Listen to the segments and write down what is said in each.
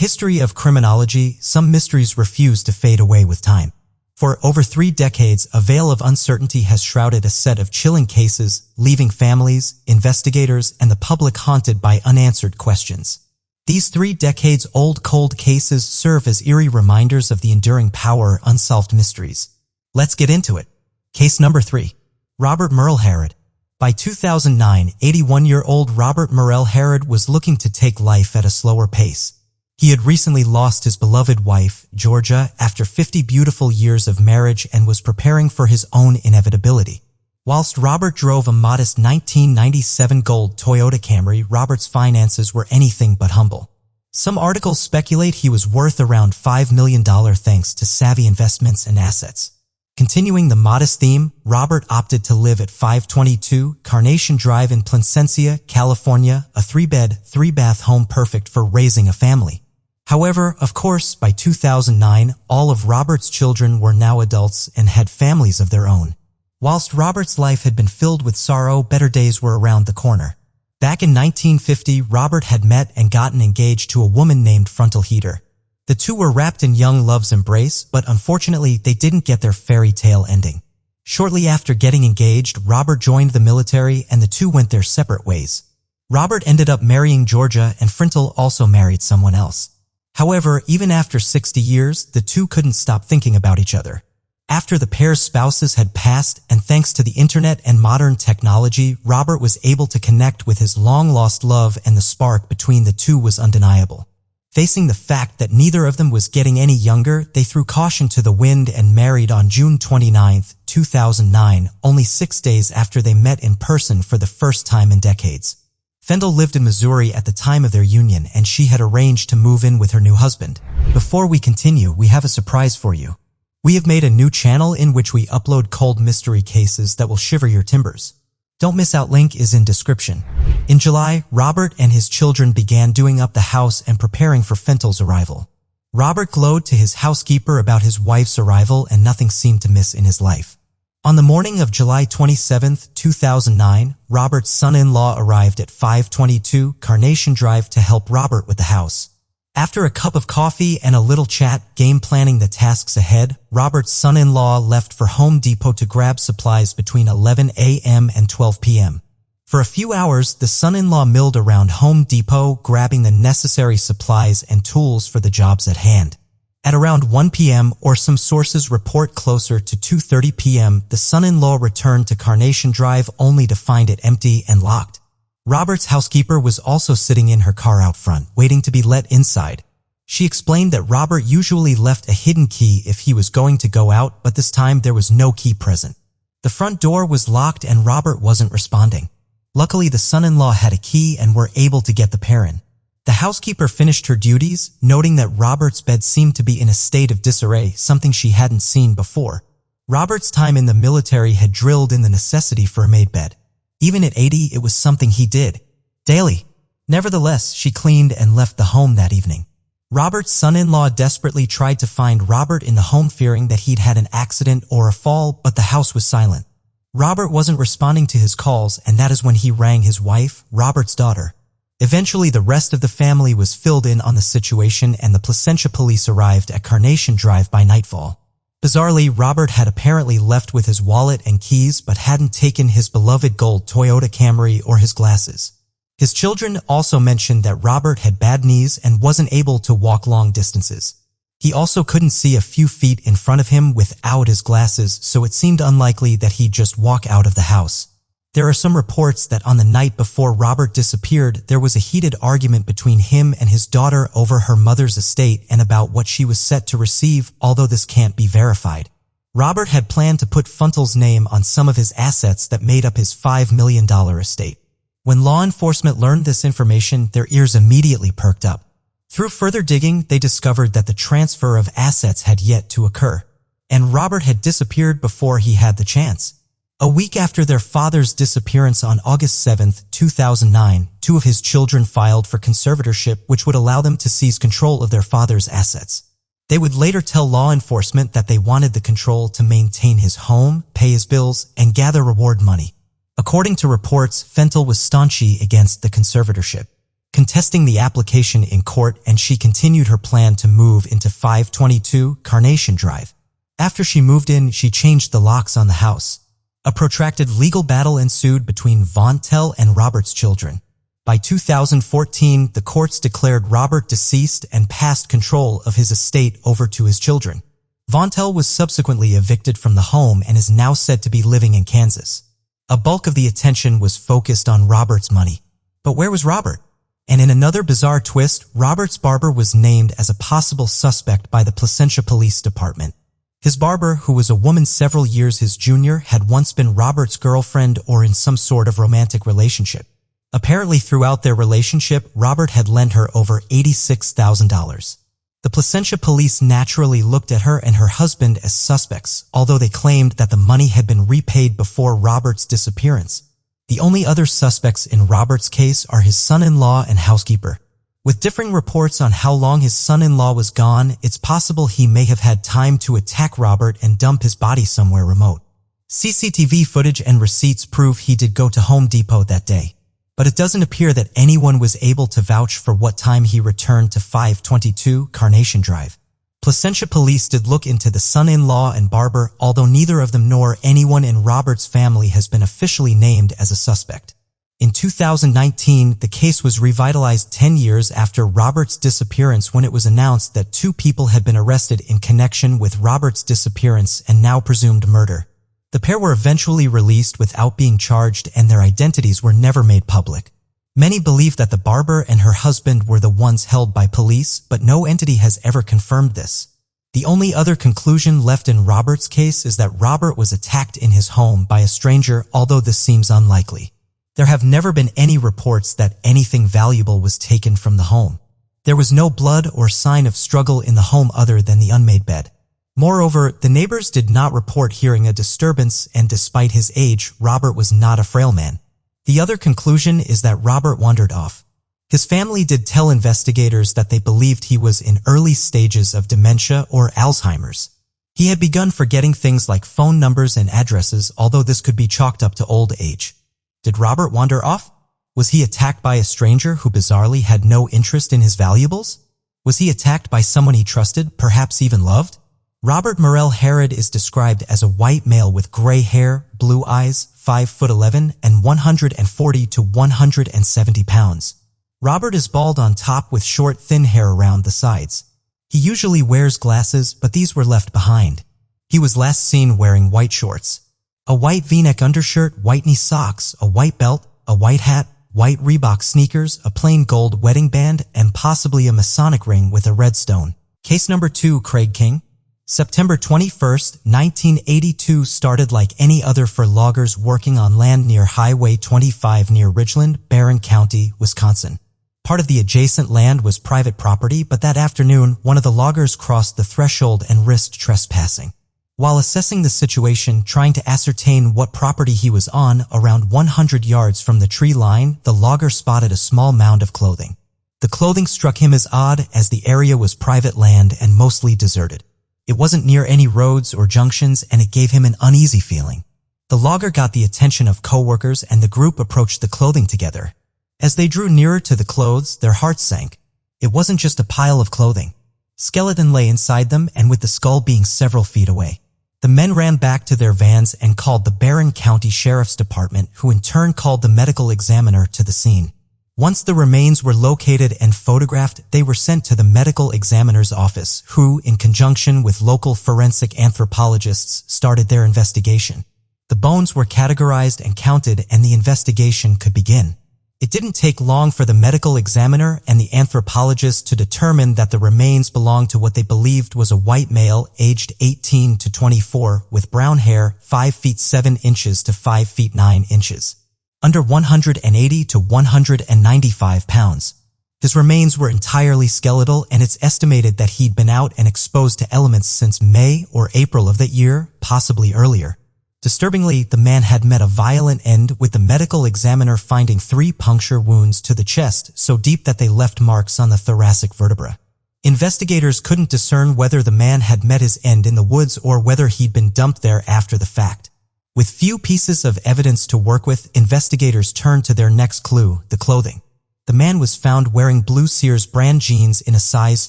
history of criminology, some mysteries refuse to fade away with time. For over 3 decades, a veil of uncertainty has shrouded a set of chilling cases, leaving families, investigators, and the public haunted by unanswered questions. These 3 decades-old cold cases serve as eerie reminders of the enduring power of unsolved mysteries. Let's get into it. Case number 3. Robert Murrell Harrod. By 2009, 81-year-old Robert Murrell Harrod was looking to take life at a slower pace. He had recently lost his beloved wife, Georgia, after 50 beautiful years of marriage and was preparing for his own inevitability. Whilst Robert drove a modest 1997 gold Toyota Camry, Robert's finances were anything but humble. Some articles speculate he was worth around $5 million thanks to savvy investments and assets. Continuing the modest theme, Robert opted to live at 522 Carnation Drive in Placentia, California, a 3-bed, 3-bath home perfect for raising a family. However, of course, by 2009, all of Robert's children were now adults and had families of their own. Whilst Robert's life had been filled with sorrow, better days were around the corner. Back in 1950, Robert had met and gotten engaged to a woman named Frontal Heater. The two were wrapped in young love's embrace, but unfortunately they didn't get their fairy tale ending. Shortly after getting engaged, Robert joined the military and the two went their separate ways. Robert ended up marrying Georgia and Frontal also married someone else. However, even after 60 years, the two couldn't stop thinking about each other. After the pair's spouses had passed, and thanks to the internet and modern technology, Robert was able to connect with his long-lost love, and the spark between the two was undeniable. Facing the fact that neither of them was getting any younger, they threw caution to the wind and married on June 29, 2009, only 6 days after they met in person for the first time in decades. Fendel lived in Missouri at the time of their union, and she had arranged to move in with her new husband. Before we continue, we have a surprise for you. We have made a new channel in which we upload cold mystery cases that will shiver your timbers. Don't miss out, link is in description. In July, Robert and his children began doing up the house and preparing for Fentel's arrival. Robert glowed to his housekeeper about his wife's arrival, and nothing seemed to miss in his life. On the morning of July 27, 2009, Robert's son-in-law arrived at 522 Carnation Drive to help Robert with the house. After a cup of coffee and a little chat, game planning the tasks ahead, Robert's son-in-law left for Home Depot to grab supplies between 11 a.m. and 12 p.m. For a few hours, the son-in-law milled around Home Depot, grabbing the necessary supplies and tools for the jobs at hand. At around 1 p.m., or some sources report closer to 2:30 p.m., the son-in-law returned to Carnation Drive only to find it empty and locked. Robert's housekeeper was also sitting in her car out front, waiting to be let inside. She explained that Robert usually left a hidden key if he was going to go out, but this time there was no key present. The front door was locked and Robert wasn't responding. Luckily, the son-in-law had a key and were able to get the pair in. The housekeeper finished her duties, noting that Robert's bed seemed to be in a state of disarray, something she hadn't seen before. Robert's time in the military had drilled in the necessity for a made bed. Even at 80, it was something he did daily. Nevertheless, she cleaned and left the home that evening. Robert's son-in-law desperately tried to find Robert in the home, fearing that he'd had an accident or a fall, but the house was silent. Robert wasn't responding to his calls, and that is when he rang his wife, Robert's daughter. Eventually, the rest of the family was filled in on the situation, and the Placentia police arrived at Carnation Drive by nightfall. Bizarrely, Robert had apparently left with his wallet and keys but hadn't taken his beloved gold Toyota Camry or his glasses. His children also mentioned that Robert had bad knees and wasn't able to walk long distances. He also couldn't see a few feet in front of him without his glasses, so it seemed unlikely that he'd just walk out of the house. There are some reports that on the night before Robert disappeared, there was a heated argument between him and his daughter over her mother's estate and about what she was set to receive, although this can't be verified. Robert had planned to put Frontal's name on some of his assets that made up his $5 million estate. When law enforcement learned this information, their ears immediately perked up. Through further digging, they discovered that the transfer of assets had yet to occur, and Robert had disappeared before he had the chance. A week after their father's disappearance on August 7, 2009, 2 of his children filed for conservatorship, which would allow them to seize control of their father's assets. They would later tell law enforcement that they wanted the control to maintain his home, pay his bills, and gather reward money. According to reports, Fentel was staunchly against the conservatorship. contesting the application in court, and she continued her plan to move into 522 Carnation Drive. After she moved in, she changed the locks on the house. A protracted legal battle ensued between Vontel and Robert's children. By 2014, the courts declared Robert deceased and passed control of his estate over to his children. Vontel was subsequently evicted from the home and is now said to be living in Kansas. A bulk of the attention was focused on Robert's money. But where was Robert? And in another bizarre twist, Robert's barber was named as a possible suspect by the Placentia Police Department. His barber, who was a woman several years his junior, had once been Robert's girlfriend or in some sort of romantic relationship. Apparently, throughout their relationship, Robert had lent her over $86,000. The Placentia police naturally looked at her and her husband as suspects, although they claimed that the money had been repaid before Robert's disappearance. The only other suspects in Robert's case are his son-in-law and housekeeper. With differing reports on how long his son-in-law was gone, it's possible he may have had time to attack Robert and dump his body somewhere remote. CCTV footage and receipts prove he did go to Home Depot that day. But it doesn't appear that anyone was able to vouch for what time he returned to 522 Carnation Drive. Placentia police did look into the son-in-law and barber, although neither of them nor anyone in Robert's family has been officially named as a suspect. In 2019, the case was revitalized 10 years after Robert's disappearance when it was announced that 2 people had been arrested in connection with Robert's disappearance and now presumed murder. The pair were eventually released without being charged and their identities were never made public. Many believe that the barber and her husband were the ones held by police, but no entity has ever confirmed this. The only other conclusion left in Robert's case is that Robert was attacked in his home by a stranger, although this seems unlikely. There have never been any reports that anything valuable was taken from the home. There was no blood or sign of struggle in the home other than the unmade bed. Moreover, the neighbors did not report hearing a disturbance, and despite his age, Robert was not a frail man. The other conclusion is that Robert wandered off. His family did tell investigators that they believed he was in early stages of dementia or Alzheimer's. He had begun forgetting things like phone numbers and addresses, although this could be chalked up to old age. Did Robert wander off? Was he attacked by a stranger who bizarrely had no interest in his valuables? Was he attacked by someone he trusted, perhaps even loved? Robert Morel Herod is described as a white male with gray hair, blue eyes, 5'11", and 140 to 170 pounds. Robert is bald on top with short, thin hair around the sides. He usually wears glasses, but these were left behind. He was last seen wearing white shorts, a white V-neck undershirt, white knee socks, a white belt, a white hat, white Reebok sneakers, a plain gold wedding band, and possibly a Masonic ring with a red stone. Case number 2, Craig King. September 21, 1982 started like any other for loggers working on land near Highway 25 near Ridgeland, Barron County, Wisconsin. Part of the adjacent land was private property, but that afternoon, one of the loggers crossed the threshold and risked trespassing. While assessing the situation, trying to ascertain what property he was on, around 100 yards from the tree line, the logger spotted a small mound of clothing. The clothing struck him as odd, as the area was private land and mostly deserted. It wasn't near any roads or junctions, and it gave him an uneasy feeling. The logger got the attention of coworkers, and the group approached the clothing together. As they drew nearer to the clothes, their hearts sank. It wasn't just a pile of clothing. Skeleton lay inside them, and with the skull being several feet away. The men ran back to their vans and called the Barron County Sheriff's Department, who in turn called the medical examiner to the scene. Once the remains were located and photographed, they were sent to the medical examiner's office, who, in conjunction with local forensic anthropologists, started their investigation. The bones were categorized and counted, and the investigation could begin. It didn't take long for the medical examiner and the anthropologist to determine that the remains belonged to what they believed was a white male aged 18 to 24 with brown hair, 5 feet 7 inches to 5 feet 9 inches, under 180 to 195 pounds. His remains were entirely skeletal, and it's estimated that he'd been out and exposed to elements since May or April of that year, possibly earlier. Disturbingly, the man had met a violent end, with the medical examiner finding 3 puncture wounds to the chest, so deep that they left marks on the thoracic vertebra. Investigators couldn't discern whether the man had met his end in the woods or whether he'd been dumped there after the fact. With few pieces of evidence to work with, investigators turned to their next clue, the clothing. The man was found wearing blue Sears brand jeans in a size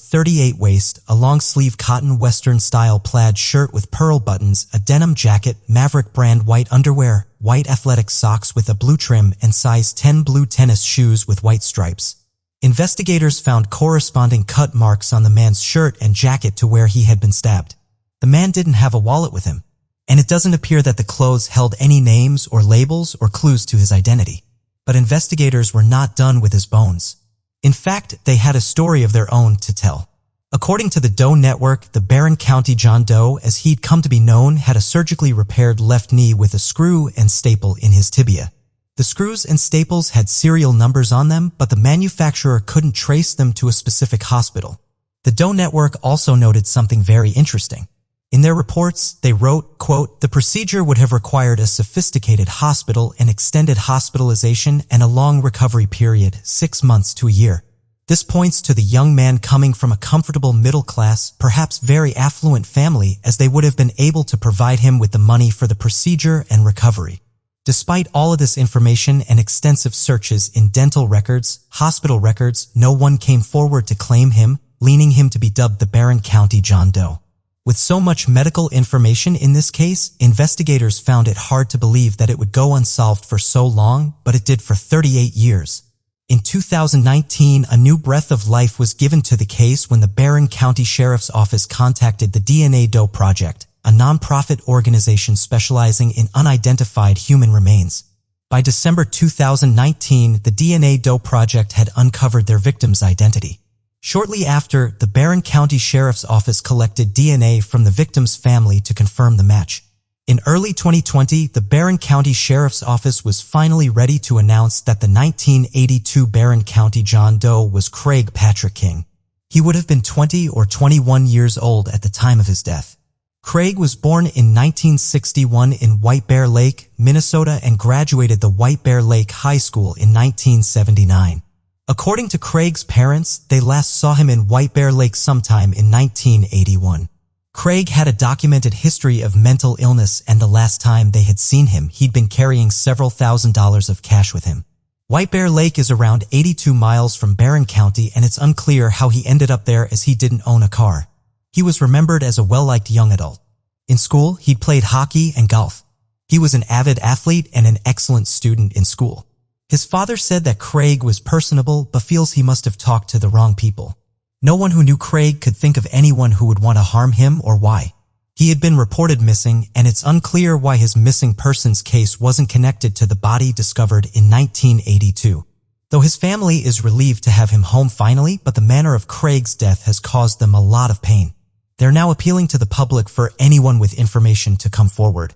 38 waist, a long-sleeve cotton western-style plaid shirt with pearl buttons, a denim jacket, Maverick brand white underwear, white athletic socks with a blue trim, and size 10 blue tennis shoes with white stripes. Investigators found corresponding cut marks on the man's shirt and jacket to where he had been stabbed. The man didn't have a wallet with him, and it doesn't appear that the clothes held any names or labels or clues to his identity. But investigators were not done with his bones. In fact, they had a story of their own to tell. According to the Doe Network, the Barron County John Doe, as he'd come to be known, had a surgically repaired left knee with a screw and staple in his tibia. The screws and staples had serial numbers on them, but the manufacturer couldn't trace them to a specific hospital. The Doe Network also noted something very interesting. In their reports, they wrote, quote, "The procedure would have required a sophisticated hospital, an extended hospitalization, and a long recovery period, 6 months to a year." This points to the young man coming from a comfortable middle-class, perhaps very affluent family, as they would have been able to provide him with the money for the procedure and recovery. Despite all of this information and extensive searches in dental records, hospital records, no one came forward to claim him, leading him to be dubbed the Barron County John Doe. With so much medical information in this case, investigators found it hard to believe that it would go unsolved for so long, but it did for 38 years. In 2019, a new breath of life was given to the case when the Barron County Sheriff's Office contacted the DNA Doe Project, a nonprofit organization specializing in unidentified human remains. By December 2019, the DNA Doe Project had uncovered their victim's identity. Shortly after, the Barron County Sheriff's Office collected DNA from the victim's family to confirm the match. In early 2020, the Barron County Sheriff's Office was finally ready to announce that the 1982 Barron County John Doe was Craig Patrick King. He would have been 20 or 21 years old at the time of his death. Craig was born in 1961 in White Bear Lake, Minnesota, and graduated the White Bear Lake High School in 1979. According to Craig's parents, they last saw him in White Bear Lake sometime in 1981. Craig had a documented history of mental illness, and the last time they had seen him, he'd been carrying several $1,000s of cash with him. White Bear Lake is around 82 miles from Barron County, and it's unclear how he ended up there as he didn't own a car. He was remembered as a well-liked young adult. In school, he'd played hockey and golf. He was an avid athlete and an excellent student in school. His father said that Craig was personable, but feels he must have talked to the wrong people. No one who knew Craig could think of anyone who would want to harm him or why. He had been reported missing, and it's unclear why his missing persons case wasn't connected to the body discovered in 1982. Though his family is relieved to have him home finally, but the manner of Craig's death has caused them a lot of pain. They're now appealing to the public for anyone with information to come forward.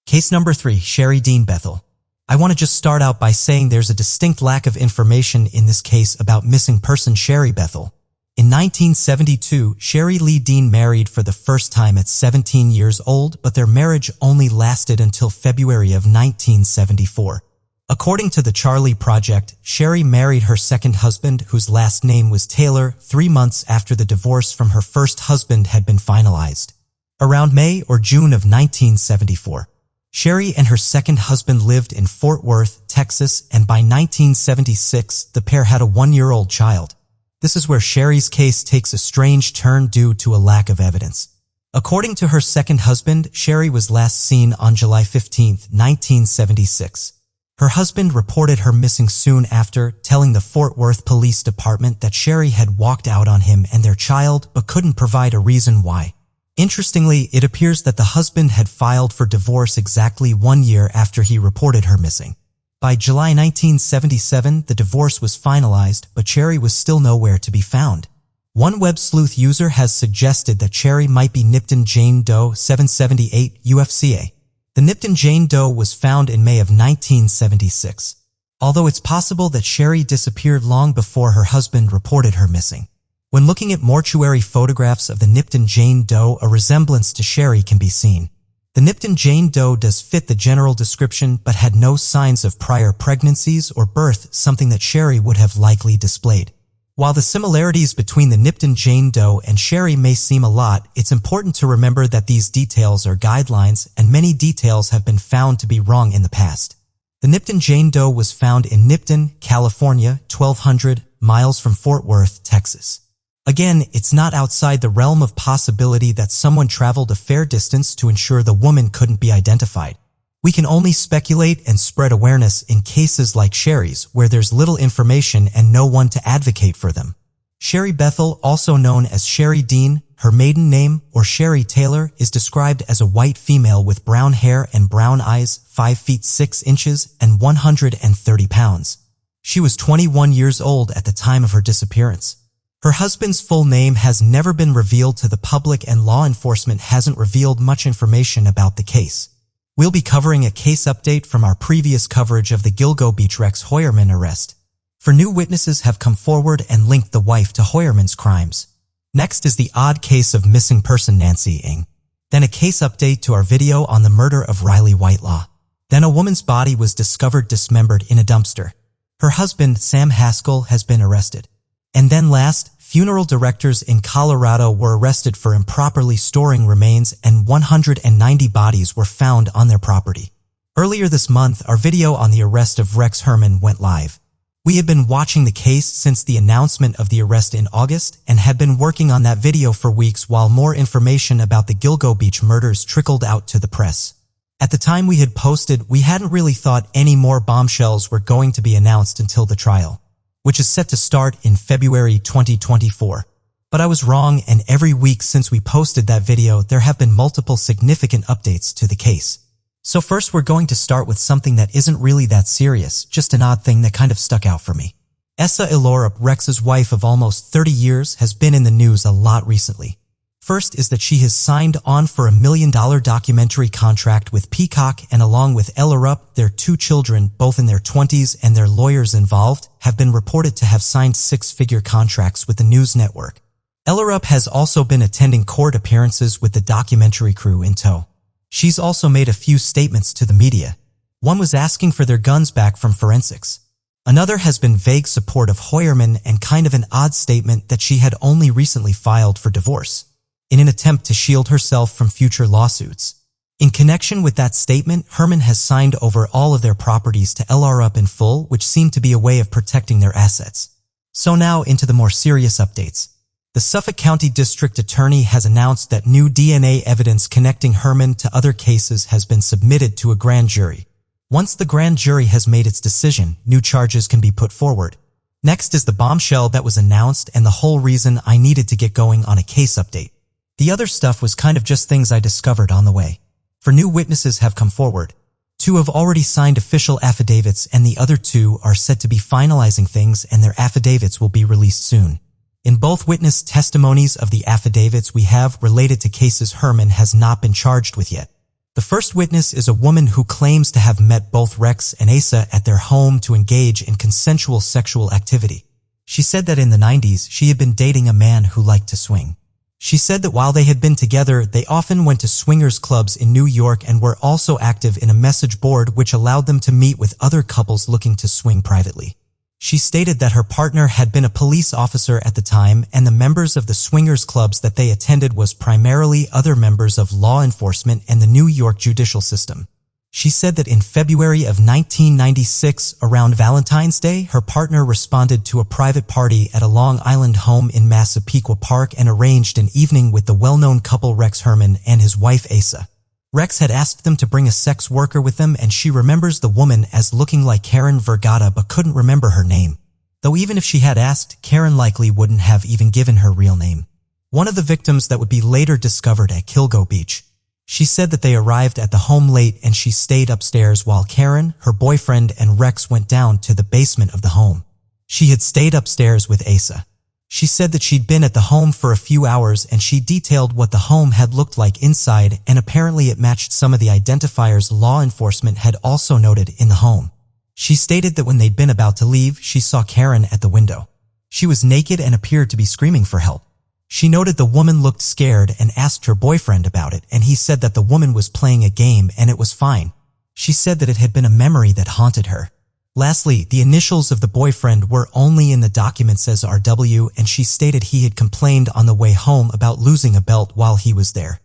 Case number 3, Sherry Dean Bethel. I want to just start out by saying there's a distinct lack of information in this case about missing person Sherry Bethel. In 1972, Sherry Lee Dean married for the first time at 17 years old, but their marriage only lasted until February of 1974. According to the Charlie Project, Sherry married her second husband, whose last name was Taylor, 3 months after the divorce from her first husband had been finalized. Around May or June of 1974. Sherry and her second husband lived in Fort Worth, Texas, and by 1976, the pair had a 1-year-old child. This is where Sherry's case takes a strange turn due to a lack of evidence. According to her second husband, Sherry was last seen on July 15, 1976. Her husband reported her missing soon after, telling the Fort Worth Police Department that Sherry had walked out on him and their child but couldn't provide a reason why. Interestingly, it appears that the husband had filed for divorce exactly 1 year after he reported her missing. By July 1977, the divorce was finalized, but Sherry was still nowhere to be found. One web sleuth user has suggested that Sherry might be Nipton Jane Doe 778 UFCA. The Nipton Jane Doe was found in May of 1976, although it's possible that Sherry disappeared long before her husband reported her missing. When looking at mortuary photographs of the Nipton Jane Doe, a resemblance to Sherry can be seen. The Nipton Jane Doe does fit the general description but had no signs of prior pregnancies or birth, something that Sherry would have likely displayed. While the similarities between the Nipton Jane Doe and Sherry may seem a lot, it's important to remember that these details are guidelines and many details have been found to be wrong in the past. The Nipton Jane Doe was found in Nipton, California, 1,200 miles from Fort Worth, Texas. Again, it's not outside the realm of possibility that someone traveled a fair distance to ensure the woman couldn't be identified. We can only speculate and spread awareness in cases like Sherry's, where there's little information and no one to advocate for them. Sherry Bethel, also known as Sherry Dean, her maiden name, or Sherry Taylor, is described as a white female with brown hair and brown eyes, 5 feet 6 inches and 130 pounds. She was 21 years old at the time of her disappearance. Her husband's full name has never been revealed to the public, and law enforcement hasn't revealed much information about the case. We'll be covering a case update from our previous coverage of the Gilgo Beach Rex Hoyerman arrest. For new witnesses have come forward and linked the wife to Hoyerman's crimes. Next is the odd case of missing person Nancy Ng. Then a case update to our video on the murder of Riley Whitelaw. Then a woman's body was discovered dismembered in a dumpster. Her husband, Sam Haskell, has been arrested. And then last, funeral directors in Colorado were arrested for improperly storing remains, and 190 bodies were found on their property. Earlier this month, our video on the arrest of Rex Herman went live. We had been watching the case since the announcement of the arrest in August and had been working on that video for weeks while more information about the Gilgo Beach murders trickled out to the press. At the time we had posted, we hadn't really thought any more bombshells were going to be announced until the trial, which is set to start in February 2024. But I was wrong, and every week since we posted that video, there have been multiple significant updates to the case. So first we're going to start with something that isn't really that serious, just an odd thing that kind of stuck out for me. Essa Ilorup, Rex's wife of almost 30 years, has been in the news a lot recently. First is that she has signed on for a $1 million documentary contract with Peacock, and along with Ilorup, their 2 children, both in their 20s, and their lawyers involved, have been reported to have signed 6-figure contracts with the news network. Ilorup has also been attending court appearances with the documentary crew in tow. She's also made a few statements to the media. One was asking for their guns back from forensics. Another has been vague support of Hoyerman and kind of an odd statement that she had only recently filed for divorce, in an attempt to shield herself from future lawsuits. In connection with that statement, Herman has signed over all of their properties to Ilorup in full, which seemed to be a way of protecting their assets. So now into the more serious updates. The Suffolk County District Attorney has announced that new DNA evidence connecting Herman to other cases has been submitted to a grand jury. Once the grand jury has made its decision, new charges can be put forward. Next is the bombshell that was announced and the whole reason I needed to get going on a case update. The other stuff was kind of just things I discovered on the way. For new witnesses have come forward. 2 have already signed official affidavits, and the other 2 are set to be finalizing things, and their affidavits will be released soon. In both witness testimonies of the affidavits we have related to cases Herman has not been charged with yet. The first witness is a woman who claims to have met both Rex and Asa at their home to engage in consensual sexual activity. She said that in the 90s she had been dating a man who liked to swing. She said that while they had been together, they often went to swingers clubs in New York and were also active in a message board which allowed them to meet with other couples looking to swing privately. She stated that her partner had been a police officer at the time, and the members of the swingers clubs that they attended was primarily other members of law enforcement and the New York judicial system. She said that in February of 1996, around Valentine's Day, her partner responded to a private party at a Long Island home in Massapequa Park and arranged an evening with the well-known couple Rex Herman and his wife Asa. Rex had asked them to bring a sex worker with them, and she remembers the woman as looking like Karen Vergata but couldn't remember her name. Though even if she had asked, Karen likely wouldn't have even given her real name. One of the victims that would be later discovered at Gilgo Beach. She said that they arrived at the home late and she stayed upstairs while Karen, her boyfriend, and Rex went down to the basement of the home. She had stayed upstairs with Asa. She said that she'd been at the home for a few hours and she detailed what the home had looked like inside, and apparently it matched some of the identifiers law enforcement had also noted in the home. She stated that when they'd been about to leave, she saw Karen at the window. She was naked and appeared to be screaming for help. She noted the woman looked scared and asked her boyfriend about it, and he said that the woman was playing a game and it was fine. She said that it had been a memory that haunted her. Lastly, the initials of the boyfriend were only in the documents as RW, and she stated he had complained on the way home about losing a belt while he was there.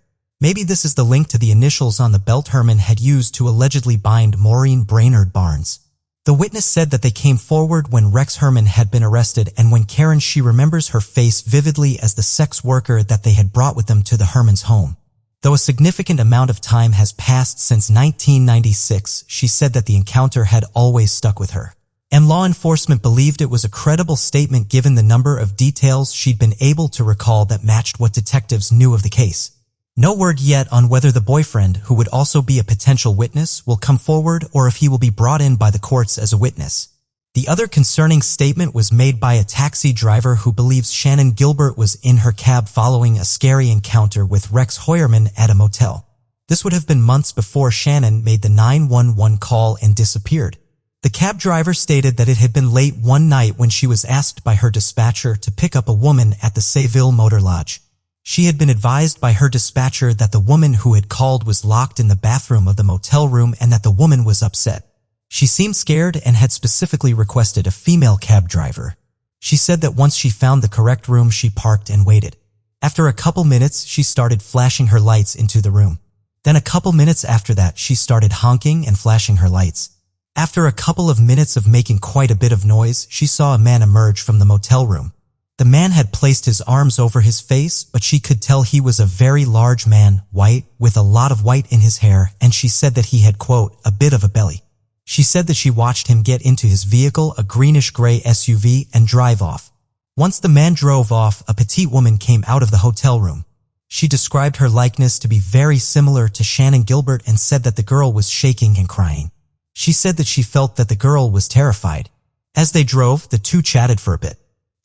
Maybe this is the link to the initials on the belt Herman had used to allegedly bind Maureen Brainerd Barnes. The witness said that they came forward when Rex Herman had been arrested, and when Karen, she remembers her face vividly as the sex worker that they had brought with them to the Hermans' home. Though a significant amount of time has passed since 1996, she said that the encounter had always stuck with her. And law enforcement believed it was a credible statement given the number of details she'd been able to recall that matched what detectives knew of the case. No word yet on whether the boyfriend, who would also be a potential witness, will come forward or if he will be brought in by the courts as a witness. The other concerning statement was made by a taxi driver who believes Shannon Gilbert was in her cab following a scary encounter with Rex Heuermann at a motel. This would have been months before Shannon made the 911 call and disappeared. The cab driver stated that it had been late one night when she was asked by her dispatcher to pick up a woman at the Sayville Motor Lodge. She had been advised by her dispatcher that the woman who had called was locked in the bathroom of the motel room and that the woman was upset. She seemed scared and had specifically requested a female cab driver. She said that once she found the correct room, she parked and waited. After a couple minutes, she started flashing her lights into the room. Then a couple minutes after that, she started honking and flashing her lights. After a couple of minutes of making quite a bit of noise, she saw a man emerge from the motel room. The man had placed his arms over his face, but she could tell he was a very large man, white, with a lot of white in his hair, and she said that he had, quote, a bit of a belly. She said that she watched him get into his vehicle, a greenish-gray SUV, and drive off. Once the man drove off, a petite woman came out of the hotel room. She described her likeness to be very similar to Shannon Gilbert and said that the girl was shaking and crying. She said that she felt that the girl was terrified. As they drove, the two chatted for a bit.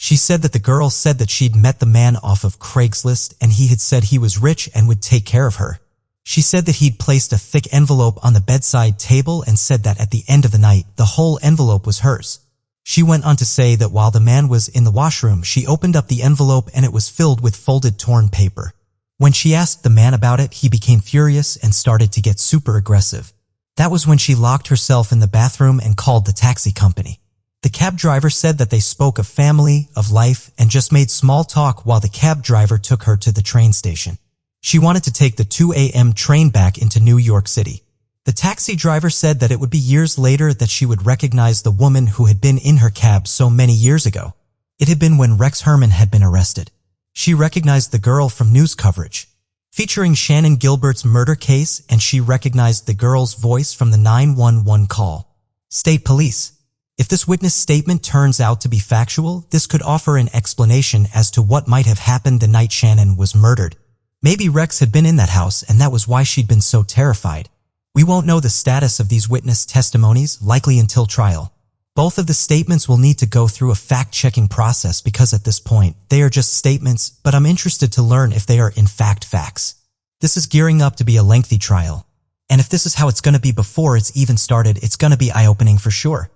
She said that the girl said that she'd met the man off of Craigslist and he had said he was rich and would take care of her. She said that he'd placed a thick envelope on the bedside table and said that at the end of the night, the whole envelope was hers. She went on to say that while the man was in the washroom, she opened up the envelope and it was filled with folded torn paper. When she asked the man about it, he became furious and started to get super aggressive. That was when she locked herself in the bathroom and called the taxi company. The cab driver said that they spoke of family, of life, and just made small talk while the cab driver took her to the train station. She wanted to take the 2 a.m. train back into New York City. The taxi driver said that it would be years later that she would recognize the woman who had been in her cab so many years ago. It had been when Rex Herman had been arrested. She recognized the girl from news coverage featuring Shannon Gilbert's murder case, and she recognized the girl's voice from the 911 call. State Police. If this witness statement turns out to be factual, this could offer an explanation as to what might have happened the night Shannon was murdered. Maybe Rex had been in that house and that was why she'd been so terrified. We won't know the status of these witness testimonies, likely until trial. Both of the statements will need to go through a fact-checking process because at this point, they are just statements, but I'm interested to learn if they are in fact facts. This is gearing up to be a lengthy trial. And if this is how it's going to be before it's even started, it's going to be eye-opening for sure.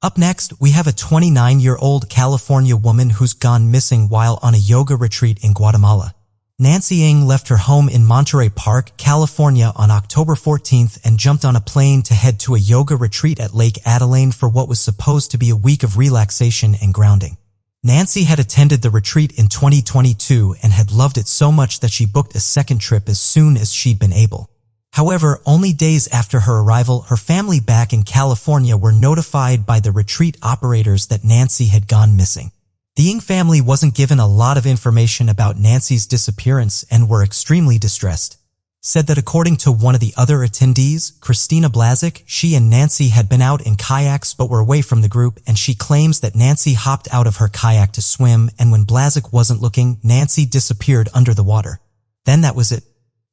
Up next, we have a 29-year-old California woman who's gone missing while on a yoga retreat in Guatemala. Nancy Ng left her home in Monterey Park, California on October 14th and jumped on a plane to head to a yoga retreat at Lake Adeline for what was supposed to be a week of relaxation and grounding. Nancy had attended the retreat in 2022 and had loved it so much that she booked a second trip as soon as she'd been able. However, only days after her arrival, her family back in California were notified by the retreat operators that Nancy had gone missing. The Ng family wasn't given a lot of information about Nancy's disappearance and were extremely distressed. Said that according to one of the other attendees, Christina Blazik, she and Nancy had been out in kayaks but were away from the group, and she claims that Nancy hopped out of her kayak to swim, and when Blazik wasn't looking, Nancy disappeared under the water. Then that was it.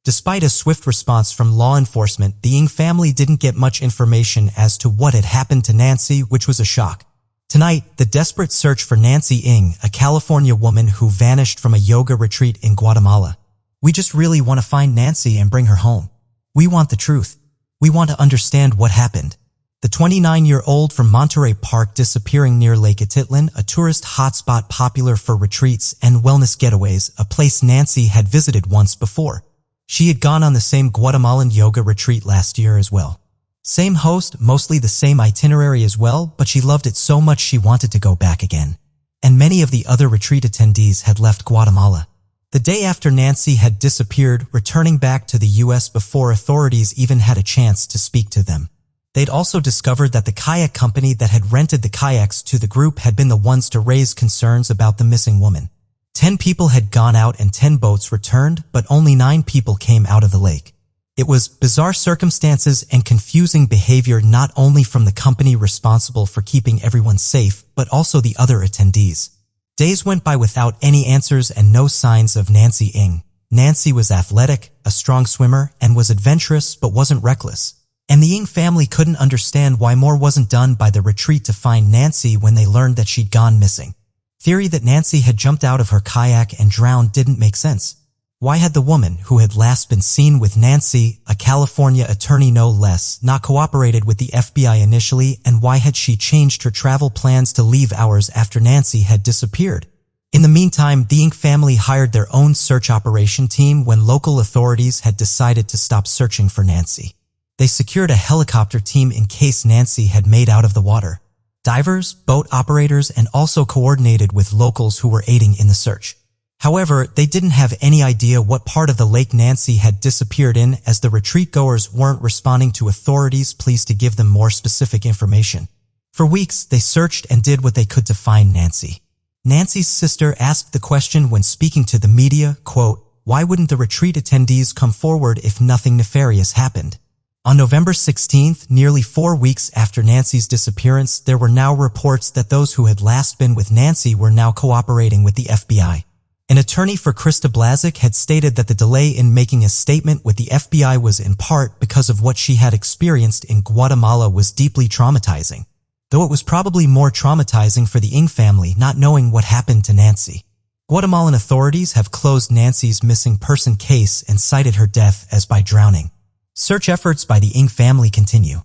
Despite a swift response from law enforcement, the Ng family didn't get much information as to what had happened to Nancy, which was a shock. Tonight, the desperate search for Nancy Ng, a California woman who vanished from a yoga retreat in Guatemala. We just really want to find Nancy and bring her home. We want the truth. We want to understand what happened. The 29-year-old from Monterey Park disappearing near Lake Atitlan, a tourist hotspot popular for retreats and wellness getaways, a place Nancy had visited once before. She had gone on the same Guatemalan yoga retreat last year as well. Same host, mostly the same itinerary as well, but she loved it so much she wanted to go back again. And many of the other retreat attendees had left Guatemala. The day after Nancy had disappeared, returning back to the U.S. before authorities even had a chance to speak to them. They'd also discovered that the kayak company that had rented the kayaks to the group had been the ones to raise concerns about the missing woman. 10 people had gone out and 10 boats returned, but only 9 people came out of the lake. It was bizarre circumstances and confusing behavior not only from the company responsible for keeping everyone safe, but also the other attendees. Days went by without any answers and no signs of Nancy Ng. Nancy was athletic, a strong swimmer, and was adventurous but wasn't reckless. And the Ng family couldn't understand why more wasn't done by the retreat to find Nancy when they learned that she'd gone missing. Theory that Nancy had jumped out of her kayak and drowned didn't make sense. Why had the woman who had last been seen with Nancy, a California attorney no less, not cooperated with the FBI initially, and why had she changed her travel plans to leave hours after Nancy had disappeared? In the meantime, the Ng family hired their own search operation team when local authorities had decided to stop searching for Nancy. They secured a helicopter team in case Nancy had made out of the water. Divers, boat operators, and also coordinated with locals who were aiding in the search. However, they didn't have any idea what part of the lake Nancy had disappeared in, as the retreat goers weren't responding to authorities' pleas to give them more specific information. For weeks, they searched and did what they could to find Nancy. Nancy's sister asked the question when speaking to the media, quote, "Why wouldn't the retreat attendees come forward if nothing nefarious happened?" On November 16th, nearly 4 weeks after Nancy's disappearance, there were now reports that those who had last been with Nancy were now cooperating with the FBI. An attorney for Krista Blazik had stated that the delay in making a statement with the FBI was in part because of what she had experienced in Guatemala was deeply traumatizing, though it was probably more traumatizing for the Ng family not knowing what happened to Nancy. Guatemalan authorities have closed Nancy's missing person case and cited her death as by drowning. Search efforts by the Ng family continue.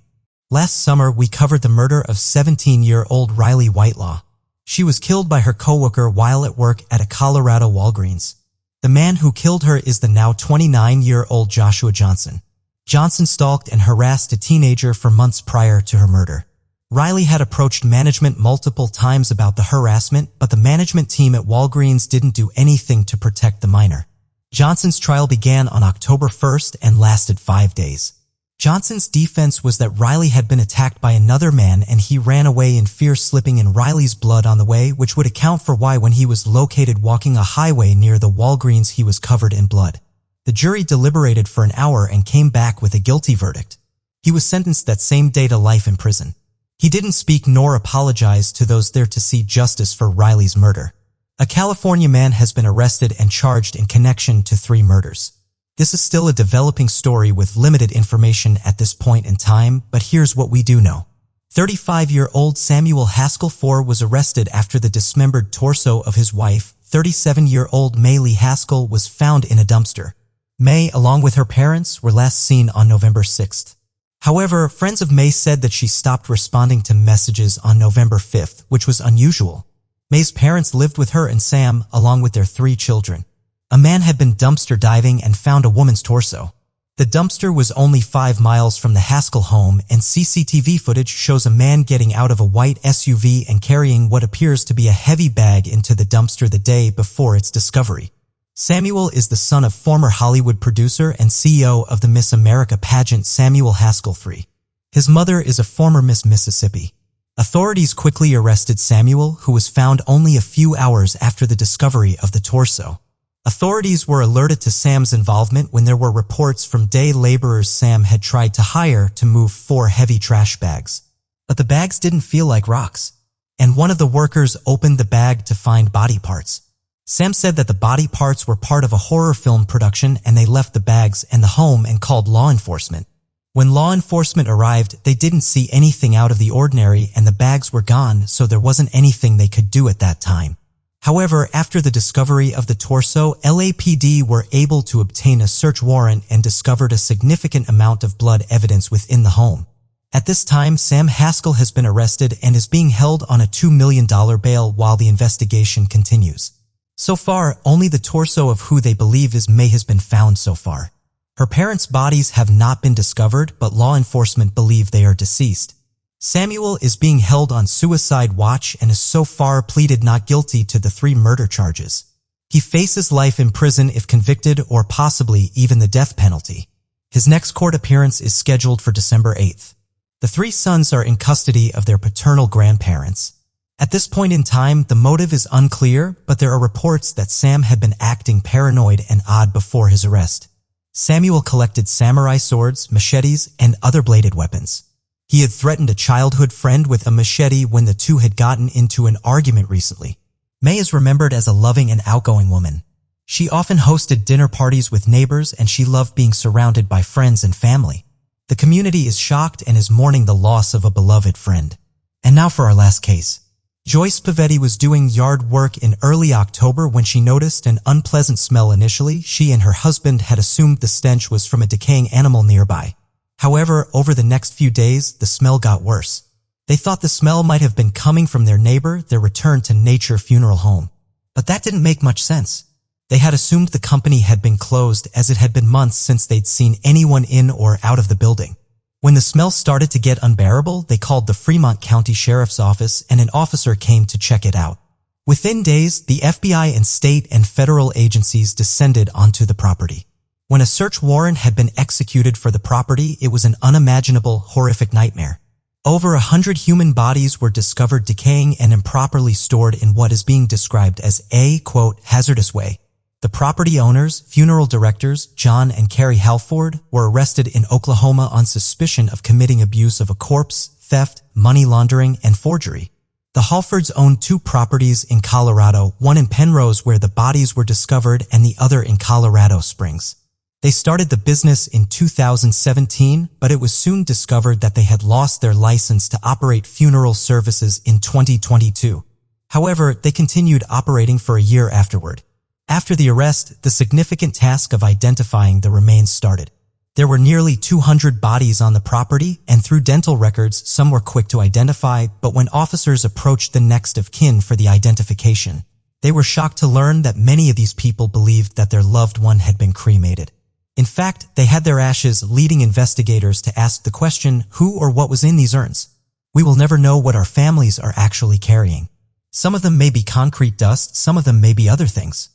Last summer, we covered the murder of 17-year-old Riley Whitelaw. She was killed by her coworker while at work at a Colorado Walgreens. The man who killed her is the now 29-year-old Joshua Johnson. Johnson stalked and harassed a teenager for months prior to her murder. Riley had approached management multiple times about the harassment, but the management team at Walgreens didn't do anything to protect the minor. Johnson's trial began on October 1st and lasted 5 days. Johnson's defense was that Riley had been attacked by another man and he ran away in fear, slipping in Riley's blood on the way, which would account for why when he was located walking a highway near the Walgreens he was covered in blood. The jury deliberated for an hour and came back with a guilty verdict. He was sentenced that same day to life in prison. He didn't speak nor apologize to those there to see justice for Riley's murder. A California man has been arrested and charged in connection to 3 murders. This is still a developing story with limited information at this point in time, but here's what we do know. 35-year-old Samuel Haskell IV was arrested after the dismembered torso of his wife, 37-year-old May Lee Haskell, was found in a dumpster. May, along with her parents, were last seen on November 6th. However, friends of May said that she stopped responding to messages on November 5th, which was unusual. May's parents lived with her and Sam, along with their 3 children. A man had been dumpster diving and found a woman's torso. The dumpster was only 5 miles from the Haskell home, and CCTV footage shows a man getting out of a white SUV and carrying what appears to be a heavy bag into the dumpster the day before its discovery. Samuel is the son of former Hollywood producer and CEO of the Miss America pageant Samuel Haskell III. His mother is a former Miss Mississippi. Authorities quickly arrested Samuel, who was found only a few hours after the discovery of the torso. Authorities were alerted to Sam's involvement when there were reports from day laborers Sam had tried to hire to move 4 heavy trash bags. But the bags didn't feel like rocks, and one of the workers opened the bag to find body parts. Sam said that the body parts were part of a horror film production and they left the bags and the home and called law enforcement. When law enforcement arrived, they didn't see anything out of the ordinary and the bags were gone, so there wasn't anything they could do at that time. However, after the discovery of the torso, LAPD were able to obtain a search warrant and discovered a significant amount of blood evidence within the home. At this time, Sam Haskell has been arrested and is being held on a $2 million bail while the investigation continues. So far, only the torso of who they believe is May has been found so far. Her parents' bodies have not been discovered, but law enforcement believe they are deceased. Samuel is being held on suicide watch and has so far pleaded not guilty to the 3 murder charges. He faces life in prison if convicted or possibly even the death penalty. His next court appearance is scheduled for December 8th. The three sons are in custody of their paternal grandparents. At this point in time, the motive is unclear, but there are reports that Sam had been acting paranoid and odd before his arrest. Samuel collected samurai swords, machetes, and other bladed weapons. He had threatened a childhood friend with a machete when the two had gotten into an argument recently. May is remembered as a loving and outgoing woman. She often hosted dinner parties with neighbors, and she loved being surrounded by friends and family. The community is shocked and is mourning the loss of a beloved friend. And now for our last case. Joyce Pavetti was doing yard work in early October when she noticed an unpleasant smell. Initially, she and her husband had assumed the stench was from a decaying animal nearby. However, over the next few days, the smell got worse. They thought the smell might have been coming from their neighbor, their return to nature funeral home. But that didn't make much sense. They had assumed the company had been closed as it had been months since they'd seen anyone in or out of the building. When the smell started to get unbearable, they called the Fremont County Sheriff's Office and an officer came to check it out. Within days, the FBI and state and federal agencies descended onto the property. When a search warrant had been executed for the property, it was an unimaginable, horrific nightmare. Over 100 human bodies were discovered decaying and improperly stored in what is being described as a, quote, hazardous way. The property owners, funeral directors, John and Carrie Halford, were arrested in Oklahoma on suspicion of committing abuse of a corpse, theft, money laundering, and forgery. The Halfords owned two properties in Colorado, one in Penrose where the bodies were discovered and the other in Colorado Springs. They started the business in 2017, but it was soon discovered that they had lost their license to operate funeral services in 2022. However, they continued operating for a year afterward. After the arrest, the significant task of identifying the remains started. There were nearly 200 bodies on the property, and through dental records, some were quick to identify, but when officers approached the next of kin for the identification, they were shocked to learn that many of these people believed that their loved one had been cremated. In fact, they had their ashes, leading investigators to ask the question, who or what was in these urns? We will never know what our families are actually carrying. Some of them may be concrete dust, some of them may be other things.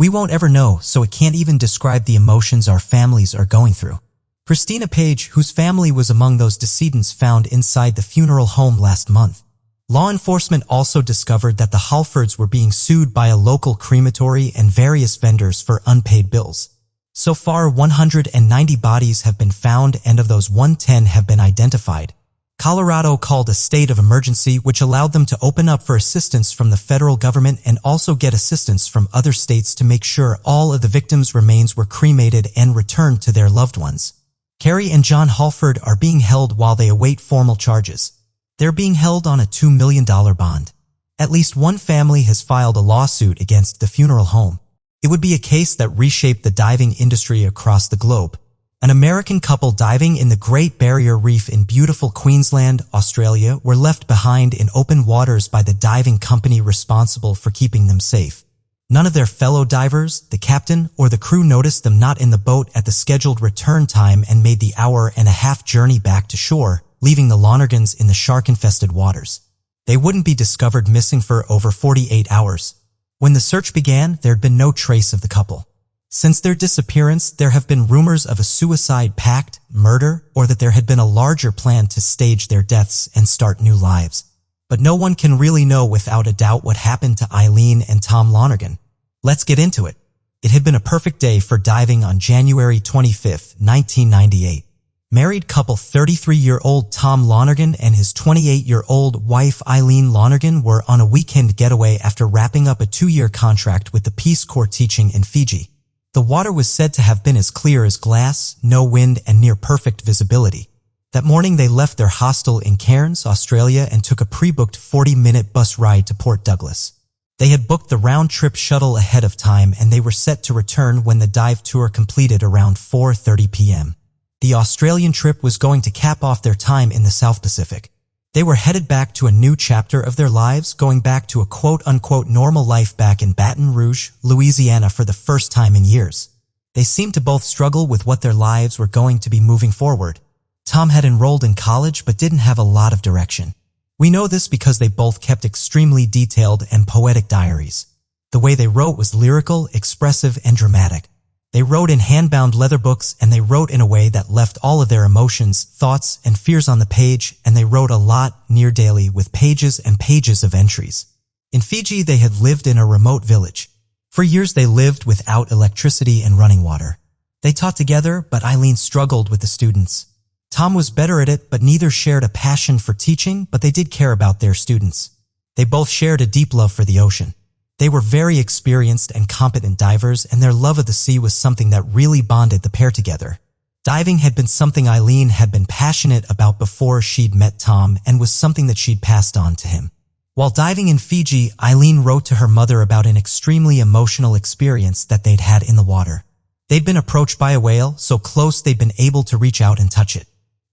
We won't ever know, so it can't even describe the emotions our families are going through. Christina Page, whose family was among those decedents found inside the funeral home last month. Law enforcement also discovered that the Halfords were being sued by a local crematory and various vendors for unpaid bills. So far, 190 bodies have been found, and of those 110 have been identified. Colorado called a state of emergency, which allowed them to open up for assistance from the federal government and also get assistance from other states to make sure all of the victims' remains were cremated and returned to their loved ones. Carrie and John Halford are being held while they await formal charges. They're being held on a $2 million bond. At least one family has filed a lawsuit against the funeral home. It would be a case that reshaped the diving industry across the globe. An American couple diving in the Great Barrier Reef in beautiful Queensland, Australia, were left behind in open waters by the diving company responsible for keeping them safe. None of their fellow divers, the captain, or the crew noticed them not in the boat at the scheduled return time and made the hour-and-a-half journey back to shore, leaving the Lonergans in the shark-infested waters. They wouldn't be discovered missing for over 48 hours. When the search began, there had been no trace of the couple. Since their disappearance, there have been rumors of a suicide pact, murder, or that there had been a larger plan to stage their deaths and start new lives. But no one can really know without a doubt what happened to Eileen and Tom Lonergan. Let's get into it. It had been a perfect day for diving on January 25, 1998. Married couple 33-year-old Tom Lonergan and his 28-year-old wife Eileen Lonergan were on a weekend getaway after wrapping up a 2-year contract with the Peace Corps teaching in Fiji. The water was said to have been as clear as glass, no wind, and near perfect visibility. That morning they left their hostel in Cairns, Australia, and took a pre-booked 40-minute bus ride to Port Douglas. They had booked the round-trip shuttle ahead of time, and they were set to return when the dive tour completed around 4:30 p.m. The Australian trip was going to cap off their time in the South Pacific. They were headed back to a new chapter of their lives, going back to a quote-unquote normal life back in Baton Rouge, Louisiana for the first time in years. They seemed to both struggle with what their lives were going to be moving forward. Tom had enrolled in college but didn't have a lot of direction. We know this because they both kept extremely detailed and poetic diaries. The way they wrote was lyrical, expressive, and dramatic. They wrote in hand-bound leather books, and they wrote in a way that left all of their emotions, thoughts, and fears on the page, and they wrote a lot, near daily, with pages and pages of entries. In Fiji, they had lived in a remote village. For years they lived without electricity and running water. They taught together, but Eileen struggled with the students. Tom was better at it, but neither shared a passion for teaching, but they did care about their students. They both shared a deep love for the ocean. They were very experienced and competent divers, and their love of the sea was something that really bonded the pair together. Diving had been something Eileen had been passionate about before she'd met Tom, and was something that she'd passed on to him. While diving in Fiji, Eileen wrote to her mother about an extremely emotional experience that they'd had in the water. They'd been approached by a whale, so close they'd been able to reach out and touch it.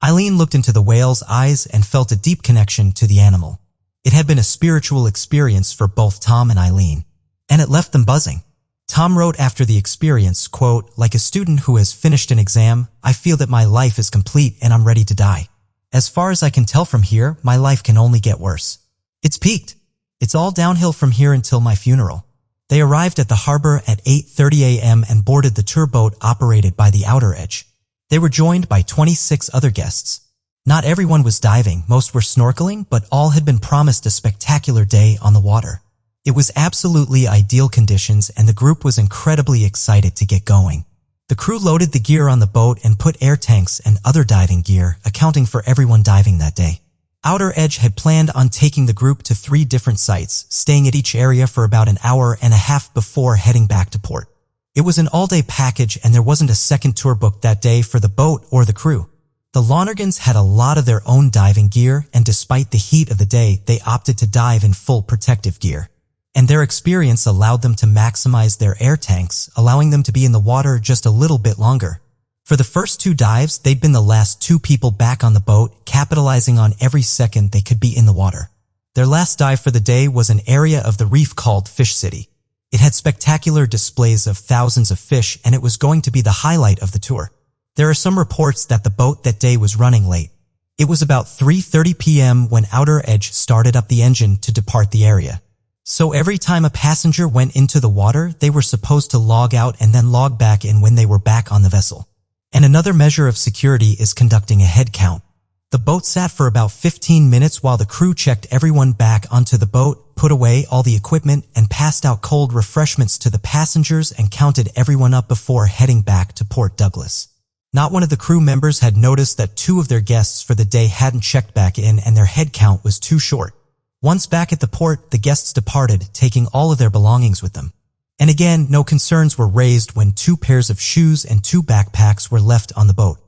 Eileen looked into the whale's eyes and felt a deep connection to the animal. It had been a spiritual experience for both Tom and Eileen, and it left them buzzing. Tom wrote after the experience, quote, "Like a student who has finished an exam, I feel that my life is complete and I'm ready to die. As far as I can tell from here, my life can only get worse. It's peaked. It's all downhill from here until my funeral." They arrived at the harbor at 8:30 a.m. and boarded the tour boat operated by the Outer Edge. They were joined by 26 other guests. Not everyone was diving, most were snorkeling, but all had been promised a spectacular day on the water. It was absolutely ideal conditions, and the group was incredibly excited to get going. The crew loaded the gear on the boat and put air tanks and other diving gear, accounting for everyone diving that day. Outer Edge had planned on taking the group to 3 different sites, staying at each area for about an hour and a half before heading back to port. It was an all-day package, and there wasn't a second tour booked that day for the boat or the crew. The Lonergans had a lot of their own diving gear, and despite the heat of the day, they opted to dive in full protective gear. And their experience allowed them to maximize their air tanks, allowing them to be in the water just a little bit longer. For the first 2 dives, they'd been the last 2 people back on the boat, capitalizing on every second they could be in the water. Their last dive for the day was an area of the reef called Fish City. It had spectacular displays of thousands of fish, and it was going to be the highlight of the tour. There are some reports that the boat that day was running late. It was about 3:30 p.m. when Outer Edge started up the engine to depart the area. So every time a passenger went into the water, they were supposed to log out and then log back in when they were back on the vessel. And another measure of security is conducting a head count. The boat sat for about 15 minutes while the crew checked everyone back onto the boat, put away all the equipment, and passed out cold refreshments to the passengers and counted everyone up before heading back to Port Douglas. Not one of the crew members had noticed that 2 of their guests for the day hadn't checked back in, and their head count was too short. Once back at the port, the guests departed, taking all of their belongings with them. And again, no concerns were raised when 2 pairs of shoes and 2 backpacks were left on the boat.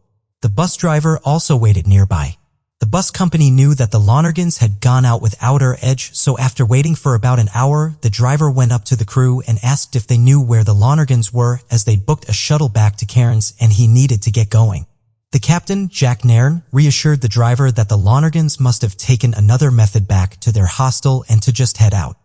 The bus driver also waited nearby. The bus company knew that the Lonergans had gone out with Outer Edge, so after waiting for about an hour, the driver went up to the crew and asked if they knew where the Lonergans were, as they'd booked a shuttle back to Cairns and he needed to get going. The captain, Jack Nairn, reassured the driver that the Lonergans must have taken another method back to their hostel and to just head out.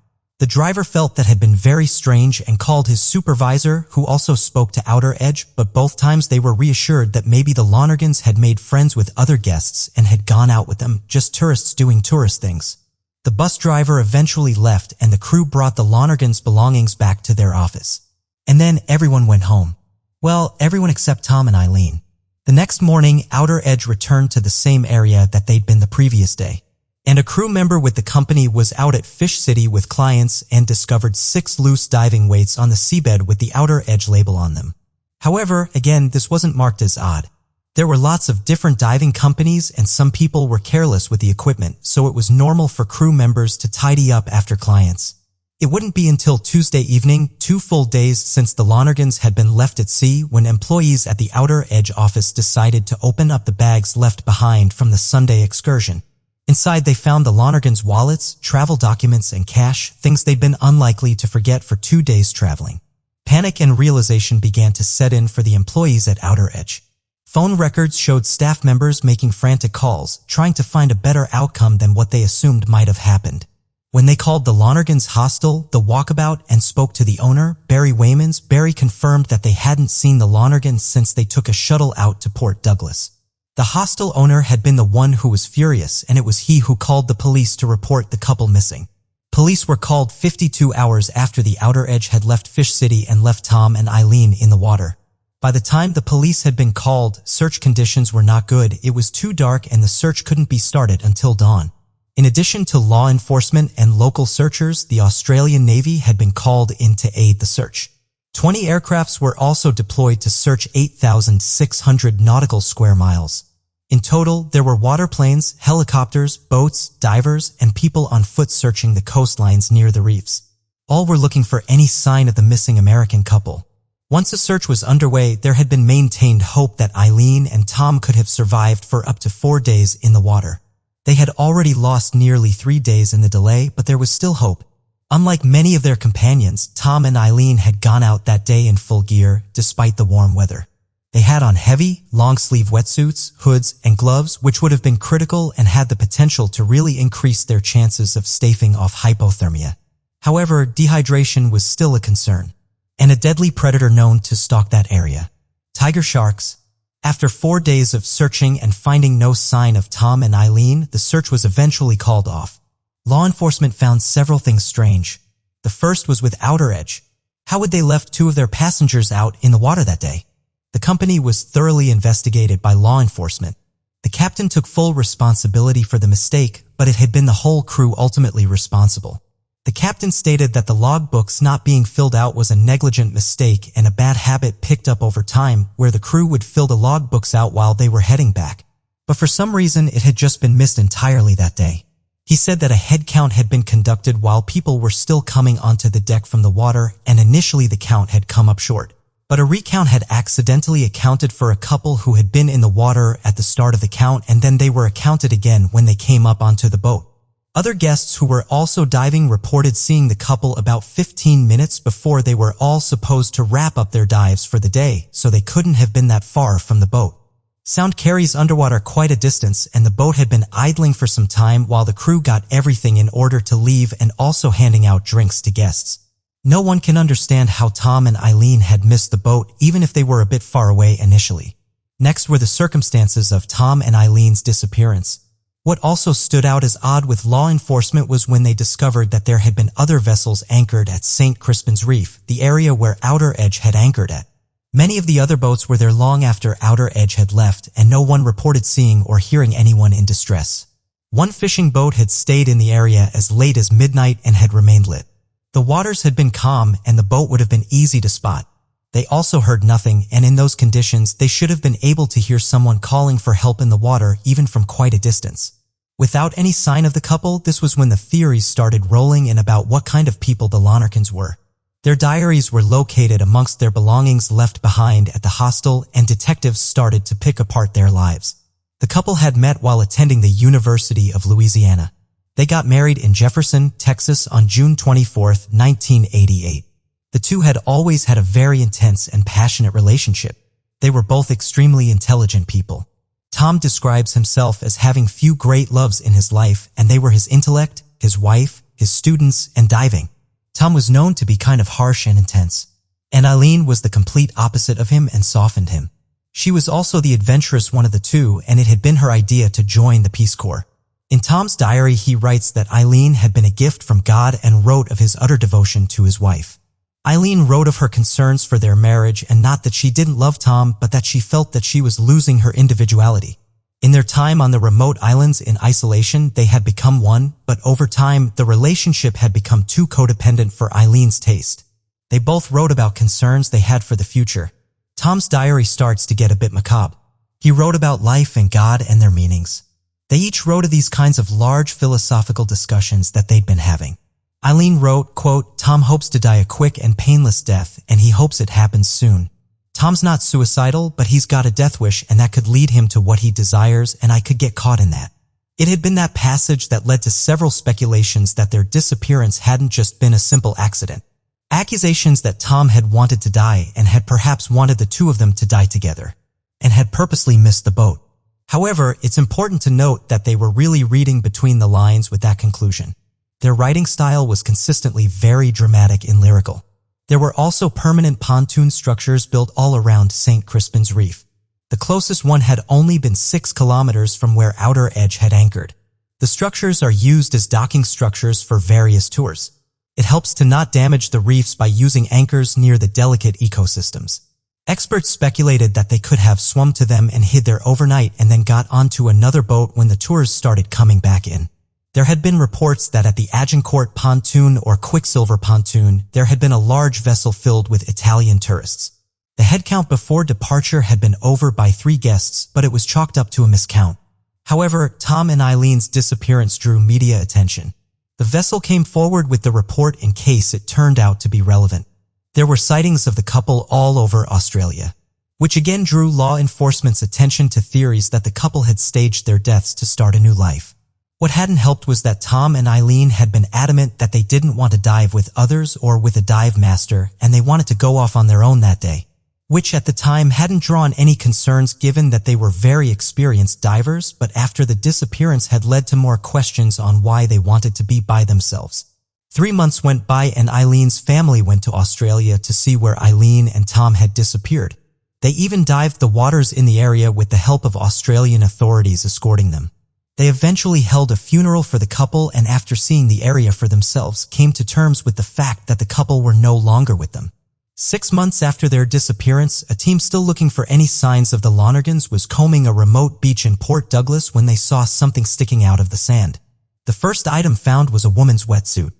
The driver felt that had been very strange and called his supervisor, who also spoke to Outer Edge, but both times they were reassured that maybe the Lonergans had made friends with other guests and had gone out with them, just tourists doing tourist things. The bus driver eventually left, and the crew brought the Lonergans' belongings back to their office. And then everyone went home. Well, everyone except Tom and Eileen. The next morning, Outer Edge returned to the same area that they'd been the previous day. And a crew member with the company was out at Fish City with clients and discovered 6 loose diving weights on the seabed with the Outer Edge label on them. However, again, this wasn't marked as odd. There were lots of different diving companies, and some people were careless with the equipment, so it was normal for crew members to tidy up after clients. It wouldn't be until Tuesday evening, 2 full days since the Lonergans had been left at sea, when employees at the Outer Edge office decided to open up the bags left behind from the Sunday excursion. Inside, they found the Lonergans' wallets, travel documents, and cash, things they'd been unlikely to forget for 2 days traveling. Panic and realization began to set in for the employees at Outer Edge. Phone records showed staff members making frantic calls, trying to find a better outcome than what they assumed might have happened. When they called the Lonergans' hostel, the Walkabout, and spoke to the owner, Barry Waymans, Barry confirmed that they hadn't seen the Lonergans since they took a shuttle out to Port Douglas. The hostel owner had been the one who was furious, and it was he who called the police to report the couple missing. Police were called 52 hours after the Outer Edge had left Fish City and left Tom and Eileen in the water. By the time the police had been called, search conditions were not good. It was too dark and the search couldn't be started until dawn. In addition to law enforcement and local searchers, the Australian Navy had been called in to aid the search. 20 aircrafts were also deployed to search 8,600 nautical square miles. In total, there were waterplanes, helicopters, boats, divers, and people on foot searching the coastlines near the reefs. All were looking for any sign of the missing American couple. Once a search was underway, there had been maintained hope that Eileen and Tom could have survived for up to 4 days in the water. They had already lost nearly 3 days in the delay, but there was still hope. Unlike many of their companions, Tom and Eileen had gone out that day in full gear, despite the warm weather. They had on heavy, long-sleeve wetsuits, hoods, and gloves, which would have been critical and had the potential to really increase their chances of staving off hypothermia. However, dehydration was still a concern, and a deadly predator known to stalk that area: tiger sharks. After 4 days of searching and finding no sign of Tom and Eileen, the search was eventually called off. Law enforcement found several things strange. The first was with Outer Edge. How would they left 2 of their passengers out in the water that day? The company was thoroughly investigated by law enforcement. The captain took full responsibility for the mistake, but it had been the whole crew ultimately responsible. The captain stated that the logbooks not being filled out was a negligent mistake and a bad habit picked up over time, where the crew would fill the logbooks out while they were heading back. But for some reason, it had just been missed entirely that day. He said that a head count had been conducted while people were still coming onto the deck from the water, and initially the count had come up short. But a recount had accidentally accounted for a couple who had been in the water at the start of the count, and then they were accounted again when they came up onto the boat. Other guests who were also diving reported seeing the couple about 15 minutes before they were all supposed to wrap up their dives for the day, so they couldn't have been that far from the boat. Sound carries underwater quite a distance, and the boat had been idling for some time while the crew got everything in order to leave and also handing out drinks to guests. No one can understand how Tom and Eileen had missed the boat, even if they were a bit far away initially. Next were the circumstances of Tom and Eileen's disappearance. What also stood out as odd with law enforcement was when they discovered that there had been other vessels anchored at St. Crispin's Reef, the area where Outer Edge had anchored at. Many of the other boats were there long after Outer Edge had left, and no one reported seeing or hearing anyone in distress. One fishing boat had stayed in the area as late as midnight and had remained lit. The waters had been calm and the boat would have been easy to spot. They also heard nothing, and in those conditions, they should have been able to hear someone calling for help in the water even from quite a distance. Without any sign of the couple, this was when the theories started rolling in about what kind of people the Lonergans were. Their diaries were located amongst their belongings left behind at the hostel, and detectives started to pick apart their lives. The couple had met while attending the University of Louisiana. They got married in Jefferson, Texas on June 24, 1988. The two had always had a very intense and passionate relationship. They were both extremely intelligent people. Tom describes himself as having few great loves in his life, and they were his intellect, his wife, his students, and diving. Tom was known to be kind of harsh and intense. And Eileen was the complete opposite of him and softened him. She was also the adventurous one of the two, and it had been her idea to join the Peace Corps. In Tom's diary, he writes that Eileen had been a gift from God and wrote of his utter devotion to his wife. Eileen wrote of her concerns for their marriage, and not that she didn't love Tom, but that she felt that she was losing her individuality. In their time on the remote islands in isolation, they had become one, but over time, the relationship had become too codependent for Eileen's taste. They both wrote about concerns they had for the future. Tom's diary starts to get a bit macabre. He wrote about life and God and their meanings. They each wrote of these kinds of large philosophical discussions that they'd been having. Eileen wrote, quote, "Tom hopes to die a quick and painless death, and he hopes it happens soon. Tom's not suicidal, but he's got a death wish, and that could lead him to what he desires, and I could get caught in that." It had been that passage that led to several speculations that their disappearance hadn't just been a simple accident. Accusations that Tom had wanted to die and had perhaps wanted the two of them to die together, and had purposely missed the boat. However, it's important to note that they were really reading between the lines with that conclusion. Their writing style was consistently very dramatic and lyrical. There were also permanent pontoon structures built all around St. Crispin's Reef. The closest one had only been 6 kilometers from where Outer Edge had anchored. The The structures are used as docking structures for various tours. It helps to not damage the reefs by using anchors near the delicate ecosystems. Experts speculated that they could have swum to them and hid there overnight and then got onto another boat when the tours started coming back in. There had been reports that at the Agincourt pontoon or Quicksilver pontoon, there had been a large vessel filled with Italian tourists. The head count before departure had been over by 3 guests, but it was chalked up to a miscount. However, Tom and Eileen's disappearance drew media attention. The vessel came forward with the report in case it turned out to be relevant. There were sightings of the couple all over Australia, which again drew law enforcement's attention to theories that the couple had staged their deaths to start a new life. What hadn't helped was that Tom and Eileen had been adamant that they didn't want to dive with others or with a dive master, and they wanted to go off on their own that day, which at the time hadn't drawn any concerns given that they were very experienced divers, but after the disappearance had led to more questions on why they wanted to be by themselves. 3 months went by and Eileen's family went to Australia to see where Eileen and Tom had disappeared. They even dived the waters in the area with the help of Australian authorities escorting them. They eventually held a funeral for the couple and after seeing the area for themselves came to terms with the fact that the couple were no longer with them. 6 months after their disappearance, a team still looking for any signs of the Lonergans was combing a remote beach in Port Douglas when they saw something sticking out of the sand. The first item found was a woman's wetsuit.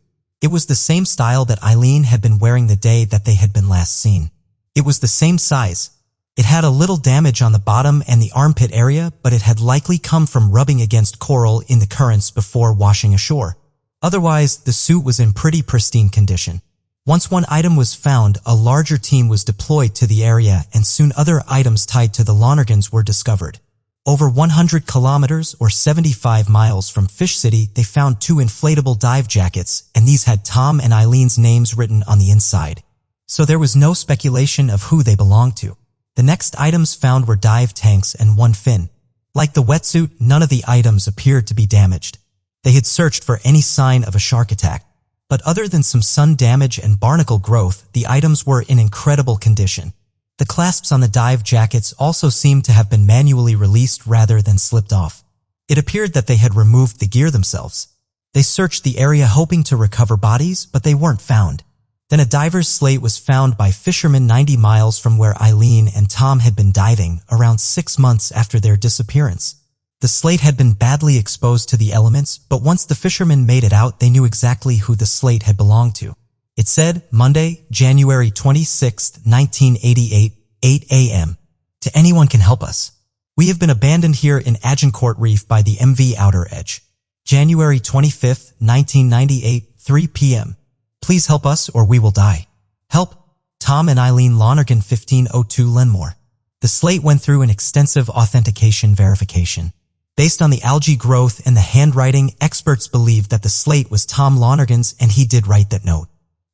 It was the same style that Eileen had been wearing the day that they had been last seen. It was the same size. It had a little damage on the bottom and the armpit area, but it had likely come from rubbing against coral in the currents before washing ashore. Otherwise, the suit was in pretty pristine condition. Once one item was found, a larger team was deployed to the area and soon other items tied to the Lonergans were discovered. Over 100 kilometers or 75 miles from Fish City, they found 2 inflatable dive jackets, and these had Tom and Eileen's names written on the inside. So there was no speculation of who they belonged to. The next items found were dive tanks and 1 fin. Like the wetsuit, none of the items appeared to be damaged. They had searched for any sign of a shark attack. But other than some sun damage and barnacle growth, the items were in incredible condition. The clasps on the dive jackets also seemed to have been manually released rather than slipped off. It appeared that they had removed the gear themselves. They searched the area hoping to recover bodies, but they weren't found. Then a diver's slate was found by fishermen 90 miles from where Eileen and Tom had been diving, around 6 months after their disappearance. The slate had been badly exposed to the elements, but once the fishermen made it out, they knew exactly who the slate had belonged to. It said, Monday, January 26, 1988, 8 a.m. To anyone can help us. We have been abandoned here in Agincourt Reef by the MV Outer Edge. January 25, 1998, 3 p.m. Please help us or we will die. Help. Tom and Eileen Lonergan 1502 Lenmore. The slate went through an extensive authentication verification. Based on the algae growth and the handwriting, experts believed that the slate was Tom Lonergan's and he did write that note.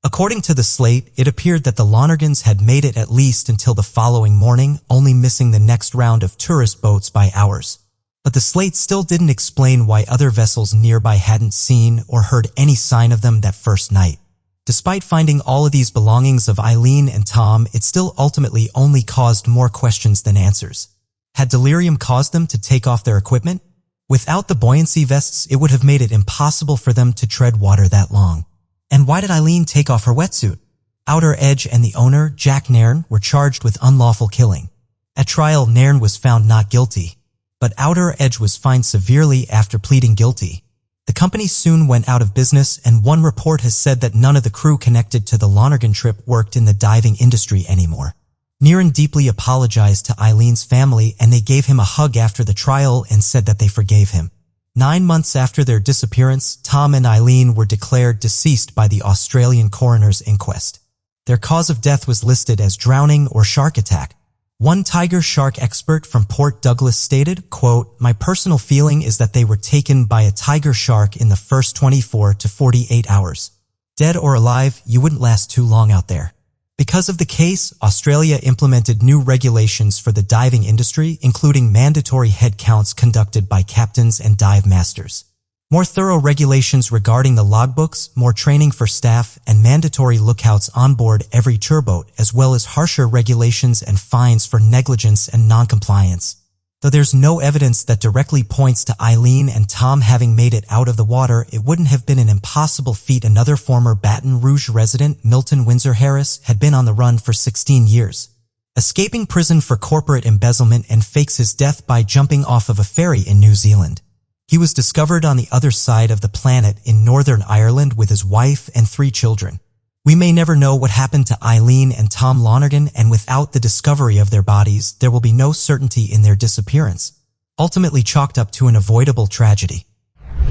According to the slate, it appeared that the Lonergans had made it at least until the following morning, only missing the next round of tourist boats by hours. But the slate still didn't explain why other vessels nearby hadn't seen or heard any sign of them that first night. Despite finding all of these belongings of Eileen and Tom, it still ultimately only caused more questions than answers. Had delirium caused them to take off their equipment? Without the buoyancy vests, it would have made it impossible for them to tread water that long. And why did Eileen take off her wetsuit? Outer Edge and the owner, Jack Nairn, were charged with unlawful killing. At trial, Nairn was found not guilty, but Outer Edge was fined severely after pleading guilty. The company soon went out of business, and one report has said that none of the crew connected to the Lonergan trip worked in the diving industry anymore. Nairn deeply apologized to Eileen's family, and they gave him a hug after the trial and said that they forgave him. 9 months after their disappearance, Tom and Eileen were declared deceased by the Australian coroner's inquest. Their cause of death was listed as drowning or shark attack. One tiger shark expert from Port Douglas stated, quote, "My personal feeling is that they were taken by a tiger shark in the first 24 to 48 hours. Dead or alive, you wouldn't last too long out there." Because of the case, Australia implemented new regulations for the diving industry, including mandatory head counts conducted by captains and dive masters. More thorough regulations regarding the logbooks, more training for staff, and mandatory lookouts on board every tourboat, as well as harsher regulations and fines for negligence and non-compliance. Though there's no evidence that directly points to Eileen and Tom having made it out of the water, it wouldn't have been an impossible feat. Another former Baton Rouge resident, Milton Windsor Harris, had been on the run for 16 years, escaping prison for corporate embezzlement, and fakes his death by jumping off of a ferry in New Zealand. He was discovered on the other side of the planet in Northern Ireland with his wife and 3 children. We may never know what happened to Eileen and Tom Lonergan, and without the discovery of their bodies, there will be no certainty in their disappearance, ultimately chalked up to an avoidable tragedy.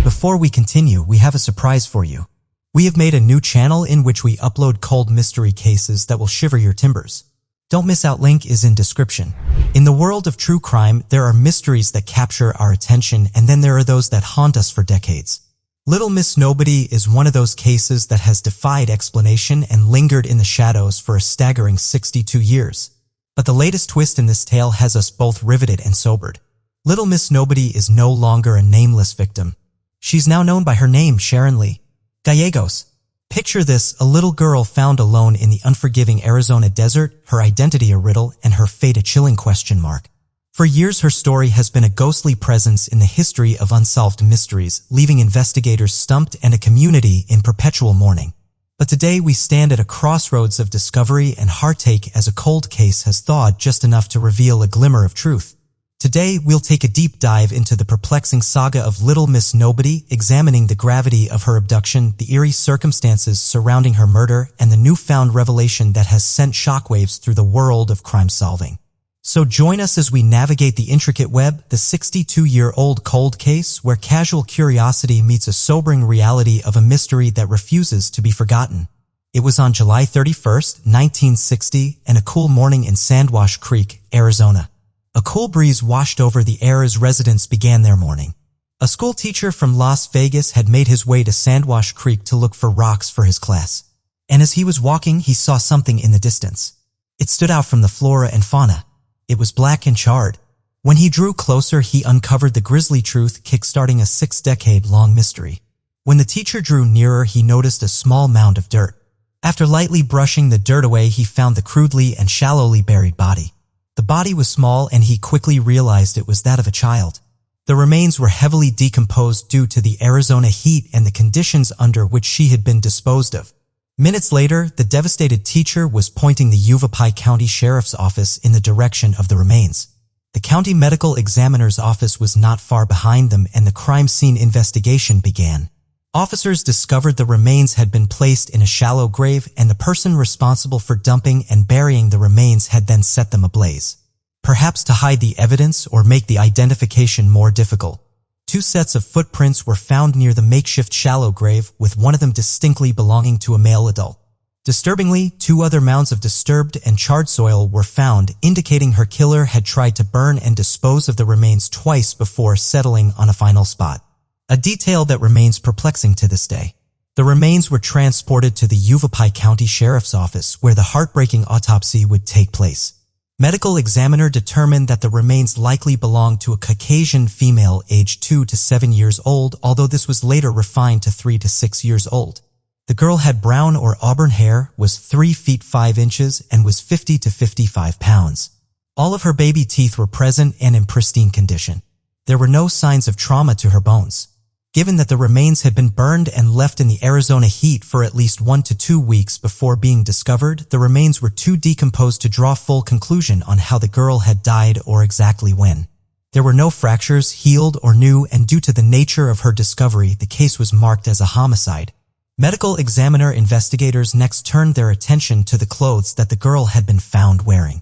Before we continue, we have a surprise for you. We have made a new channel in which we upload cold mystery cases that will shiver your timbers. Don't miss out, link is in description. In the world of true crime, there are mysteries that capture our attention, and then there are those that haunt us for decades. Little Miss Nobody is one of those cases that has defied explanation and lingered in the shadows for a staggering 62 years. But the latest twist in this tale has us both riveted and sobered. Little Miss Nobody is no longer a nameless victim. She's now known by her name, Sharon Lee Gallegos. Picture this, a little girl found alone in the unforgiving Arizona desert, her identity a riddle and her fate a chilling question mark. For years, her story has been a ghostly presence in the history of unsolved mysteries, leaving investigators stumped and a community in perpetual mourning. But today we stand at a crossroads of discovery and heartache, as a cold case has thawed just enough to reveal a glimmer of truth. Today we'll take a deep dive into the perplexing saga of Little Miss Nobody, examining the gravity of her abduction, the eerie circumstances surrounding her murder, and the newfound revelation that has sent shockwaves through the world of crime solving. So join us as we navigate the intricate web, the 62-year-old cold case where casual curiosity meets a sobering reality of a mystery that refuses to be forgotten. It was on July 31st, 1960, and a cool morning in Sandwash Creek, Arizona. A cool breeze washed over the air as residents began their morning. A school teacher from Las Vegas had made his way to Sandwash Creek to look for rocks for his class. And as he was walking, he saw something in the distance. It stood out from the flora and fauna. It was black and charred. When he drew closer, he uncovered the grisly truth, kickstarting a 6-decade-long mystery. When the teacher drew nearer, he noticed a small mound of dirt. After lightly brushing the dirt away, he found the crudely and shallowly buried body. The body was small, and he quickly realized it was that of a child. The remains were heavily decomposed due to the Arizona heat and the conditions under which she had been disposed of. Minutes later, the devastated teacher was pointing the Yavapai County Sheriff's Office in the direction of the remains. The county medical examiner's office was not far behind them, and the crime scene investigation began. Officers discovered the remains had been placed in a shallow grave, and the person responsible for dumping and burying the remains had then set them ablaze. Perhaps to hide the evidence or make the identification more difficult. 2 sets of footprints were found near the makeshift shallow grave, with one of them distinctly belonging to a male adult. Disturbingly, 2 other mounds of disturbed and charred soil were found, indicating her killer had tried to burn and dispose of the remains twice before settling on a final spot. A detail that remains perplexing to this day. The remains were transported to the Yavapai County Sheriff's Office, where the heartbreaking autopsy would take place. Medical examiner determined that the remains likely belonged to a Caucasian female aged 2 to 7 years old, although this was later refined to 3 to 6 years old. The girl had brown or auburn hair, was 3 feet 5 inches, and was 50 to 55 pounds. All of her baby teeth were present and in pristine condition. There were no signs of trauma to her bones. Given that the remains had been burned and left in the Arizona heat for at least 1 to 2 weeks before being discovered, the remains were too decomposed to draw full conclusion on how the girl had died or exactly when. There were no fractures, healed or new, and due to the nature of her discovery, the case was marked as a homicide. Medical examiner investigators next turned their attention to the clothes that the girl had been found wearing.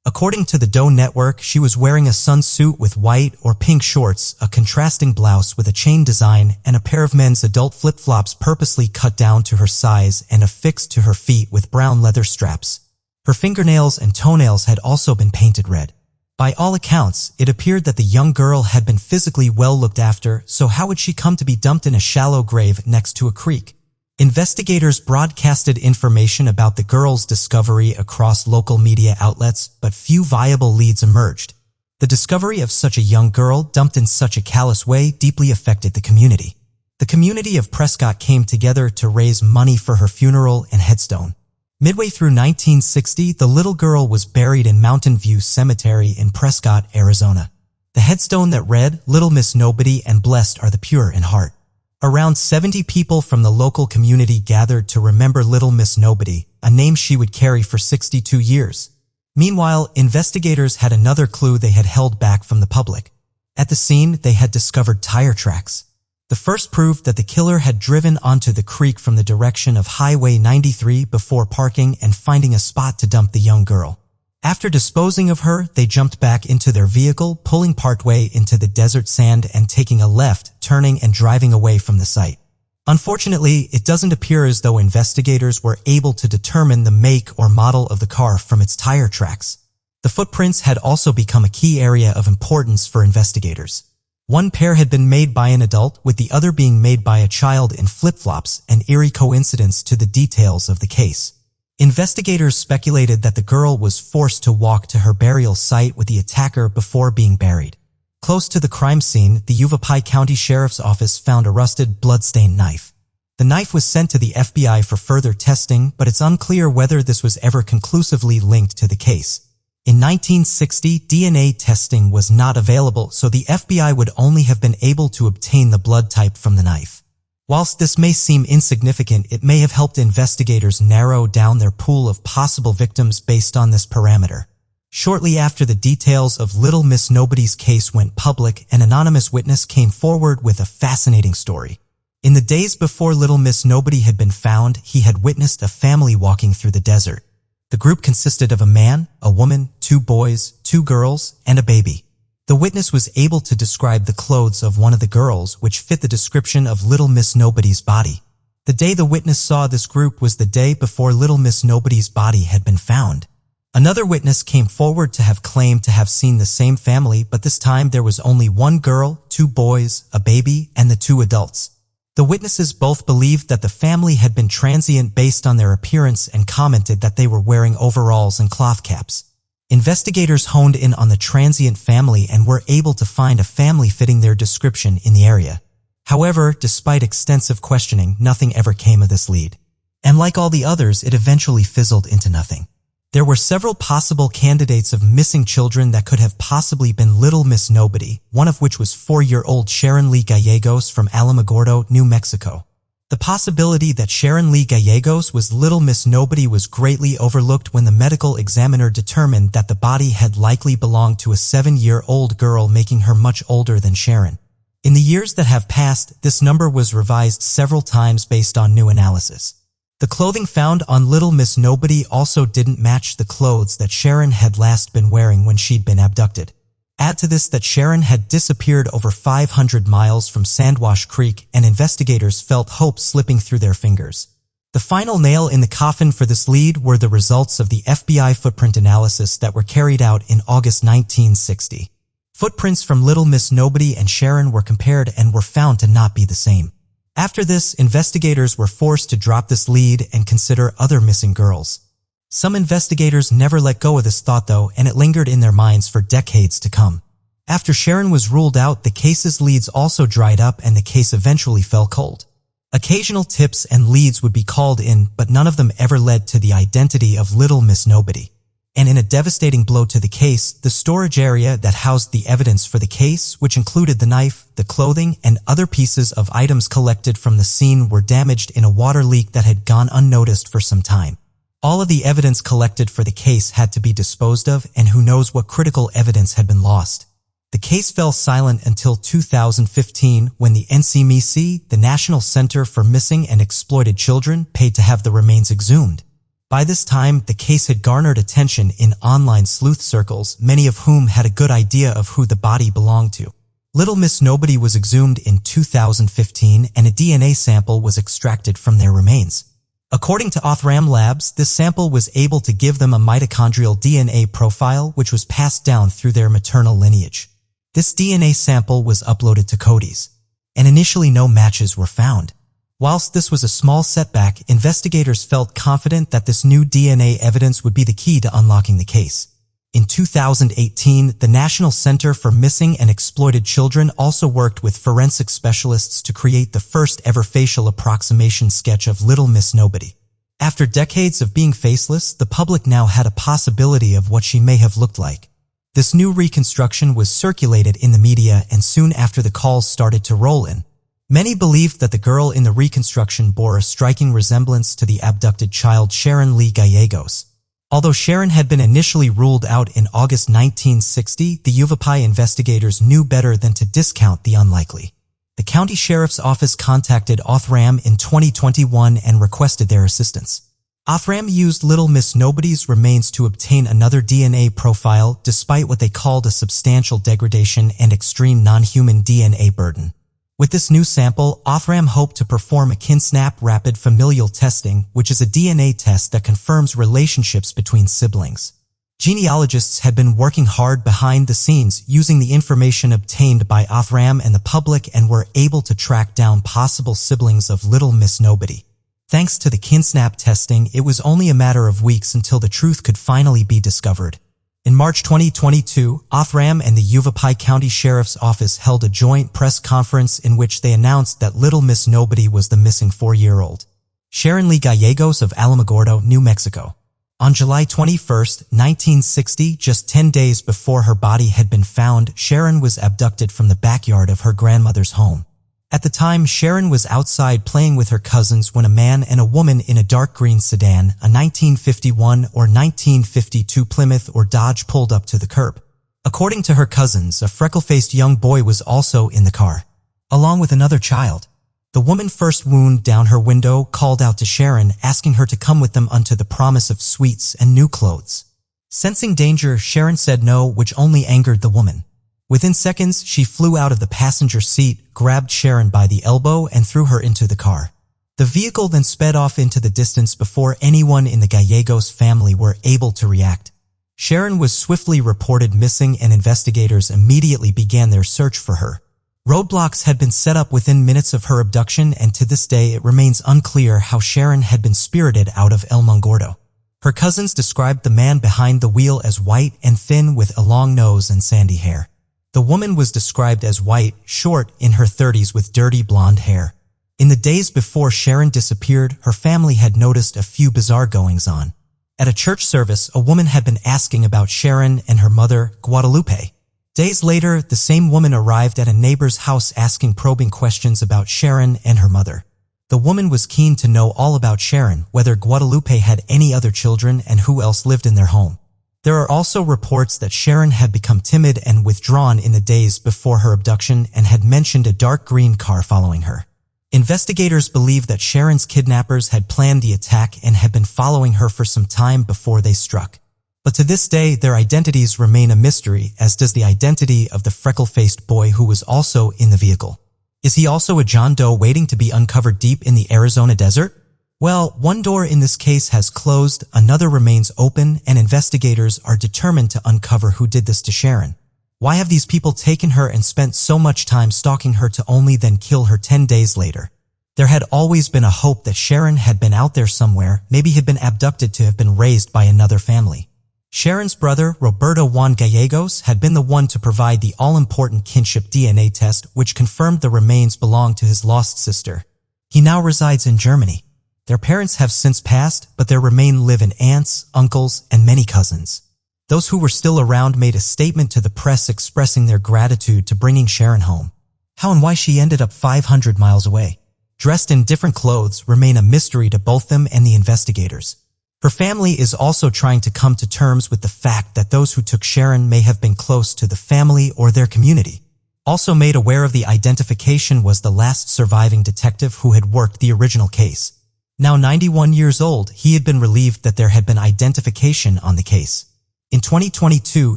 According to the Doe Network, she was wearing a sunsuit with white or pink shorts, a contrasting blouse with a chain design, and a pair of men's adult flip-flops purposely cut down to her size and affixed to her feet with brown leather straps. Her fingernails and toenails had also been painted red. By all accounts, it appeared that the young girl had been physically well looked after, so how would she come to be dumped in a shallow grave next to a creek? Investigators broadcasted information about the girl's discovery across local media outlets, but few viable leads emerged. The discovery of such a young girl dumped in such a callous way deeply affected the community. The community of Prescott came together to raise money for her funeral and headstone. Midway through 1960, the little girl was buried in Mountain View Cemetery in Prescott, Arizona. The headstone that read, "Little Miss Nobody and blessed are the pure in heart." Around 70 people from the local community gathered to remember Little Miss Nobody, a name she would carry for 62 years. Meanwhile, investigators had another clue they had held back from the public. At the scene, they had discovered tire tracks. The first proved that the killer had driven onto the creek from the direction of Highway 93 before parking and finding a spot to dump the young girl. After disposing of her, they jumped back into their vehicle, pulling partway into the desert sand and taking a left, turning and driving away from the site. Unfortunately, it doesn't appear as though investigators were able to determine the make or model of the car from its tire tracks. The footprints had also become a key area of importance for investigators. One pair had been made by an adult, with the other being made by a child in flip-flops, an eerie coincidence to the details of the case. Investigators speculated that the girl was forced to walk to her burial site with the attacker before being buried. Close to the crime scene, the Yavapai County Sheriff's Office found a rusted, blood-stained knife. The knife was sent to the FBI for further testing, but it's unclear whether this was ever conclusively linked to the case. In 1960, DNA testing was not available, so the FBI would only have been able to obtain the blood type from the knife. Whilst this may seem insignificant, it may have helped investigators narrow down their pool of possible victims based on this parameter. Shortly after the details of Little Miss Nobody's case went public, an anonymous witness came forward with a fascinating story. In the days before Little Miss Nobody had been found, he had witnessed a family walking through the desert. The group consisted of a man, a woman, 2 boys, 2 girls, and a baby. The witness was able to describe the clothes of one of the girls, which fit the description of Little Miss Nobody's body. The day the witness saw this group was the day before Little Miss Nobody's body had been found. Another witness came forward to have claimed to have seen the same family, but this time there was only 1 girl, 2 boys, a baby, and the 2 adults. The witnesses both believed that the family had been transient based on their appearance and commented that they were wearing overalls and cloth caps. Investigators honed in on the transient family and were able to find a family fitting their description in the area. However, despite extensive questioning, nothing ever came of this lead. And like all the others, it eventually fizzled into nothing. There were several possible candidates of missing children that could have possibly been Little Miss Nobody, one of which was 4-year-old Sharon Lee Gallegos from Alamogordo, New Mexico. The possibility that Sharon Lee Gallegos was Little Miss Nobody was greatly overlooked when the medical examiner determined that the body had likely belonged to a 7-year-old girl, making her much older than Sharon. In the years that have passed, this number was revised several times based on new analysis. The clothing found on Little Miss Nobody also didn't match the clothes that Sharon had last been wearing when she'd been abducted. Add to this that Sharon had disappeared over 500 miles from Sandwash Creek, and investigators felt hope slipping through their fingers. The final nail in the coffin for this lead were the results of the FBI footprint analysis that were carried out in August 1960. Footprints from Little Miss Nobody and Sharon were compared and were found to not be the same. After this, investigators were forced to drop this lead and consider other missing girls. Some investigators never let go of this thought though, and it lingered in their minds for decades to come. After Sharon was ruled out, the case's leads also dried up and the case eventually fell cold. Occasional tips and leads would be called in, but none of them ever led to the identity of Little Miss Nobody. And in a devastating blow to the case, the storage area that housed the evidence for the case, which included the knife, the clothing, and other pieces of items collected from the scene, were damaged in a water leak that had gone unnoticed for some time. All of the evidence collected for the case had to be disposed of, and who knows what critical evidence had been lost. The case fell silent until 2015 when the NCMEC, the National Center for Missing and Exploited Children, paid to have the remains exhumed. By this time, the case had garnered attention in online sleuth circles, many of whom had a good idea of who the body belonged to. Little Miss Nobody was exhumed in 2015 and a DNA sample was extracted from their remains. According to Othram Labs, this sample was able to give them a mitochondrial DNA profile which was passed down through their maternal lineage. This DNA sample was uploaded to Cody's, and initially no matches were found. Whilst this was a small setback, investigators felt confident that this new DNA evidence would be the key to unlocking the case. In 2018, the National Center for Missing and Exploited Children also worked with forensic specialists to create the first ever facial approximation sketch of Little Miss Nobody. After decades of being faceless, the public now had a possibility of what she may have looked like. This new reconstruction was circulated in the media, and soon after the calls started to roll in. Many believed that the girl in the reconstruction bore a striking resemblance to the abducted child Sharon Lee Gallegos. Although Sharon had been initially ruled out in August 1960, the Yavapai investigators knew better than to discount the unlikely. The county sheriff's office contacted Othram in 2021 and requested their assistance. Othram used Little Miss Nobody's remains to obtain another DNA profile despite what they called a substantial degradation and extreme non-human DNA burden. With this new sample, Othram hoped to perform a KinSnap rapid familial testing, which is a DNA test that confirms relationships between siblings. Genealogists had been working hard behind the scenes using the information obtained by Othram and the public and were able to track down possible siblings of Little Miss Nobody. Thanks to the KinSnap testing, it was only a matter of weeks until the truth could finally be discovered. In March 2022, Othram and the Yavapai County Sheriff's Office held a joint press conference in which they announced that Little Miss Nobody was the missing 4-year-old Sharon Lee Gallegos of Alamogordo, New Mexico. On July 21, 1960, just 10 days before her body had been found, Sharon was abducted from the backyard of her grandmother's home. At the time, Sharon was outside playing with her cousins when a man and a woman in a dark green sedan, a 1951 or 1952 Plymouth or Dodge, pulled up to the curb. According to her cousins, a freckle-faced young boy was also in the car, along with another child. The woman first wound down her window, called out to Sharon, asking her to come with them unto the promise of sweets and new clothes. Sensing danger, Sharon said no, which only angered the woman. Within seconds, she flew out of the passenger seat, grabbed Sharon by the elbow, and threw her into the car. The vehicle then sped off into the distance before anyone in the Gallegos family were able to react. Sharon was swiftly reported missing, and investigators immediately began their search for her. Roadblocks had been set up within minutes of her abduction, and to this day it remains unclear how Sharon had been spirited out of El Mongordo. Her cousins described the man behind the wheel as white and thin with a long nose and sandy hair. The woman was described as white, short, in her 30s with dirty blonde hair. In the days before Sharon disappeared, her family had noticed a few bizarre goings-on. At a church service, a woman had been asking about Sharon and her mother, Guadalupe. Days later, the same woman arrived at a neighbor's house asking probing questions about Sharon and her mother. The woman was keen to know all about Sharon, whether Guadalupe had any other children, and who else lived in their home. There are also reports that Sharon had become timid and withdrawn in the days before her abduction and had mentioned a dark green car following her. Investigators believe that Sharon's kidnappers had planned the attack and had been following her for some time before they struck. But to this day, their identities remain a mystery, as does the identity of the freckle-faced boy who was also in the vehicle. Is he also a John Doe waiting to be uncovered deep in the Arizona desert? Well, one door in this case has closed, another remains open, and investigators are determined to uncover who did this to Sharon. Why have these people taken her and spent so much time stalking her to only then kill her 10 days later? There had always been a hope that Sharon had been out there somewhere, maybe had been abducted to have been raised by another family. Sharon's brother, Roberto Juan Gallegos, had been the one to provide the all-important kinship DNA test, which confirmed the remains belonged to his lost sister. He now resides in Germany. Their parents have since passed, but their remains live in aunts, uncles, and many cousins. Those who were still around made a statement to the press expressing their gratitude to bringing Sharon home. How and why she ended up 500 miles away, dressed in different clothes, remain a mystery to both them and the investigators. Her family is also trying to come to terms with the fact that those who took Sharon may have been close to the family or their community. Also made aware of the identification was the last surviving detective who had worked the original case. Now 91 years old, he had been relieved that there had been identification on the case. In 2022,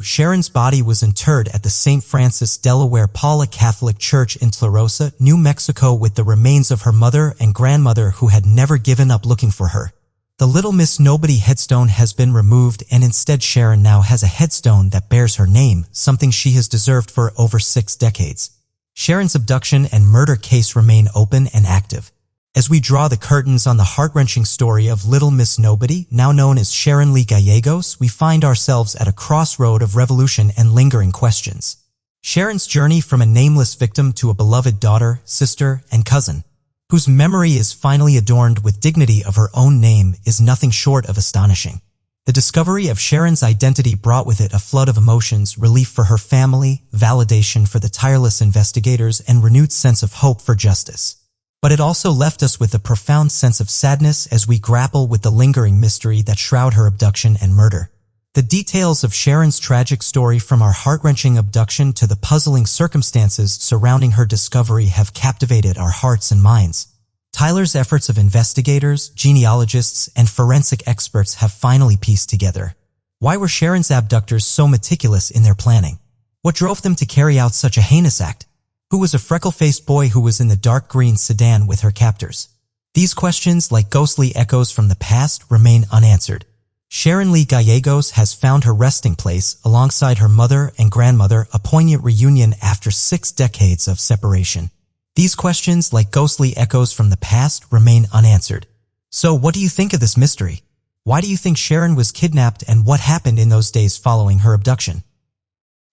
Sharon's body was interred at the St. Francis Delaware Paula Catholic Church in Tularosa, New Mexico, with the remains of her mother and grandmother who had never given up looking for her. The Little Miss Nobody headstone has been removed, and instead Sharon now has a headstone that bears her name, something she has deserved for over 6 decades. Sharon's abduction and murder case remain open and active. As we draw the curtains on the heart-wrenching story of Little Miss Nobody, now known as Sharon Lee Gallegos, we find ourselves at a crossroad of revolution and lingering questions. Sharon's journey from a nameless victim to a beloved daughter, sister, and cousin, whose memory is finally adorned with dignity of her own name, is nothing short of astonishing. The discovery of Sharon's identity brought with it a flood of emotions, relief for her family, validation for the tireless investigators, and renewed sense of hope for justice. But it also left us with a profound sense of sadness as we grapple with the lingering mystery that shroud her abduction and murder. The details of Sharon's tragic story, from our heart-wrenching abduction to the puzzling circumstances surrounding her discovery, have captivated our hearts and minds. Tyler's efforts of investigators, genealogists, and forensic experts have finally pieced together. Why were Sharon's abductors so meticulous in their planning? What drove them to carry out such a heinous act? Who was a freckle-faced boy who was in the dark green sedan with her captors? These questions, like ghostly echoes from the past, remain unanswered. Sharon Lee Gallegos has found her resting place alongside her mother and grandmother, a poignant reunion after 6 decades of separation. These questions, like ghostly echoes from the past, remain unanswered. So what do you think of this mystery? Why do you think Sharon was kidnapped, and what happened in those days following her abduction?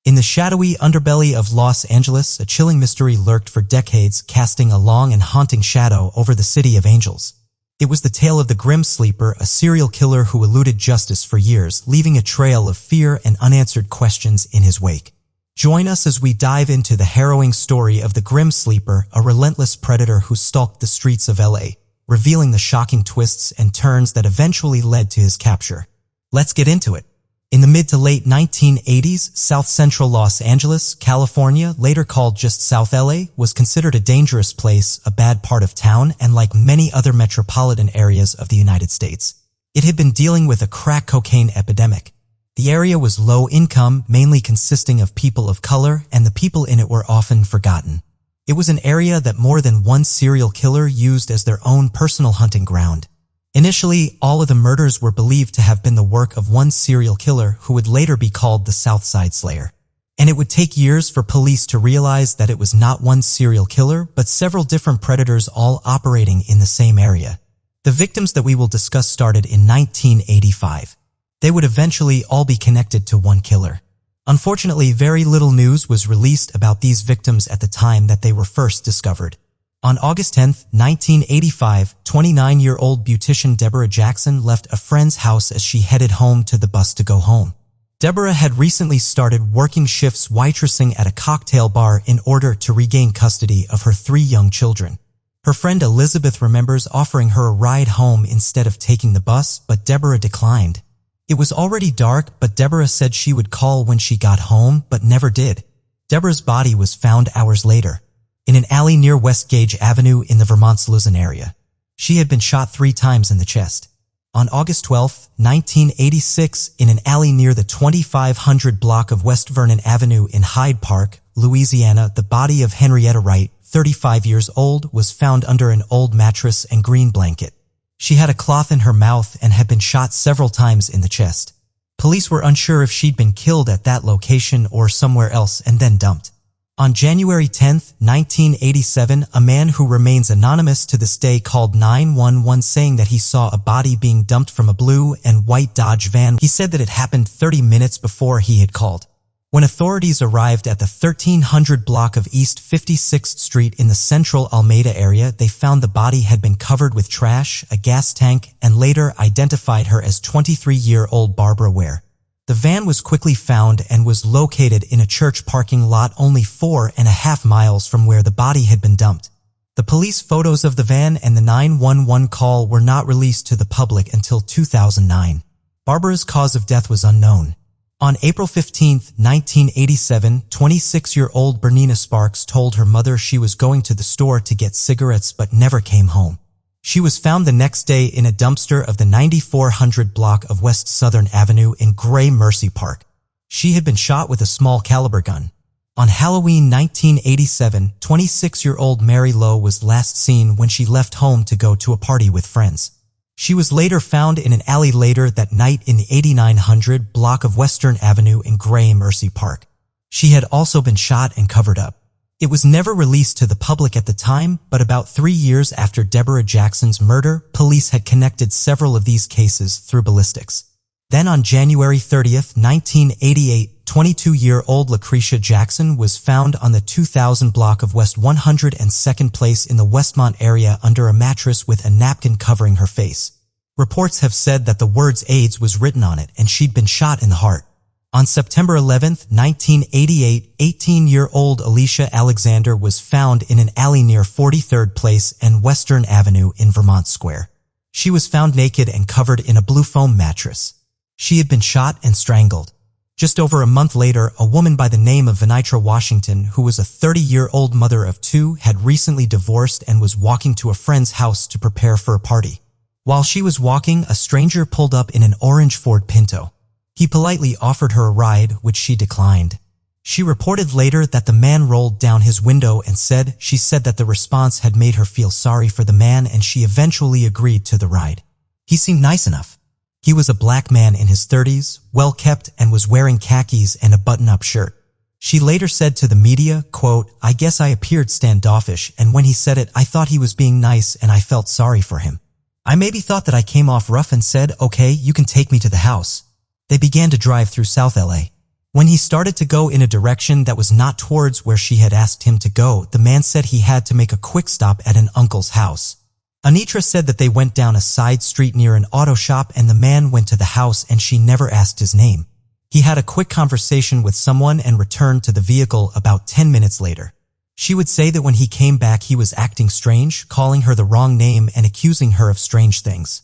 In the shadowy underbelly of Los Angeles, a chilling mystery lurked for decades, casting a long and haunting shadow over the city of angels. It was the tale of the Grim Sleeper, a serial killer who eluded justice for years, leaving a trail of fear and unanswered questions in his wake. Join us as we dive into the harrowing story of the Grim Sleeper, a relentless predator who stalked the streets of LA, revealing the shocking twists and turns that eventually led to his capture. Let's get into it. In the mid to late 1980s, South Central Los Angeles, California, later called just South LA, was considered a dangerous place, a bad part of town, and like many other metropolitan areas of the United States, it had been dealing with a crack cocaine epidemic. The area was low income, mainly consisting of people of color, and the people in it were often forgotten. It was an area that more than one serial killer used as their own personal hunting ground. Initially, all of the murders were believed to have been the work of one serial killer who would later be called the Southside Slayer. And it would take years for police to realize that it was not one serial killer, but several different predators all operating in the same area. The victims that we will discuss started in 1985. They would eventually all be connected to one killer. Unfortunately, very little news was released about these victims at the time that they were first discovered. On August 10, 1985, 29-year-old beautician Deborah Jackson left a friend's house as she headed home to the bus to go home. Deborah had recently started working shifts waitressing at a cocktail bar in order to regain custody of her 3 young children. Her friend Elizabeth remembers offering her a ride home instead of taking the bus, but Deborah declined. It was already dark, but Deborah said she would call when she got home, but never did. Deborah's body was found hours later, in an alley near West Gage Avenue in the Vermont's Luzon area. She had been shot 3 times in the chest. On August 12, 1986, in an alley near the 2500 block of West Vernon Avenue in Hyde Park, Louisiana, the body of Henrietta Wright, 35 years old, was found under an old mattress and green blanket. She had a cloth in her mouth and had been shot several times in the chest. Police were unsure if she'd been killed at that location or somewhere else and then dumped. On January 10, 1987, a man who remains anonymous to this day called 911 saying that he saw a body being dumped from a blue and white Dodge van. He said that it happened 30 minutes before he had called. When authorities arrived at the 1300 block of East 56th Street in the central Alameda area, they found the body had been covered with trash, a gas tank, and later identified her as 23-year-old Barbara Ware. The van was quickly found and was located in a church parking lot only 4.5 miles from where the body had been dumped. The police photos of the van and the 911 call were not released to the public until 2009. Barbara's cause of death was unknown. On April 15, 1987, 26-year-old Bernina Sparks told her mother she was going to the store to get cigarettes but never came home. She was found the next day in a dumpster of the 9400 block of West Southern Avenue in Gray Mercy Park. She had been shot with a small caliber gun. On Halloween 1987, 26-year-old Mary Lowe was last seen when she left home to go to a party with friends. She was later found in an alley later that night in the 8900 block of Western Avenue in Gray Mercy Park. She had also been shot and covered up. It was never released to the public at the time, but about 3 years after Deborah Jackson's murder, police had connected several of these cases through ballistics. Then on January 30, 1988, 22-year-old Lucretia Jackson was found on the 2000 block of West 102nd Place in the Westmont area under a mattress with a napkin covering her face. Reports have said that the words AIDS was written on it and she'd been shot in the heart. On September 11, 1988, 18-year-old Alicia Alexander was found in an alley near 43rd Place and Western Avenue in Vermont Square. She was found naked and covered in a blue foam mattress. She had been shot and strangled. Just over a month later, a woman by the name of Venitra Washington, who was a 30-year-old mother of two, had recently divorced and was walking to a friend's house to prepare for a party. While she was walking, a stranger pulled up in an orange Ford Pinto. He politely offered her a ride, which she declined. She reported later that the man rolled down his window and she said that the response had made her feel sorry for the man and she eventually agreed to the ride. He seemed nice enough. He was a black man in his 30s, well-kept, and was wearing khakis and a button-up shirt. She later said to the media, quote, "I guess I appeared standoffish, and when he said it, I thought he was being nice and I felt sorry for him. I maybe thought that I came off rough and said, okay, you can take me to the house." They began to drive through South LA. When he started to go in a direction that was not towards where she had asked him to go, the man said he had to make a quick stop at an uncle's house. Anitra said that they went down a side street near an auto shop and the man went to the house and she never asked his name. He had a quick conversation with someone and returned to the vehicle about 10 minutes later. She would say that when he came back he was acting strange, calling her the wrong name and accusing her of strange things.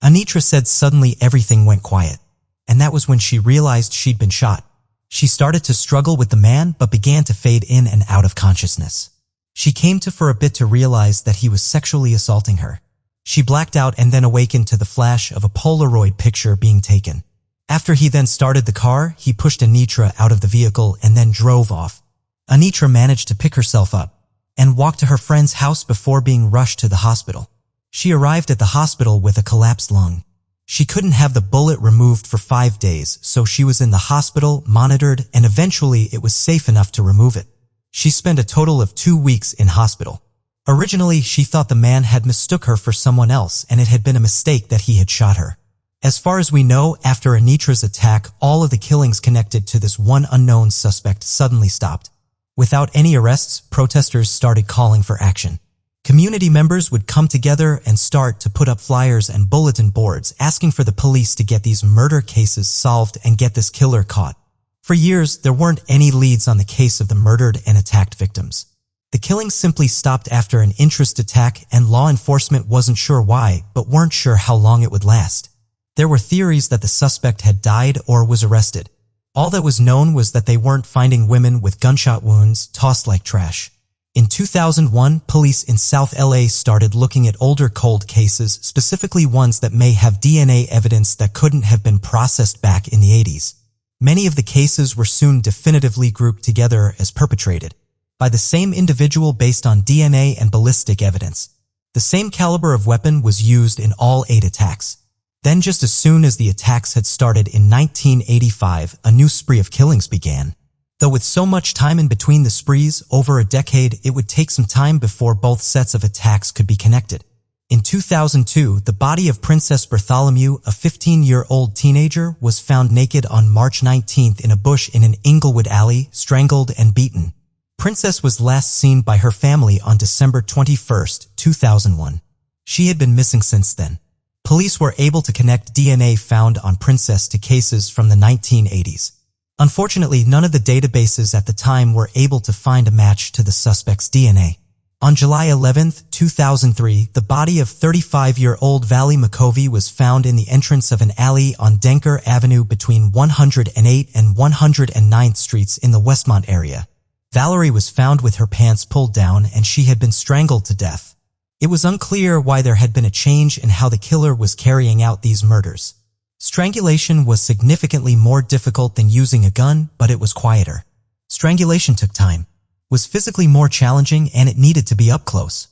Anitra said suddenly everything went quiet. And that was when she realized she'd been shot. She started to struggle with the man but began to fade in and out of consciousness. She came to for a bit to realize that he was sexually assaulting her. She blacked out and then awakened to the flash of a Polaroid picture being taken. After he then started the car, he pushed Anitra out of the vehicle and then drove off. Anitra managed to pick herself up and walked to her friend's house before being rushed to the hospital. She arrived at the hospital with a collapsed lung. She couldn't have the bullet removed for 5 days, so she was in the hospital, monitored, and eventually it was safe enough to remove it. She spent a total of 2 weeks in hospital. Originally, she thought the man had mistook her for someone else and it had been a mistake that he had shot her. As far as we know, after Anitra's attack, all of the killings connected to this one unknown suspect suddenly stopped. Without any arrests, protesters started calling for action. Community members would come together and start to put up flyers and bulletin boards asking for the police to get these murder cases solved and get this killer caught. For years, there weren't any leads on the case of the murdered and attacked victims. The killings simply stopped after an interest attack and law enforcement wasn't sure why, but weren't sure how long it would last. There were theories that the suspect had died or was arrested. All that was known was that they weren't finding women with gunshot wounds tossed like trash. In 2001, police in South LA started looking at older cold cases, specifically ones that may have DNA evidence that couldn't have been processed back in the 80s. Many of the cases were soon definitively grouped together as perpetrated by the same individual based on DNA and ballistic evidence. The same caliber of weapon was used in all 8 attacks. Then just as soon as the attacks had started in 1985, a new spree of killings began. Though with so much time in between the sprees, over a decade, it would take some time before both sets of attacks could be connected. In 2002, the body of Princess Bartholomew, a 15-year-old teenager, was found naked on March 19th in a bush in an Inglewood alley, strangled and beaten. Princess was last seen by her family on December 21, 2001. She had been missing since then. Police were able to connect DNA found on Princess to cases from the 1980s. Unfortunately, none of the databases at the time were able to find a match to the suspect's DNA. On July 11, 2003, the body of 35-year-old Valerie McCovey was found in the entrance of an alley on Denker Avenue between 108 and 109th Streets in the Westmont area. Valerie was found with her pants pulled down and she had been strangled to death. It was unclear why there had been a change in how the killer was carrying out these murders. Strangulation was significantly more difficult than using a gun, but it was quieter. Strangulation took time, was physically more challenging, and it needed to be up close.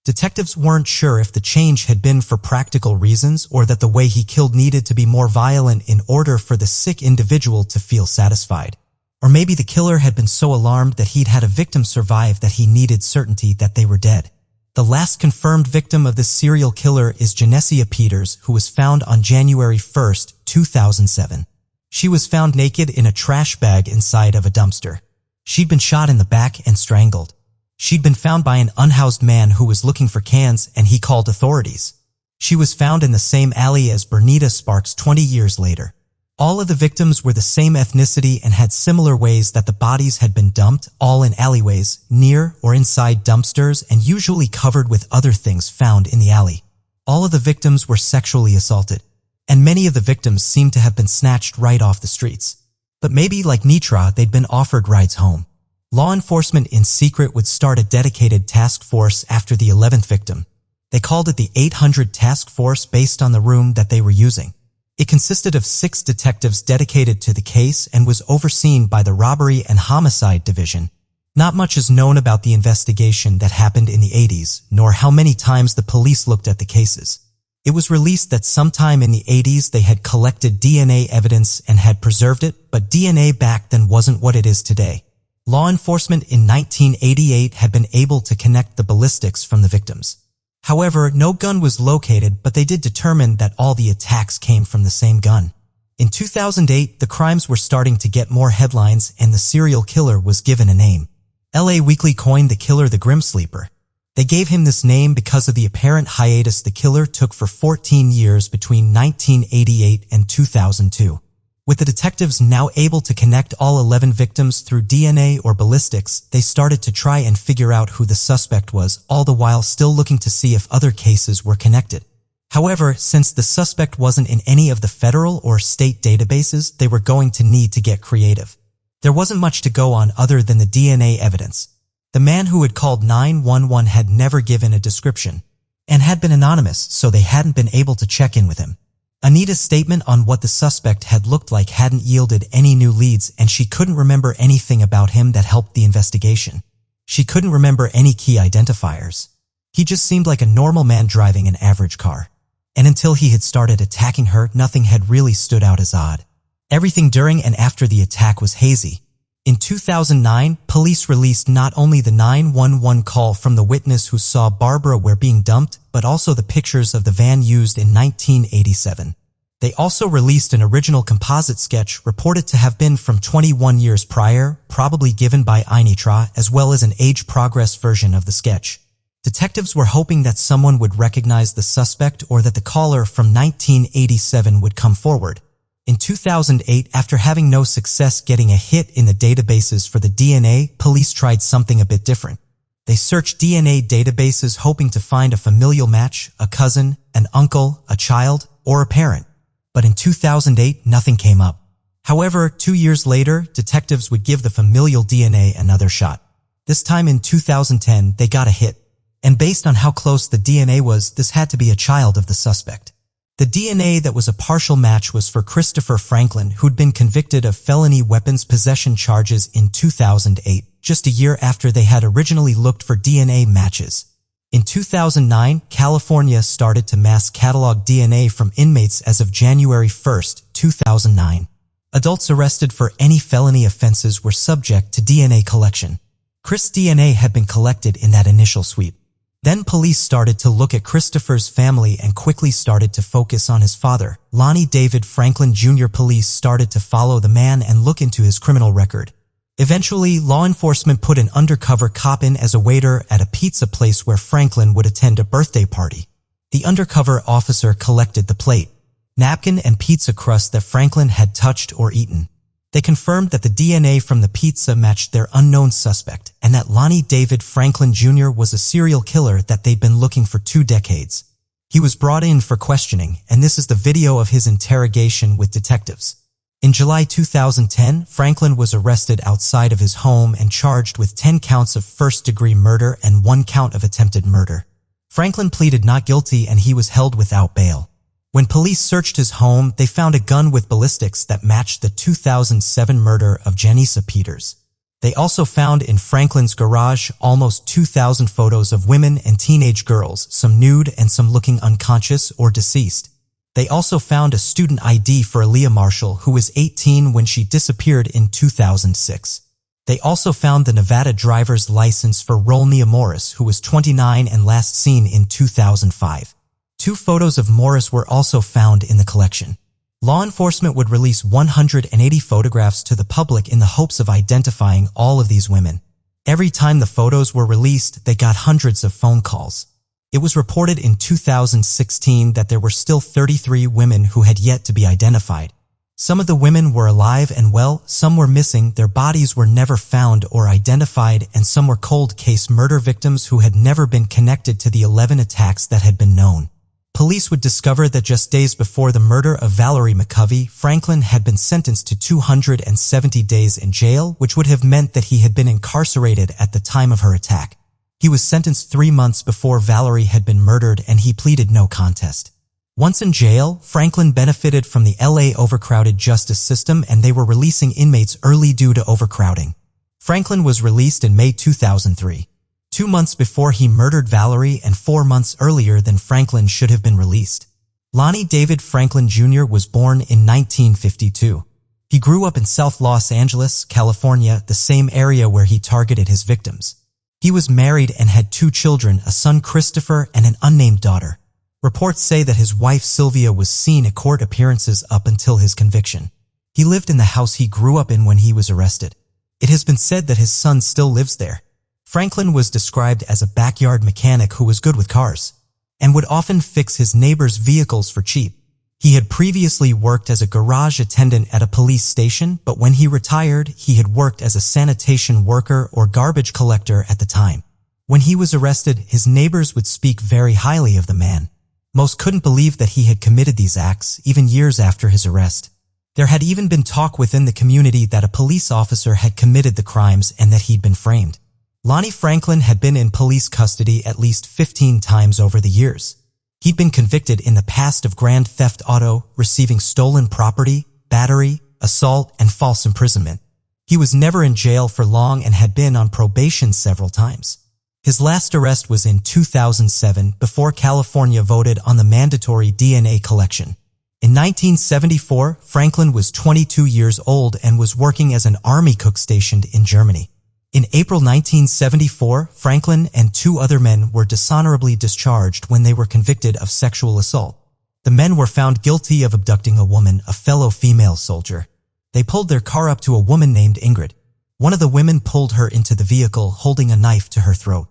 Detectives weren't sure if the change had been for practical reasons or that the way he killed needed to be more violent in order for the sick individual to feel satisfied. Or maybe the killer had been so alarmed that he'd had a victim survive that he needed certainty that they were dead. The last confirmed victim of this serial killer is Genesia Peters, who was found on January 1, 2007. She was found naked in a trash bag inside of a dumpster. She'd been shot in the back and strangled. She'd been found by an unhoused man who was looking for cans and he called authorities. She was found in the same alley as Bernita Sparks 20 years later. All of the victims were the same ethnicity and had similar ways that the bodies had been dumped, all in alleyways, near or inside dumpsters, and usually covered with other things found in the alley. All of the victims were sexually assaulted, and many of the victims seemed to have been snatched right off the streets. But maybe, like Nitra, they'd been offered rides home. Law enforcement in secret would start a dedicated task force after the 11th victim. They called it the 800 Task Force based on the room that they were using. It consisted of 6 detectives dedicated to the case and was overseen by the Robbery and Homicide Division. Not much is known about the investigation that happened in the 80s, nor how many times the police looked at the cases. It was released that sometime in the 80s they had collected DNA evidence and had preserved it, but DNA back then wasn't what it is today. Law enforcement in 1988 had been able to connect the ballistics from the victims. However, no gun was located, but they did determine that all the attacks came from the same gun. In 2008, the crimes were starting to get more headlines and the serial killer was given a name. LA Weekly coined the killer the Grim Sleeper. They gave him this name because of the apparent hiatus the killer took for 14 years between 1988 and 2002. With the detectives now able to connect all 11 victims through DNA or ballistics, they started to try and figure out who the suspect was, all the while still looking to see if other cases were connected. However, since the suspect wasn't in any of the federal or state databases, they were going to need to get creative. There wasn't much to go on other than the DNA evidence. The man who had called 911 had never given a description and had been anonymous, so they hadn't been able to check in with him. Anita's statement on what the suspect had looked like hadn't yielded any new leads, and she couldn't remember anything about him that helped the investigation. She couldn't remember any key identifiers. He just seemed like a normal man driving an average car. And until he had started attacking her, nothing had really stood out as odd. Everything during and after the attack was hazy. In 2009, police released not only the 911 call from the witness who saw Barbara Ware being dumped, but also the pictures of the van used in 1987. They also released an original composite sketch reported to have been from 21 years prior, probably given by Initra, as well as an age progress version of the sketch. Detectives were hoping that someone would recognize the suspect or that the caller from 1987 would come forward. In 2008, after having no success getting a hit in the databases for the DNA, police tried something a bit different. They searched DNA databases hoping to find a familial match, a cousin, an uncle, a child, or a parent. But in 2008, nothing came up. However, 2 years later, detectives would give the familial DNA another shot. This time in 2010, they got a hit. And based on how close the DNA was, this had to be a child of the suspect. The DNA that was a partial match was for Christopher Franklin, who'd been convicted of felony weapons possession charges in 2008, just a year after they had originally looked for DNA matches. In 2009, California started to mass catalog DNA from inmates as of January 1, 2009. Adults arrested for any felony offenses were subject to DNA collection. Chris' DNA had been collected in that initial sweep. Then police started to look at Christopher's family and quickly started to focus on his father, Lonnie David Franklin Jr. Police started to follow the man and look into his criminal record. Eventually, law enforcement put an undercover cop in as a waiter at a pizza place where Franklin would attend a birthday party. The undercover officer collected the plate, napkin, and pizza crust that Franklin had touched or eaten. They confirmed that the DNA from the pizza matched their unknown suspect and that Lonnie David Franklin Jr. was a serial killer that they'd been looking for 2 decades. He was brought in for questioning, and this is the video of his interrogation with detectives. In July 2010, Franklin was arrested outside of his home and charged with 10 counts of first-degree murder and 1 count of attempted murder. Franklin pleaded not guilty and he was held without bail. When police searched his home, they found a gun with ballistics that matched the 2007 murder of Janisa Peters. They also found in Franklin's garage almost 2,000 photos of women and teenage girls, some nude and some looking unconscious or deceased. They also found a student ID for Aaliyah Marshall, who was 18 when she disappeared in 2006. They also found the Nevada driver's license for Rolnia Morris, who was 29 and last seen in 2005. 2 photos of Morris were also found in the collection. Law enforcement would release 180 photographs to the public in the hopes of identifying all of these women. Every time the photos were released, they got hundreds of phone calls. It was reported in 2016 that there were still 33 women who had yet to be identified. Some of the women were alive and well, some were missing, their bodies were never found or identified, and some were cold case murder victims who had never been connected to the 11 attacks that had been known. Police would discover that just days before the murder of Valerie McCovey, Franklin had been sentenced to 270 days in jail, which would have meant that he had been incarcerated at the time of her attack. He was sentenced 3 months before Valerie had been murdered, and he pleaded no contest. Once in jail, Franklin benefited from the LA overcrowded justice system, and they were releasing inmates early due to overcrowding. Franklin was released in May 2003. 2 months before he murdered Valerie and 4 months earlier than Franklin should have been released. Lonnie David Franklin Jr. was born in 1952. He grew up in South Los Angeles, California, the same area where he targeted his victims. He was married and had 2 children, a son Christopher and an unnamed daughter. Reports say that his wife Sylvia was seen at court appearances up until his conviction. He lived in the house he grew up in when he was arrested. It has been said that his son still lives there. Franklin was described as a backyard mechanic who was good with cars and would often fix his neighbors' vehicles for cheap. He had previously worked as a garage attendant at a police station, but when he retired, he had worked as a sanitation worker or garbage collector at the time. When he was arrested, his neighbors would speak very highly of the man. Most couldn't believe that he had committed these acts, even years after his arrest. There had even been talk within the community that a police officer had committed the crimes and that he'd been framed. Lonnie Franklin had been in police custody at least 15 times over the years. He'd been convicted in the past of grand theft auto, receiving stolen property, battery, assault, and false imprisonment. He was never in jail for long and had been on probation several times. His last arrest was in 2007 before California voted on the mandatory DNA collection. In 1974, Franklin was 22 years old and was working as an army cook stationed in Germany. In April 1974, Franklin and 2 other men were dishonorably discharged when they were convicted of sexual assault. The men were found guilty of abducting a woman, a fellow female soldier. They pulled their car up to a woman named Ingrid. One of the women pulled her into the vehicle holding a knife to her throat.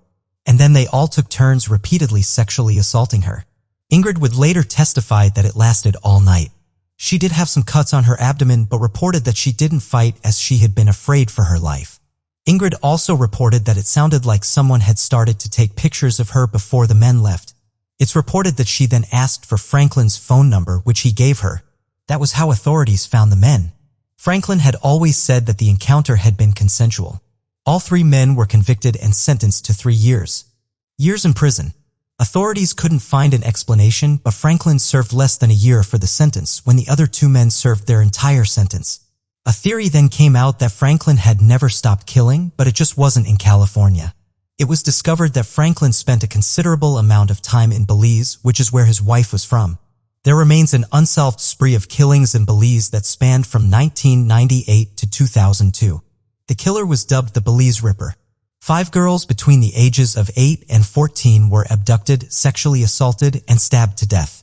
And then they all took turns repeatedly sexually assaulting her. Ingrid would later testify that it lasted all night. She did have some cuts on her abdomen but reported that she didn't fight as she had been afraid for her life. Ingrid also reported that it sounded like someone had started to take pictures of her before the men left. It's reported that she then asked for Franklin's phone number, which he gave her. That was how authorities found the men. Franklin had always said that the encounter had been consensual. All 3 men were convicted and sentenced to 3 years. Years in prison. Authorities couldn't find an explanation, but Franklin served less than a year for the sentence when the other 2 men served their entire sentence. A theory then came out that Franklin had never stopped killing, but it just wasn't in California. It was discovered that Franklin spent a considerable amount of time in Belize, which is where his wife was from. There remains an unsolved spree of killings in Belize that spanned from 1998 to 2002. The killer was dubbed the Belize Ripper. 5 girls between the ages of 8 and 14 were abducted, sexually assaulted, and stabbed to death.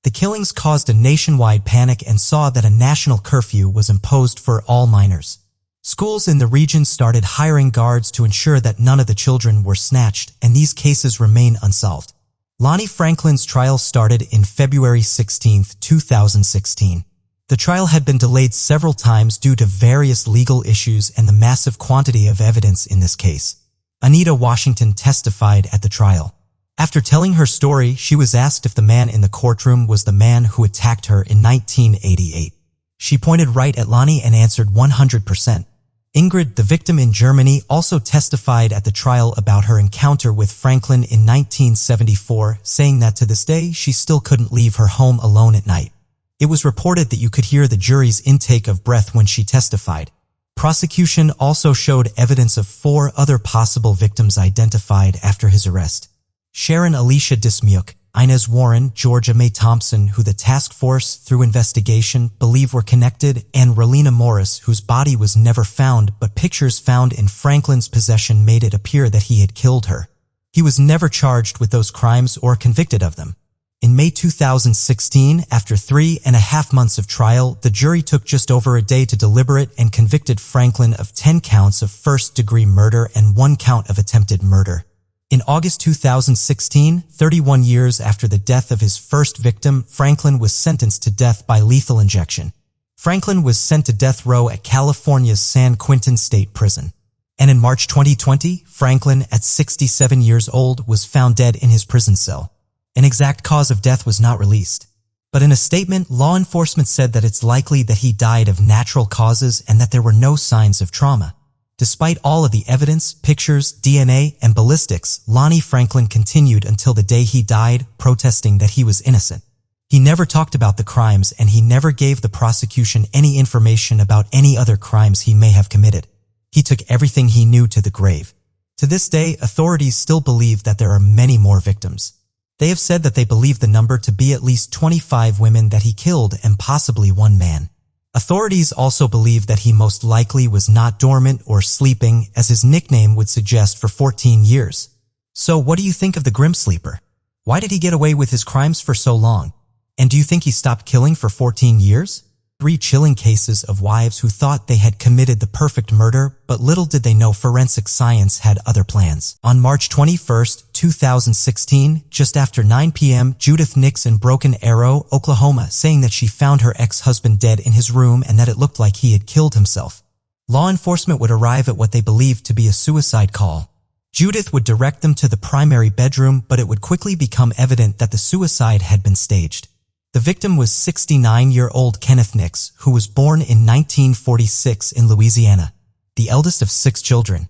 The killings caused a nationwide panic and saw that a national curfew was imposed for all minors. Schools in the region started hiring guards to ensure that none of the children were snatched, and these cases remain unsolved. Lonnie Franklin's trial started in February 16, 2016. The trial had been delayed several times due to various legal issues and the massive quantity of evidence in this case. Anita Washington testified at the trial. After telling her story, she was asked if the man in the courtroom was the man who attacked her in 1988. She pointed right at Lonnie and answered 100%. Ingrid, the victim in Germany, also testified at the trial about her encounter with Franklin in 1974, saying that to this day she still couldn't leave her home alone at night. It was reported that you could hear the jury's intake of breath when she testified. Prosecution also showed evidence of 4 other possible victims identified after his arrest. Sharon Alicia Dismuke, Inez Warren, Georgia Mae Thompson, who the task force, through investigation, believe were connected, and Relina Morris, whose body was never found, but pictures found in Franklin's possession made it appear that he had killed her. He was never charged with those crimes or convicted of them. In May 2016, after 3.5 months of trial, the jury took just over a day to deliberate and convicted Franklin of 10 counts of first-degree murder and 1 count of attempted murder. In August 2016, 31 years after the death of his first victim, Franklin was sentenced to death by lethal injection. Franklin was sent to death row at California's San Quentin State Prison. And in March 2020, Franklin, at 67 years old, was found dead in his prison cell. An exact cause of death was not released. But in a statement, law enforcement said that it's likely that he died of natural causes and that there were no signs of trauma. Despite all of the evidence, pictures, DNA, and ballistics, Lonnie Franklin continued until the day he died, protesting that he was innocent. He never talked about the crimes, and he never gave the prosecution any information about any other crimes he may have committed. He took everything he knew to the grave. To this day, authorities still believe that there are many more victims. They have said that they believe the number to be at least 25 women that he killed and possibly one man. Authorities also believe that he most likely was not dormant or sleeping, as his nickname would suggest, for 14 years. So what do you think of the Grim Sleeper? Why did he get away with his crimes for so long? And do you think he stopped killing for 14 years? 3 chilling cases of wives who thought they had committed the perfect murder, but little did they know forensic science had other plans. On March 21, 2016, just after 9 p.m., Judith Nix in Broken Arrow, Oklahoma, saying that she found her ex-husband dead in his room and that it looked like he had killed himself. Law enforcement would arrive at what they believed to be a suicide call. Judith would direct them to the primary bedroom, but it would quickly become evident that the suicide had been staged. The victim was 69-year-old Kenneth Nix, who was born in 1946 in Louisiana, the eldest of 6 children.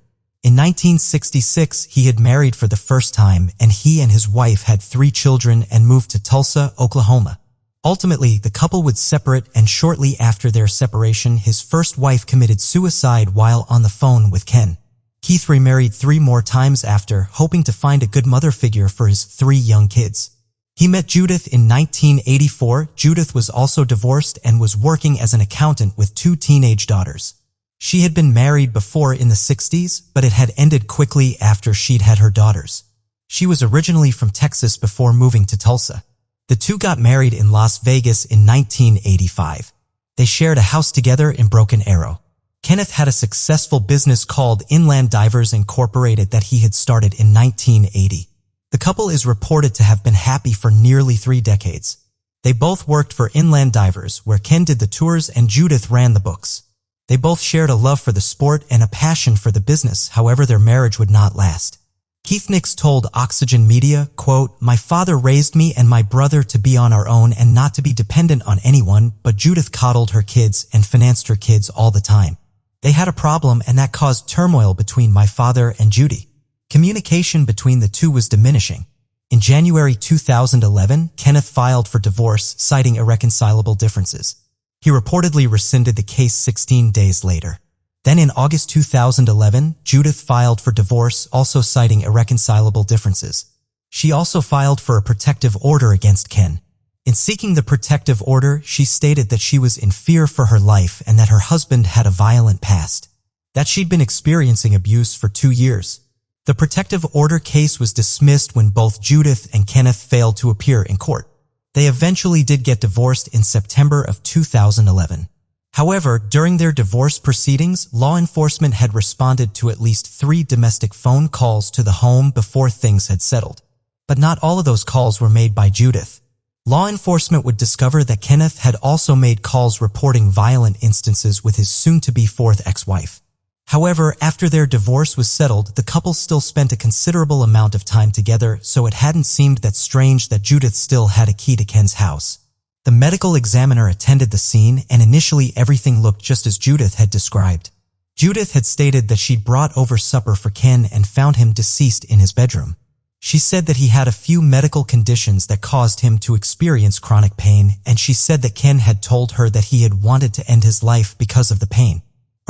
In 1966, he had married for the first time, and he and his wife had 3 children and moved to Tulsa, Oklahoma. Ultimately, the couple would separate, and shortly after their separation, his first wife committed suicide while on the phone with Ken. Keith remarried 3 more times after, hoping to find a good mother figure for his 3 young kids. He met Judith in 1984. Judith was also divorced and was working as an accountant with 2 teenage daughters. She had been married before in the 60s, but it had ended quickly after she'd had her daughters. She was originally from Texas before moving to Tulsa. The 2 got married in Las Vegas in 1985. They shared a house together in Broken Arrow. Kenneth had a successful business called Inland Divers Incorporated that he had started in 1980. The couple is reported to have been happy for nearly 3 decades. They both worked for Inland Divers, where Ken did the tours and Judith ran the books. They both shared a love for the sport and a passion for the business, however their marriage would not last. Keith Nix told Oxygen Media, quote, "My father raised me and my brother to be on our own and not to be dependent on anyone, but Judith coddled her kids and financed her kids all the time. They had a problem and that caused turmoil between my father and Judy. Communication between the 2 was diminishing. In January 2011, Kenneth filed for divorce, citing irreconcilable differences. He reportedly rescinded the case 16 days later. Then in August 2011, Judith filed for divorce, also citing irreconcilable differences. She also filed for a protective order against Ken. In seeking the protective order, she stated that she was in fear for her life and that her husband had a violent past, that she'd been experiencing abuse for 2 years. The protective order case was dismissed when both Judith and Kenneth failed to appear in court. They eventually did get divorced in September of 2011. However, during their divorce proceedings, law enforcement had responded to at least 3 domestic phone calls to the home before things had settled. But not all of those calls were made by Judith. Law enforcement would discover that Kenneth had also made calls reporting violent instances with his soon-to-be 4th ex-wife. However, after their divorce was settled, the couple still spent a considerable amount of time together, so it hadn't seemed that strange that Judith still had a key to Ken's house. The medical examiner attended the scene, and initially everything looked just as Judith had described. Judith had stated that she'd brought over supper for Ken and found him deceased in his bedroom. She said that he had a few medical conditions that caused him to experience chronic pain, and she said that Ken had told her that he had wanted to end his life because of the pain.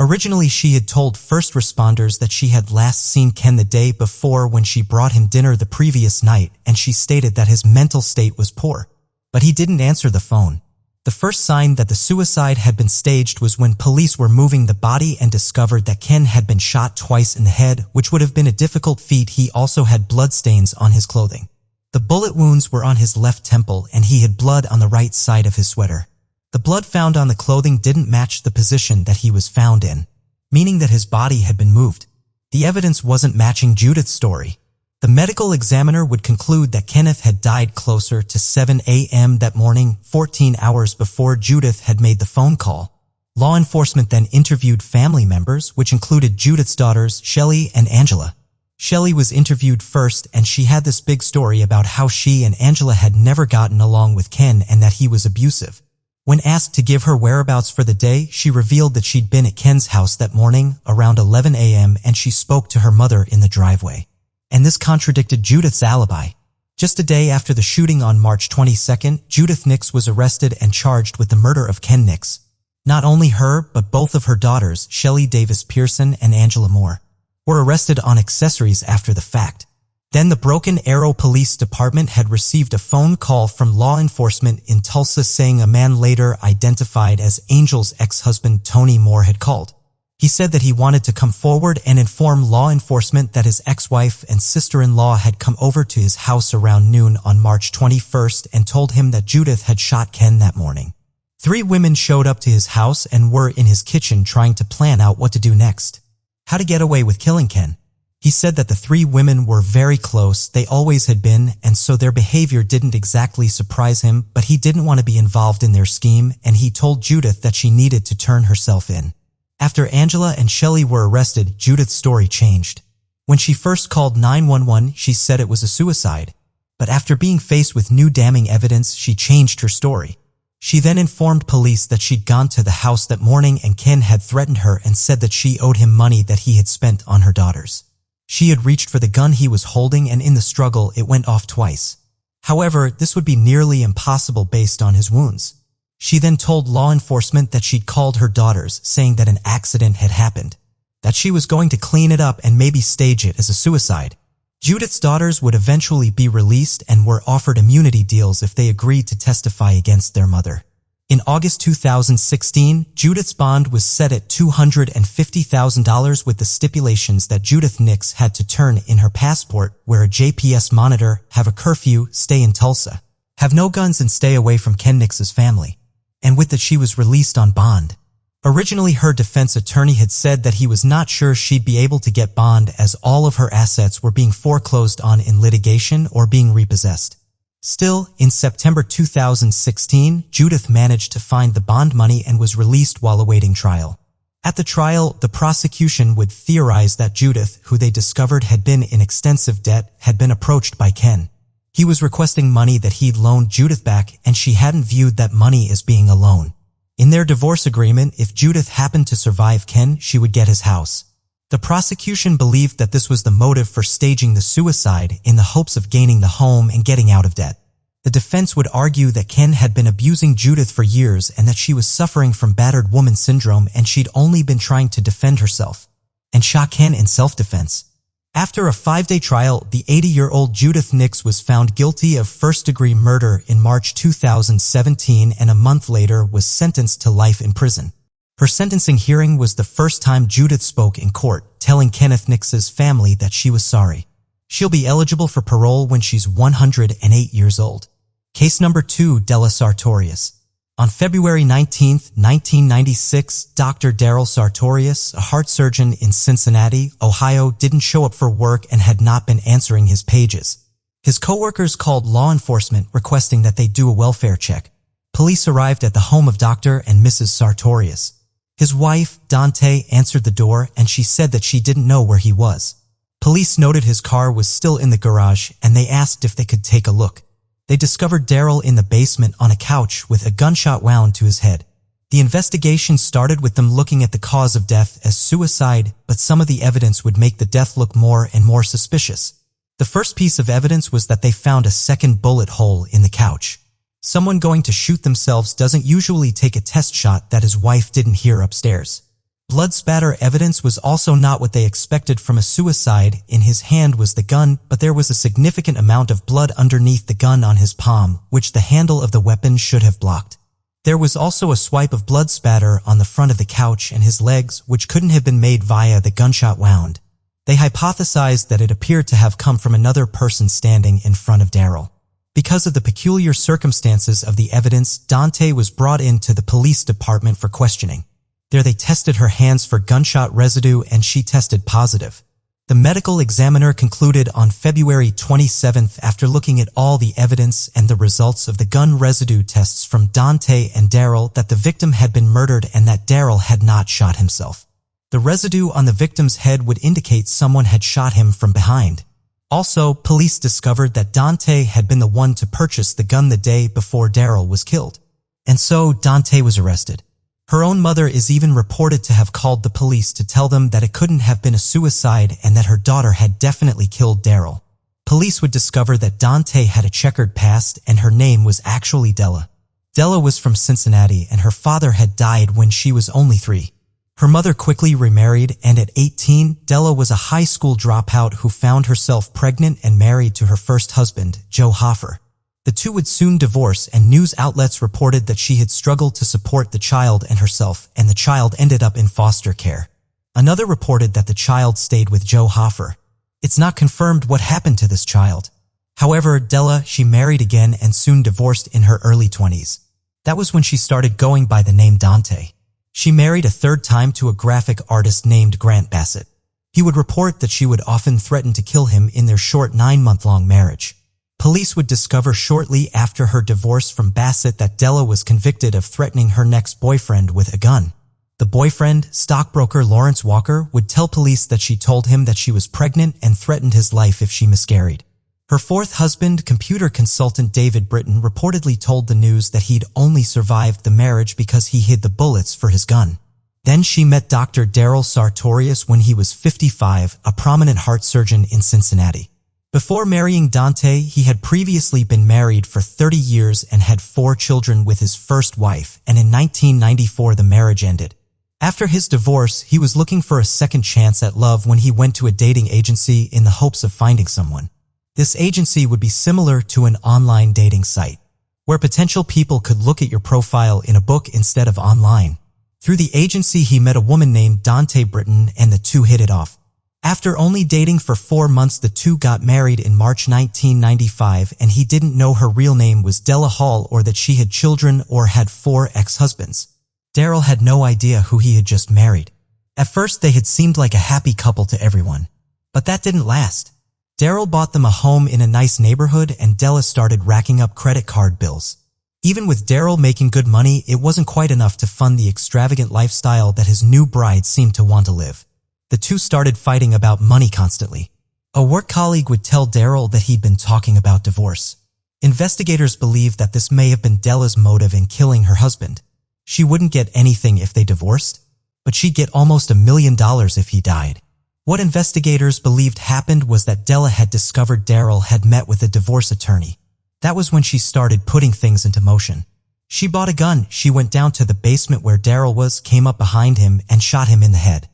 Originally, she had told first responders that she had last seen Ken the day before when she brought him dinner the previous night, and she stated that his mental state was poor. But he didn't answer the phone. The first sign that the suicide had been staged was when police were moving the body and discovered that Ken had been shot twice in the head, which would have been a difficult feat. He also had bloodstains on his clothing. The bullet wounds were on his left temple, and he had blood on the right side of his sweater. The blood found on the clothing didn't match the position that he was found in, meaning that his body had been moved. The evidence wasn't matching Judith's story. The medical examiner would conclude that Kenneth had died closer to 7 a.m. that morning, 14 hours before Judith had made the phone call. Law enforcement then interviewed family members, which included Judith's daughters, Shelley and Angela. Shelley was interviewed first, and she had this big story about how she and Angela had never gotten along with Ken and that he was abusive. When asked to give her whereabouts for the day, she revealed that she'd been at Ken's house that morning, around 11 a.m., and she spoke to her mother in the driveway. And this contradicted Judith's alibi. Just a day after the shooting on March 22nd, Judith Nix was arrested and charged with the murder of Ken Nix. Not only her, but both of her daughters, Shelley Davis Pearson and Angela Moore, were arrested on accessories after the fact. Then the Broken Arrow Police Department had received a phone call from law enforcement in Tulsa saying a man later identified as Angel's ex-husband Tony Moore had called. He said that he wanted to come forward and inform law enforcement that his ex-wife and sister-in-law had come over to his house around noon on March 21st and told him that Judith had shot Ken that morning. 3 women showed up to his house and were in his kitchen trying to plan out what to do next. How to get away with killing Ken. He said that the 3 women were very close, they always had been, and so their behavior didn't exactly surprise him, but he didn't want to be involved in their scheme, and he told Judith that she needed to turn herself in. After Angela and Shelley were arrested, Judith's story changed. When she first called 911, she said it was a suicide. But after being faced with new damning evidence, she changed her story. She then informed police that she'd gone to the house that morning and Ken had threatened her and said that she owed him money that he had spent on her daughters. She had reached for the gun he was holding, and in the struggle it went off twice. However, this would be nearly impossible based on his wounds. She then told law enforcement that she'd called her daughters, saying that an accident had happened, that she was going to clean it up and maybe stage it as a suicide. Judith's daughters would eventually be released and were offered immunity deals if they agreed to testify against their mother. In August 2016, Judith's bond was set at $250,000 with the stipulations that Judith Nix had to turn in her passport, wear a GPS monitor, have a curfew, stay in Tulsa, have no guns and stay away from Ken Nix's family. And with that she was released on bond. Originally, her defense attorney had said that he was not sure she'd be able to get bond as all of her assets were being foreclosed on in litigation or being repossessed. Still, in September 2016, Judith managed to find the bond money and was released while awaiting trial. At the trial, the prosecution would theorize that Judith, who they discovered had been in extensive debt, had been approached by Ken. He was requesting money that he'd loaned Judith back, and she hadn't viewed that money as being a loan. In their divorce agreement, if Judith happened to survive Ken, she would get his house. The prosecution believed that this was the motive for staging the suicide in the hopes of gaining the home and getting out of debt. The defense would argue that Ken had been abusing Judith for years and that she was suffering from battered woman syndrome and she'd only been trying to defend herself, and shot Ken in self-defense. After a 5-day trial, the 80-year-old Judith Nix was found guilty of first-degree murder in March 2017 and a month later was sentenced to life in prison. Her sentencing hearing was the first time Judith spoke in court, telling Kenneth Nix's family that she was sorry. She'll be eligible for parole when she's 108 years old. Case number 2, Della Sartorius. On February 19, 1996, Dr. Daryl Sartorius, a heart surgeon in Cincinnati, Ohio, didn't show up for work and had not been answering his pages. His coworkers called law enforcement requesting that they do a welfare check. Police arrived at the home of Dr. and Mrs. Sartorius. His wife, Dante, answered the door and she said that she didn't know where he was. Police noted his car was still in the garage and they asked if they could take a look. They discovered Daryl in the basement on a couch with a gunshot wound to his head. The investigation started with them looking at the cause of death as suicide, but some of the evidence would make the death look more and more suspicious. The first piece of evidence was that they found a second bullet hole in the couch. Someone going to shoot themselves doesn't usually take a test shot that his wife didn't hear upstairs. Blood spatter evidence was also not what they expected from a suicide. In his hand was the gun, but there was a significant amount of blood underneath the gun on his palm, which the handle of the weapon should have blocked. There was also a swipe of blood spatter on the front of the couch and his legs, which couldn't have been made via the gunshot wound. They hypothesized that it appeared to have come from another person standing in front of Daryl. Because of the peculiar circumstances of the evidence, Dante was brought into the police department for questioning. There they tested her hands for gunshot residue and she tested positive. The medical examiner concluded on February 27th after looking at all the evidence and the results of the gun residue tests from Dante and Daryl that the victim had been murdered and that Daryl had not shot himself. The residue on the victim's head would indicate someone had shot him from behind. Also, police discovered that Dante had been the one to purchase the gun the day before Daryl was killed. And so Dante was arrested. Her own mother is even reported to have called the police to tell them that it couldn't have been a suicide and that her daughter had definitely killed Daryl. Police would discover that Dante had a checkered past and her name was actually Della. Della was from Cincinnati and her father had died when she was only 3. Her mother quickly remarried, and at 18, Della was a high school dropout who found herself pregnant and married to her first husband, Joe Hoffer. The two would soon divorce, and news outlets reported that she had struggled to support the child and herself, and the child ended up in foster care. Another reported that the child stayed with Joe Hoffer. It's not confirmed what happened to this child. However, Della, she married again and soon divorced in her early 20s. That was when she started going by the name Dante. She married a third time to a graphic artist named Grant Bassett. He would report that she would often threaten to kill him in their short 9-month-long marriage. Police would discover shortly after her divorce from Bassett that Della was convicted of threatening her next boyfriend with a gun. The boyfriend, stockbroker Lawrence Walker, would tell police that she told him that she was pregnant and threatened his life if she miscarried. Her fourth husband, computer consultant David Britton, reportedly told the news that he'd only survived the marriage because he hid the bullets for his gun. Then she met Dr. Daryl Sartorius when he was 55, a prominent heart surgeon in Cincinnati. Before marrying Dante, he had previously been married for 30 years and had 4 children with his first wife, and in 1994 the marriage ended. After his divorce, he was looking for a second chance at love when he went to a dating agency in the hopes of finding someone. This agency would be similar to an online dating site, where potential people could look at your profile in a book instead of online. Through the agency, he met a woman named Dante Britton, and the two hit it off. After only dating for 4 months, the two got married in March 1995, and he didn't know her real name was Della Hall or that she had children or had 4 ex-husbands. Daryl had no idea who he had just married. At first, they had seemed like a happy couple to everyone. But that didn't last. Daryl bought them a home in a nice neighborhood, and Della started racking up credit card bills. Even with Daryl making good money, it wasn't quite enough to fund the extravagant lifestyle that his new bride seemed to want to live. The two started fighting about money constantly. A work colleague would tell Daryl that he'd been talking about divorce. Investigators believe that this may have been Della's motive in killing her husband. She wouldn't get anything if they divorced, but she'd get almost $1 million if he died. What investigators believed happened was that Della had discovered Daryl had met with a divorce attorney. That was when she started putting things into motion. She bought a gun. She went down to the basement where Daryl was, came up behind him, and shot him in the head.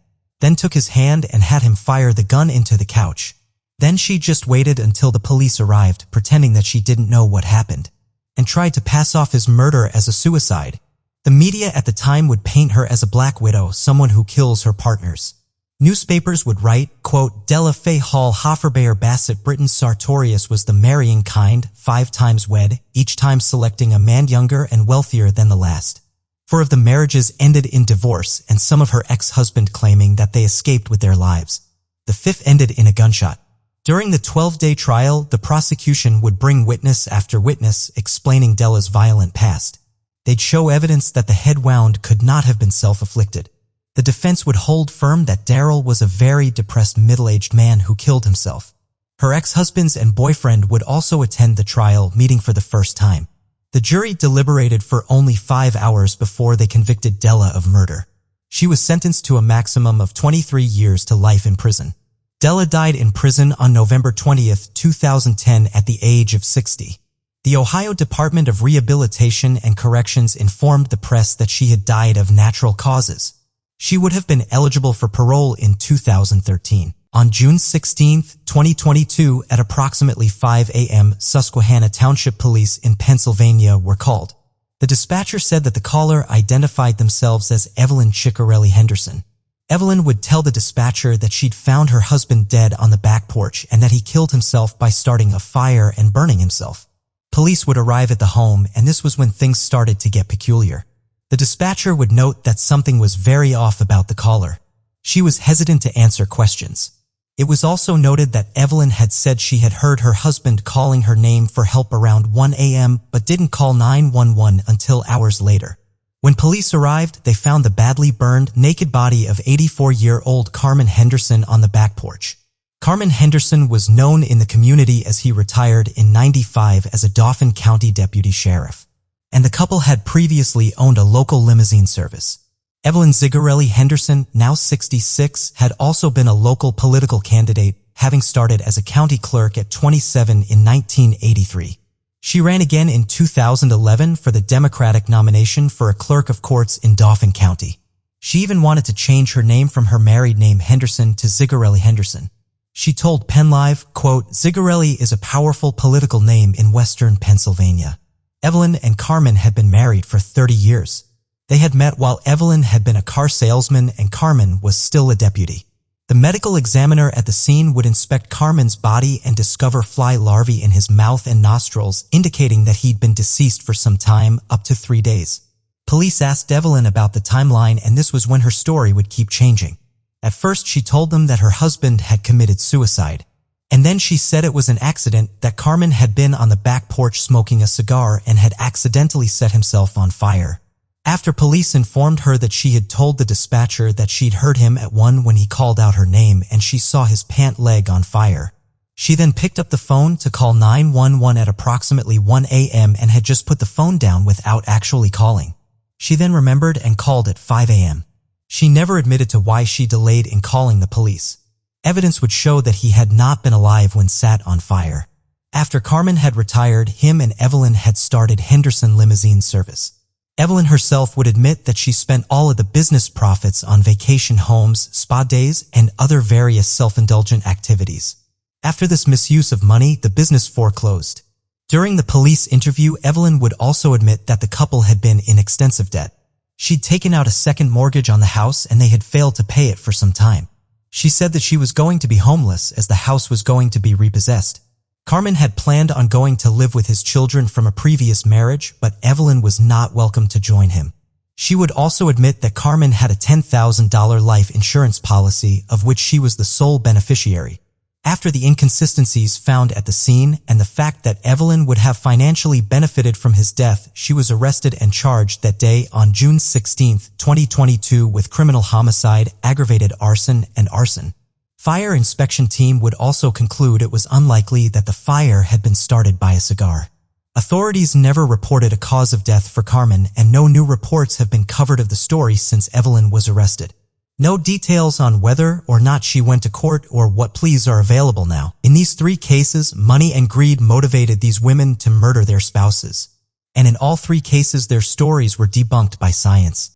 Then took his hand and had him fire the gun into the couch. Then she just waited until the police arrived, pretending that she didn't know what happened, and tried to pass off his murder as a suicide. The media at the time would paint her as a black widow, someone who kills her partners. Newspapers would write, quote, Della Faye Hall Hofferbayer Bassett Britton Sartorius was the marrying kind, 5 times wed, each time selecting a man younger and wealthier than the last. 4 of the marriages ended in divorce, and some of her ex-husband claiming that they escaped with their lives. The 5th ended in a gunshot. During the 12-day trial, the prosecution would bring witness after witness explaining Della's violent past. They'd show evidence that the head wound could not have been self-afflicted. The defense would hold firm that Daryl was a very depressed middle-aged man who killed himself. Her ex-husbands and boyfriend would also attend the trial, meeting for the first time. The jury deliberated for only 5 hours before they convicted Della of murder. She was sentenced to a maximum of 23 years to life in prison. Della died in prison on November 20, 2010 at the age of 60. The Ohio Department of Rehabilitation and Corrections informed the press that she had died of natural causes. She would have been eligible for parole in 2013. On June 16, 2022, at approximately 5 a.m., Susquehanna Township Police in Pennsylvania were called. The dispatcher said that the caller identified themselves as Evelyn Ciccarelli Henderson. Evelyn would tell the dispatcher that she'd found her husband dead on the back porch and that he killed himself by starting a fire and burning himself. Police would arrive at the home, and this was when things started to get peculiar. The dispatcher would note that something was very off about the caller. She was hesitant to answer questions. It was also noted that Evelyn had said she had heard her husband calling her name for help around 1 a.m. but didn't call 911 until hours later. When police arrived, they found the badly burned, naked body of 84-year-old Carmen Henderson on the back porch. Carmen Henderson was known in the community as he retired in '95 as a Dauphin County deputy sheriff, and the couple had previously owned a local limousine service. Evelyn Zigarelli Henderson, now 66, had also been a local political candidate, having started as a county clerk at 27 in 1983. She ran again in 2011 for the Democratic nomination for a clerk of courts in Dauphin County. She even wanted to change her name from her married name Henderson to Zigarelli Henderson. She told PennLive, quote, "Zigarelli is a powerful political name in western Pennsylvania." Evelyn and Carmen had been married for 30 years. They had met while Evelyn had been a car salesman and Carmen was still a deputy. The medical examiner at the scene would inspect Carmen's body and discover fly larvae in his mouth and nostrils, indicating that he'd been deceased for some time, up to 3 days. Police asked Evelyn about the timeline, and this was when her story would keep changing. At first, she told them that her husband had committed suicide. And then she said it was an accident, that Carmen had been on the back porch smoking a cigar and had accidentally set himself on fire. After police informed her that she had told the dispatcher that she'd heard him at 1 when he called out her name and she saw his pant leg on fire. She then picked up the phone to call 911 at approximately 1 a.m. and had just put the phone down without actually calling. She then remembered and called at 5 a.m. She never admitted to why she delayed in calling the police. Evidence would show that he had not been alive when set on fire. After Carmen had retired, him and Evelyn had started Henderson Limousine Service. Evelyn herself would admit that she spent all of the business profits on vacation homes, spa days, and other various self-indulgent activities. After this misuse of money, the business foreclosed. During the police interview, Evelyn would also admit that the couple had been in extensive debt. She'd taken out a second mortgage on the house and they had failed to pay it for some time. She said that she was going to be homeless as the house was going to be repossessed. Carmen had planned on going to live with his children from a previous marriage, but Evelyn was not welcome to join him. She would also admit that Carmen had a $10,000 life insurance policy of which she was the sole beneficiary. After the inconsistencies found at the scene and the fact that Evelyn would have financially benefited from his death, she was arrested and charged that day on June 16, 2022 with criminal homicide, aggravated arson, and arson. Fire inspection team would also conclude it was unlikely that the fire had been started by a cigar. Authorities never reported a cause of death for Carmen, and no new reports have been covered of the story since Evelyn was arrested. No details on whether or not she went to court or what pleas are available now. In these 3 cases, money and greed motivated these women to murder their spouses. And in all 3 cases, their stories were debunked by science.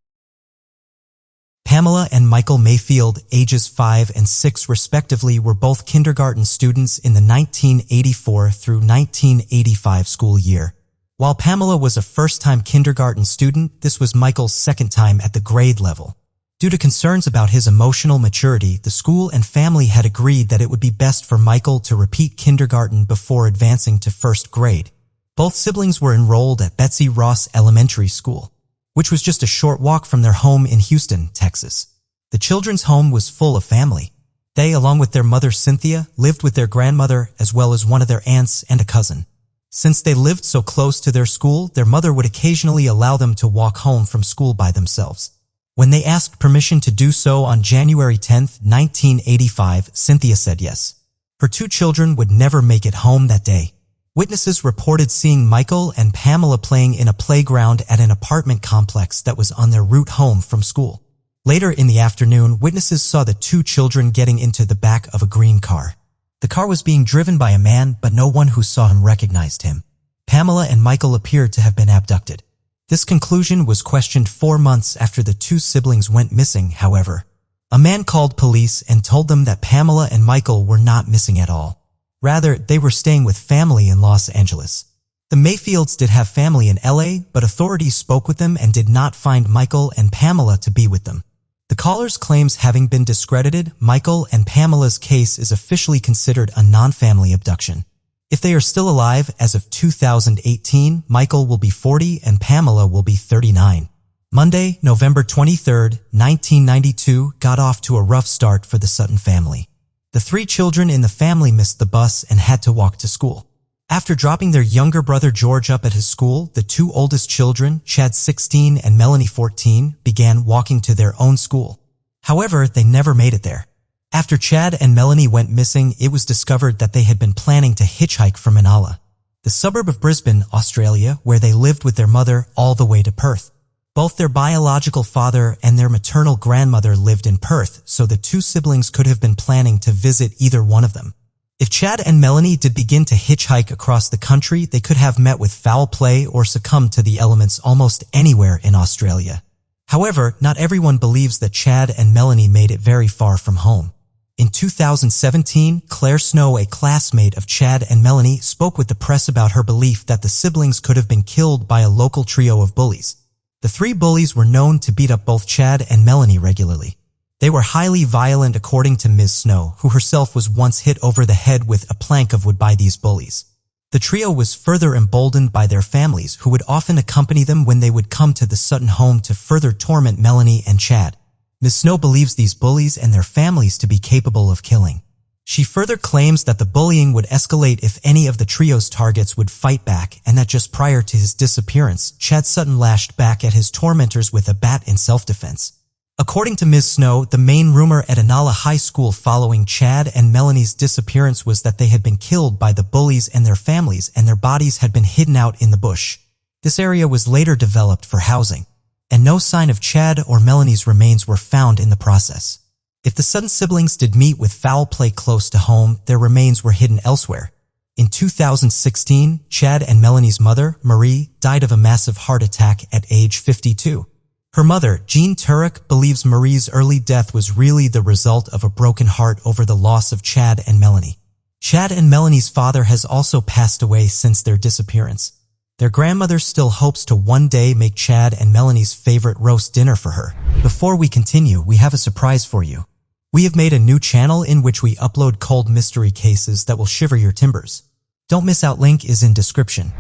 Pamela and Michael Mayfield, ages 5 and 6 respectively, were both kindergarten students in the 1984 through 1985 school year. While Pamela was a first-time kindergarten student, this was Michael's second time at the grade level. Due to concerns about his emotional maturity, the school and family had agreed that it would be best for Michael to repeat kindergarten before advancing to first grade. Both siblings were enrolled at Betsy Ross Elementary School, which was just a short walk from their home in Houston, Texas. The children's home was full of family. They, along with their mother Cynthia, lived with their grandmother as well as one of their aunts and a cousin. Since they lived so close to their school, their mother would occasionally allow them to walk home from school by themselves. When they asked permission to do so on January 10, 1985, Cynthia said yes. Her 2 children would never make it home that day. Witnesses reported seeing Michael and Pamela playing in a playground at an apartment complex that was on their route home from school. Later in the afternoon, witnesses saw the 2 children getting into the back of a green car. The car was being driven by a man, but no one who saw him recognized him. Pamela and Michael appeared to have been abducted. This conclusion was questioned 4 months after the 2 siblings went missing, however. A man called police and told them that Pamela and Michael were not missing at all. Rather, they were staying with family in Los Angeles. The Mayfields did have family in LA, but authorities spoke with them and did not find Michael and Pamela to be with them. The caller's claims having been discredited, Michael and Pamela's case is officially considered a non-family abduction. If they are still alive as of 2018, Michael will be 40 and Pamela will be 39. Monday, November 23, 1992, got off to a rough start for the Sutton family. The 3 children in the family missed the bus and had to walk to school. After dropping their younger brother George up at his school, the 2 oldest children, Chad 16 and Melanie 14, began walking to their own school. However, they never made it there. After Chad and Melanie went missing, it was discovered that they had been planning to hitchhike from Inala, the suburb of Brisbane, Australia, where they lived with their mother, all the way to Perth. Both their biological father and their maternal grandmother lived in Perth, so the 2 siblings could have been planning to visit either one of them. If Chad and Melanie did begin to hitchhike across the country, they could have met with foul play or succumbed to the elements almost anywhere in Australia. However, not everyone believes that Chad and Melanie made it very far from home. In 2017, Claire Snow, a classmate of Chad and Melanie, spoke with the press about her belief that the siblings could have been killed by a local trio of bullies. The 3 bullies were known to beat up both Chad and Melanie regularly. They were highly violent, according to Ms. Snow, who herself was once hit over the head with a plank of wood by these bullies. The trio was further emboldened by their families, who would often accompany them when they would come to the Sutton home to further torment Melanie and Chad. Ms. Snow believes these bullies and their families to be capable of killing. She further claims that the bullying would escalate if any of the trio's targets would fight back, and that just prior to his disappearance, Chad Sutton lashed back at his tormentors with a bat in self-defense. According to Ms. Snow, the main rumor at Inala High School following Chad and Melanie's disappearance was that they had been killed by the bullies and their families, and their bodies had been hidden out in the bush. This area was later developed for housing, and no sign of Chad or Melanie's remains were found in the process. If the Sutton siblings did meet with foul play close to home, their remains were hidden elsewhere. In 2016, Chad and Melanie's mother, Marie, died of a massive heart attack at age 52. Her mother, Jean Turek, believes Marie's early death was really the result of a broken heart over the loss of Chad and Melanie. Chad and Melanie's father has also passed away since their disappearance. Their grandmother still hopes to one day make Chad and Melanie's favorite roast dinner for her. Before we continue, we have a surprise for you. We have made a new channel in which we upload cold mystery cases that will shiver your timbers. Don't miss out, link is in description.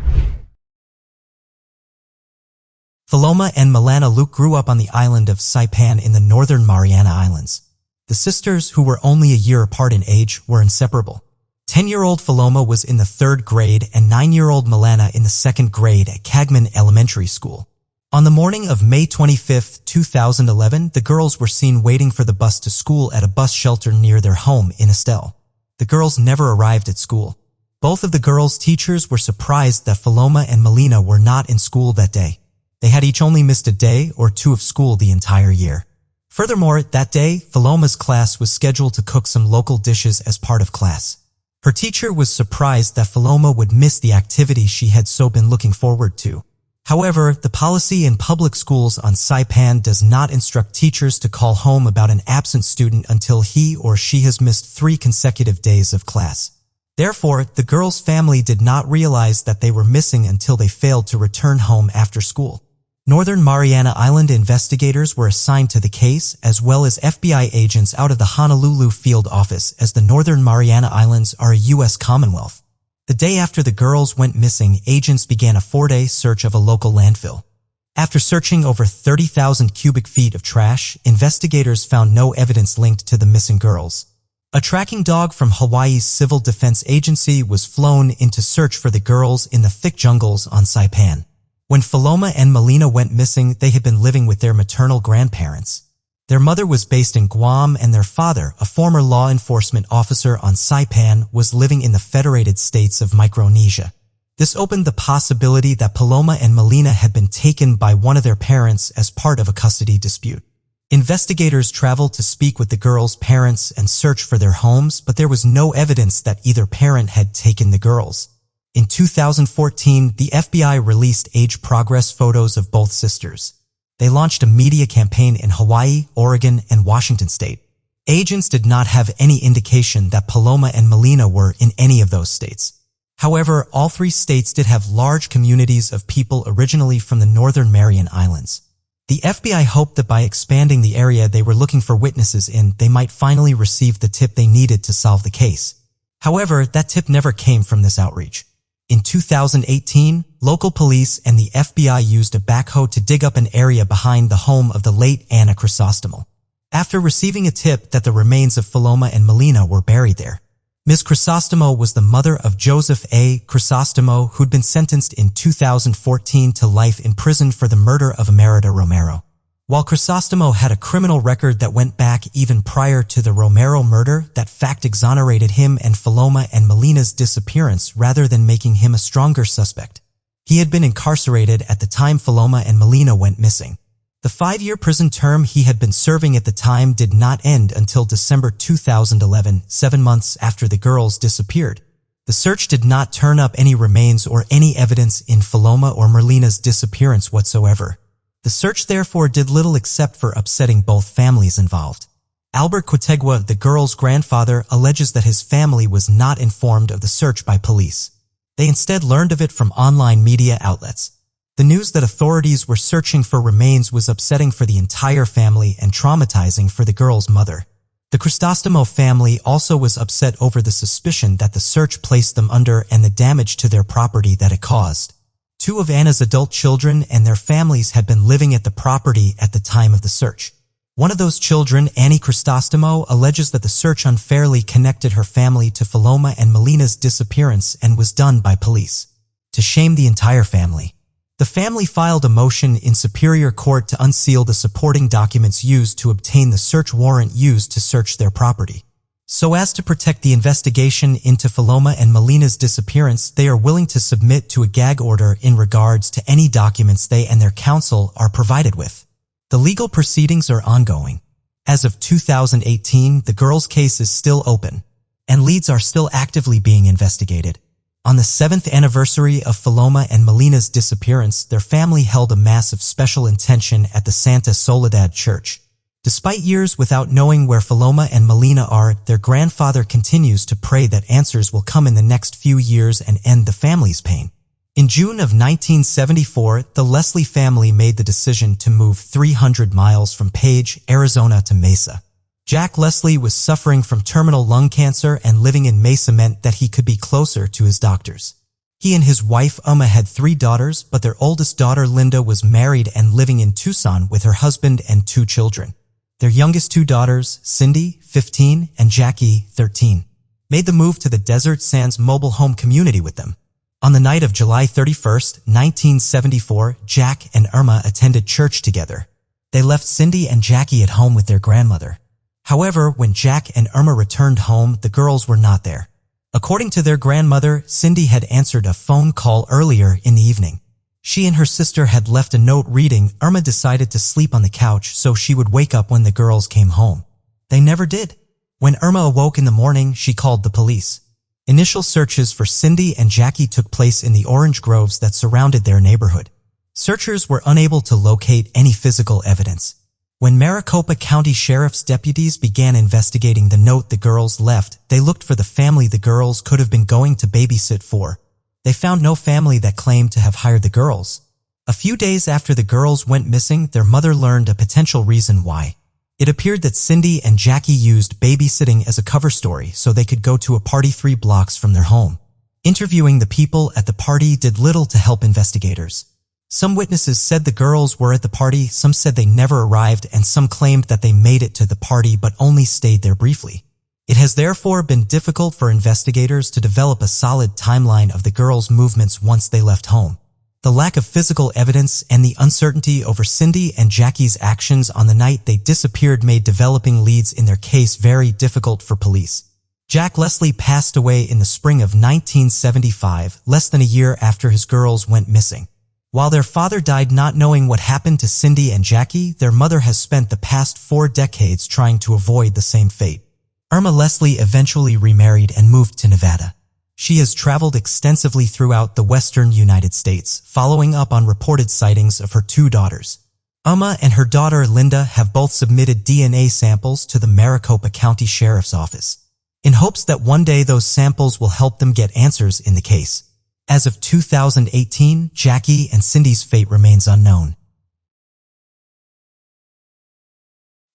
Philoma and Milana Luke grew up on the island of Saipan in the Northern Mariana Islands. The sisters, who were only a year apart in age, were inseparable. 10-year-old Philoma was in the 3rd grade and 9-year-old Milana in the 2nd grade at Cagman Elementary School. On the morning of May 25, 2011, the girls were seen waiting for the bus to school at a bus shelter near their home in Estelle. The girls never arrived at school. Both of the girls' teachers were surprised that Philoma and Melina were not in school that day. They had each only missed a day or 2 of school the entire year. Furthermore, that day, Philoma's class was scheduled to cook some local dishes as part of class. Her teacher was surprised that Philoma would miss the activity she had so been looking forward to. However, the policy in public schools on Saipan does not instruct teachers to call home about an absent student until he or she has missed 3 consecutive days of class. Therefore, the girls' family did not realize that they were missing until they failed to return home after school. Northern Mariana Island investigators were assigned to the case, as well as FBI agents out of the Honolulu field office, as the Northern Mariana Islands are a U.S. Commonwealth. The day after the girls went missing, agents began a 4-day search of a local landfill. After searching over 30,000 cubic feet of trash, investigators found no evidence linked to the missing girls. A tracking dog from Hawaii's Civil Defense Agency was flown in to search for the girls in the thick jungles on Saipan. When Philoma and Melina went missing, they had been living with their maternal grandparents. Their mother was based in Guam, and their father, a former law enforcement officer on Saipan, was living in the Federated States of Micronesia. This opened the possibility that Philoma and Melina had been taken by one of their parents as part of a custody dispute. Investigators traveled to speak with the girls' parents and search for their homes, but there was no evidence that either parent had taken the girls. In 2014, the FBI released age progress photos of both sisters. They launched a media campaign in Hawaii, Oregon, and Washington state. Agents did not have any indication that Philoma and Melina were in any of those states. However, all 3 states did have large communities of people originally from the Northern Mariana Islands. The FBI hoped that by expanding the area they were looking for witnesses in, they might finally receive the tip they needed to solve the case. However, that tip never came from this outreach. In 2018, local police and the FBI used a backhoe to dig up an area behind the home of the late Anna Chrysostomou. after receiving a tip that the remains of Philoma and Melina were buried there. Ms. Crisostomo was the mother of Joseph A. Crisostomo, who'd been sentenced in 2014 to life in prison for the murder of Emerita Romero. While Crisostomo had a criminal record that went back even prior to the Romero murder, that fact exonerated him and Philoma and Melina's disappearance rather than making him a stronger suspect. He had been incarcerated at the time Philoma and Melina went missing. The 5-year prison term he had been serving at the time did not end until December 2011, 7 months after the girls disappeared. The search did not turn up any remains or any evidence in Philoma or Melina's disappearance whatsoever. The search therefore did little except for upsetting both families involved. Albert Quetegua, the girl's grandfather, alleges that his family was not informed of the search by police. They instead learned of it from online media outlets. The news that authorities were searching for remains was upsetting for the entire family and traumatizing for the girl's mother. The Crisostomo family also was upset over the suspicion that the search placed them under and the damage to their property that it caused. 2 of Anna's adult children and their families had been living at the property at the time of the search. One of those children, Annie Crisostomo, alleges that the search unfairly connected her family to Philoma and Melina's disappearance and was done by police to shame the entire family. The family filed a motion in Superior Court to unseal the supporting documents used to obtain the search warrant used to search their property. So as to protect the investigation into Philoma and Melina's disappearance, they are willing to submit to a gag order in regards to any documents they and their counsel are provided with. The legal proceedings are ongoing. As of 2018, the girl's case is still open, and leads are still actively being investigated. On the 7th anniversary of Philoma and Melina's disappearance, their family held a mass of special intention at the Santa Soledad Church. Despite years without knowing where Philoma and Melina are, their grandfather continues to pray that answers will come in the next few years and end the family's pain. In June of 1974, the Leslie family made the decision to move 300 miles from Page, Arizona to Mesa. Jack Leslie was suffering from terminal lung cancer, and living in Mesa meant that he could be closer to his doctors. He and his wife Uma had 3 daughters, but their oldest daughter Linda was married and living in Tucson with her husband and 2 children. Their youngest 2 daughters, Cindy, 15, and Jackie, 13, made the move to the Desert Sands mobile home community with them. On the night of July 31st, 1974, Jack and Irma attended church together. They left Cindy and Jackie at home with their grandmother. However, when Jack and Irma returned home, the girls were not there. According to their grandmother, Cindy had answered a phone call earlier in the evening. She and her sister had left a note reading, "Irma decided to sleep on the couch so she would wake up when the girls came home." They never did. When Irma awoke in the morning, she called the police. Initial searches for Cindy and Jackie took place in the orange groves that surrounded their neighborhood. Searchers were unable to locate any physical evidence. When Maricopa County Sheriff's deputies began investigating the note the girls left, they looked for the family the girls could have been going to babysit for. They found no family that claimed to have hired the girls. A few days after the girls went missing, their mother learned a potential reason why. It appeared that Cindy and Jackie used babysitting as a cover story so they could go to a party 3 blocks from their home. Interviewing the people at the party did little to help investigators. Some witnesses said the girls were at the party, some said they never arrived, and some claimed that they made it to the party but only stayed there briefly. It has therefore been difficult for investigators to develop a solid timeline of the girls' movements once they left home. The lack of physical evidence and the uncertainty over Cindy and Jackie's actions on the night they disappeared made developing leads in their case very difficult for police. Jack Leslie passed away in the spring of 1975, less than a year after his girls went missing. While their father died not knowing what happened to Cindy and Jackie, their mother has spent the past 4 decades trying to avoid the same fate. Irma Leslie eventually remarried and moved to Nevada. She has traveled extensively throughout the western United States, following up on reported sightings of her 2 daughters. Irma and her daughter Linda have both submitted DNA samples to the Maricopa County Sheriff's Office, in hopes that one day those samples will help them get answers in the case. As of 2018, Jackie and Cindy's fate remains unknown.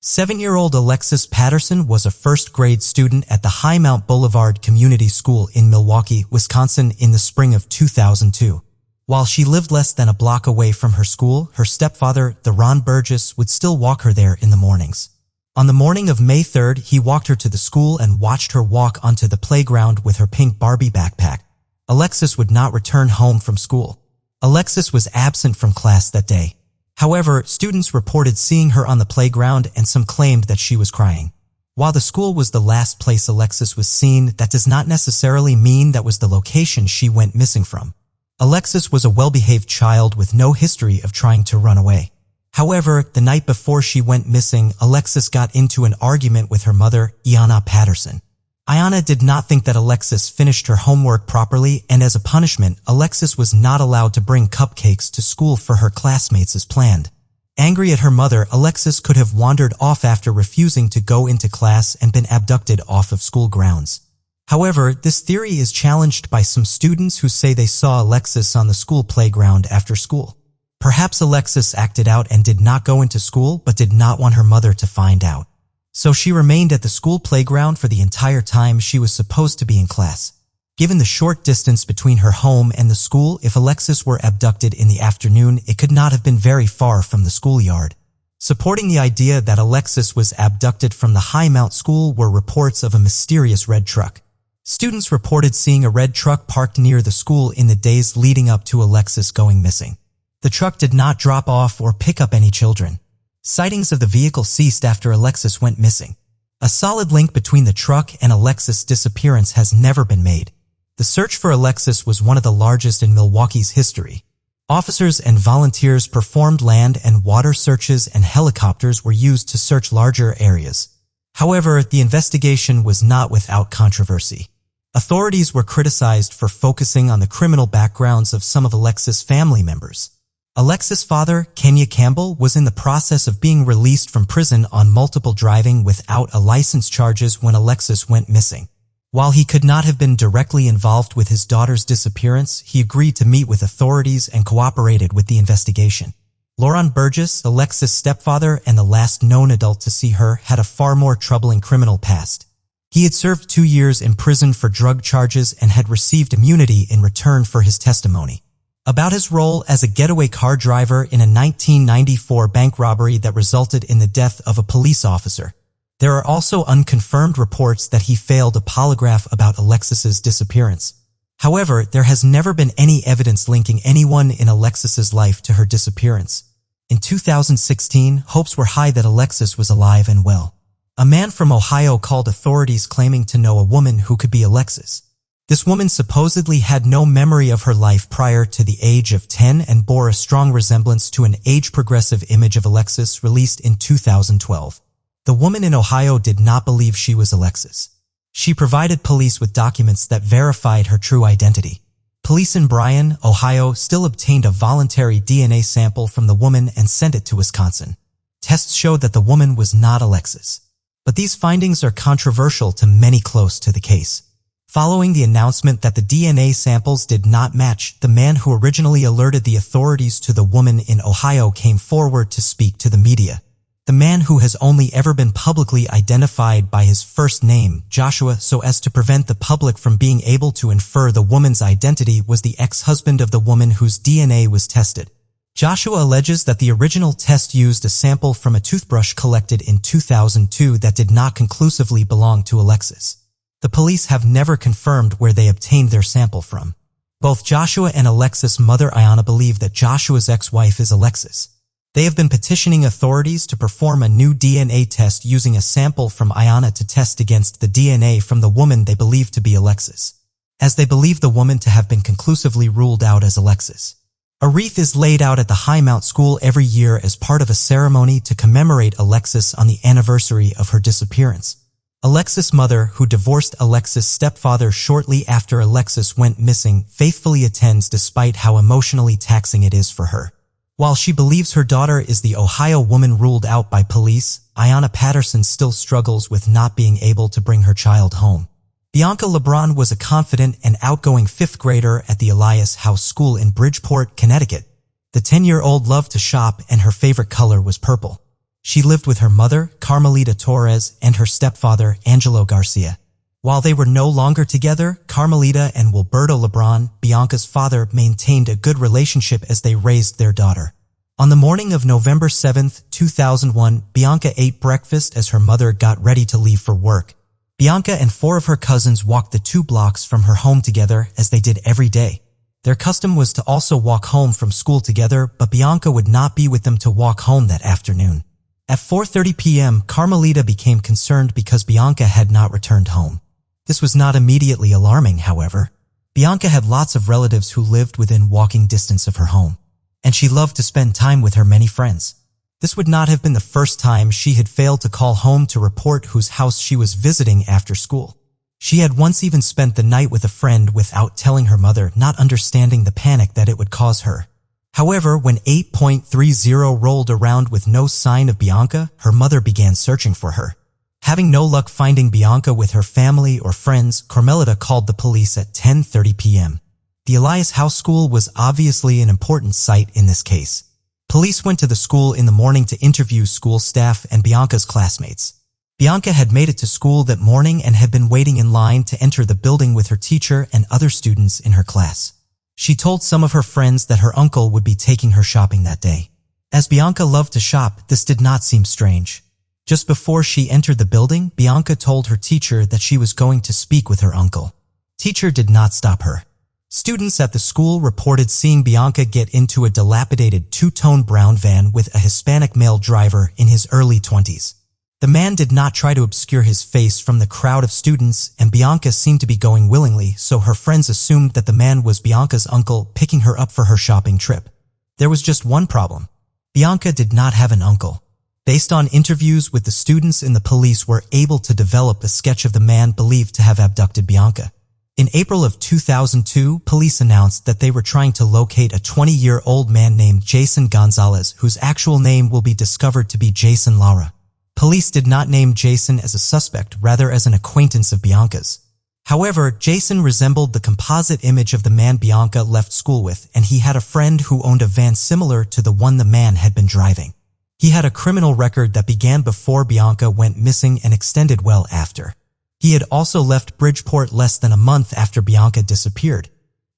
7-year-old Alexis Patterson was a first-grade student at the Highmount Boulevard Community School in Milwaukee, Wisconsin in the spring of 2002. While she lived less than a block away from her school, her stepfather, the Ron Burgess, would still walk her there in the mornings. On the morning of May 3rd, he walked her to the school and watched her walk onto the playground with her pink Barbie backpack. Alexis would not return home from school. Alexis was absent from class that day. However, students reported seeing her on the playground and some claimed that she was crying. While the school was the last place Alexis was seen, that does not necessarily mean that was the location she went missing from. Alexis was a well-behaved child with no history of trying to run away. However, the night before she went missing, Alexis got into an argument with her mother, Ayanna Patterson. Ayanna did not think that Alexis finished her homework properly, and as a punishment, Alexis was not allowed to bring cupcakes to school for her classmates as planned. Angry at her mother, Alexis could have wandered off after refusing to go into class and been abducted off of school grounds. However, this theory is challenged by some students who say they saw Alexis on the school playground after school. Perhaps Alexis acted out and did not go into school but did not want her mother to find out. So she remained at the school playground for the entire time she was supposed to be in class. Given the short distance between her home and the school, if Alexis were abducted in the afternoon, it could not have been very far from the schoolyard. Supporting the idea that Alexis was abducted from the Highmount School were reports of a mysterious red truck. Students reported seeing a red truck parked near the school in the days leading up to Alexis going missing. The truck did not drop off or pick up any children. Sightings of the vehicle ceased after Alexis went missing. A solid link between the truck and Alexis' disappearance has never been made. The search for Alexis was one of the largest in Milwaukee's history. Officers and volunteers performed land and water searches, and helicopters were used to search larger areas. However, the investigation was not without controversy. Authorities were criticized for focusing on the criminal backgrounds of some of Alexis' family members. Alexis' father, Kenya Campbell, was in the process of being released from prison on multiple driving without a license charges when Alexis went missing. While he could not have been directly involved with his daughter's disappearance, he agreed to meet with authorities and cooperated with the investigation. Lauren Burgess, Alexis' stepfather and the last known adult to see her, had a far more troubling criminal past. He had served 2 years in prison for drug charges and had received immunity in return for his testimony about his role as a getaway car driver in a 1994 bank robbery that resulted in the death of a police officer. There are also unconfirmed reports that he failed a polygraph about Alexis's disappearance. However, there has never been any evidence linking anyone in Alexis's life to her disappearance. In 2016, hopes were high that Alexis was alive and well. A man from Ohio called authorities claiming to know a woman who could be Alexis. This woman supposedly had no memory of her life prior to the age of 10 and bore a strong resemblance to an age-progressive image of Alexis released in 2012. The woman in Ohio did not believe she was Alexis. She provided police with documents that verified her true identity. Police in Bryan, Ohio, still obtained a voluntary DNA sample from the woman and sent it to Wisconsin. Tests showed that the woman was not Alexis. But these findings are controversial to many close to the case. Following the announcement that the DNA samples did not match, the man who originally alerted the authorities to the woman in Ohio came forward to speak to the media. The man, who has only ever been publicly identified by his first name, Joshua, so as to prevent the public from being able to infer the woman's identity, was the ex-husband of the woman whose DNA was tested. Joshua alleges that the original test used a sample from a toothbrush collected in 2002 that did not conclusively belong to Alexis. The police have never confirmed where they obtained their sample from. Both Joshua and Alexis' mother Ayanna believe that Joshua's ex-wife is Alexis. They have been petitioning authorities to perform a new DNA test using a sample from Ayanna to test against the DNA from the woman they believe to be Alexis, as they believe the woman to have been conclusively ruled out as Alexis. A wreath is laid out at the Highmount School every year as part of a ceremony to commemorate Alexis on the anniversary of her disappearance. Alexis' mother, who divorced Alexis' stepfather shortly after Alexis went missing, faithfully attends despite how emotionally taxing it is for her. While she believes her daughter is the Ohio woman ruled out by police, Ayanna Patterson still struggles with not being able to bring her child home. Bianca LeBron was a confident and outgoing 5th grader at the Elias House School in Bridgeport, Connecticut. The 10-year-old loved to shop, and her favorite color was purple. She lived with her mother, Carmelita Torres, and her stepfather, Angelo Garcia. While they were no longer together, Carmelita and Wilberto LeBron, Bianca's father, maintained a good relationship as they raised their daughter. On the morning of November 7, 2001, Bianca ate breakfast as her mother got ready to leave for work. Bianca and 4 of her cousins walked the 2 blocks from her home together as they did every day. Their custom was to also walk home from school together, but Bianca would not be with them to walk home that afternoon. At 4:30 p.m., Carmelita became concerned because Bianca had not returned home. This was not immediately alarming, however. Bianca had lots of relatives who lived within walking distance of her home, and she loved to spend time with her many friends. This would not have been the first time she had failed to call home to report whose house she was visiting after school. She had once even spent the night with a friend without telling her mother, not understanding the panic that it would cause her. However, when 8:30 rolled around with no sign of Bianca, her mother began searching for her. Having no luck finding Bianca with her family or friends, Carmelita called the police at 10:30 p.m. The Elias House School was obviously an important site in this case. Police went to the school in the morning to interview school staff and Bianca's classmates. Bianca had made it to school that morning and had been waiting in line to enter the building with her teacher and other students in her class. She told some of her friends that her uncle would be taking her shopping that day. As Bianca loved to shop, this did not seem strange. Just before she entered the building, Bianca told her teacher that she was going to speak with her uncle. Teacher did not stop her. Students at the school reported seeing Bianca get into a dilapidated 2-tone brown van with a Hispanic male driver in his early 20s. The man did not try to obscure his face from the crowd of students, and Bianca seemed to be going willingly, so her friends assumed that the man was Bianca's uncle picking her up for her shopping trip. There was just one problem. Bianca did not have an uncle. Based on interviews with the students and the police were able to develop a sketch of the man believed to have abducted Bianca. In April of 2002, police announced that they were trying to locate a 20-year-old man named Jason Gonzalez, whose actual name will be discovered to be Jason Lara. Police did not name Jason as a suspect, rather as an acquaintance of Bianca's. However, Jason resembled the composite image of the man Bianca left school with, and he had a friend who owned a van similar to the one the man had been driving. He had a criminal record that began before Bianca went missing and extended well after. He had also left Bridgeport less than a month after Bianca disappeared.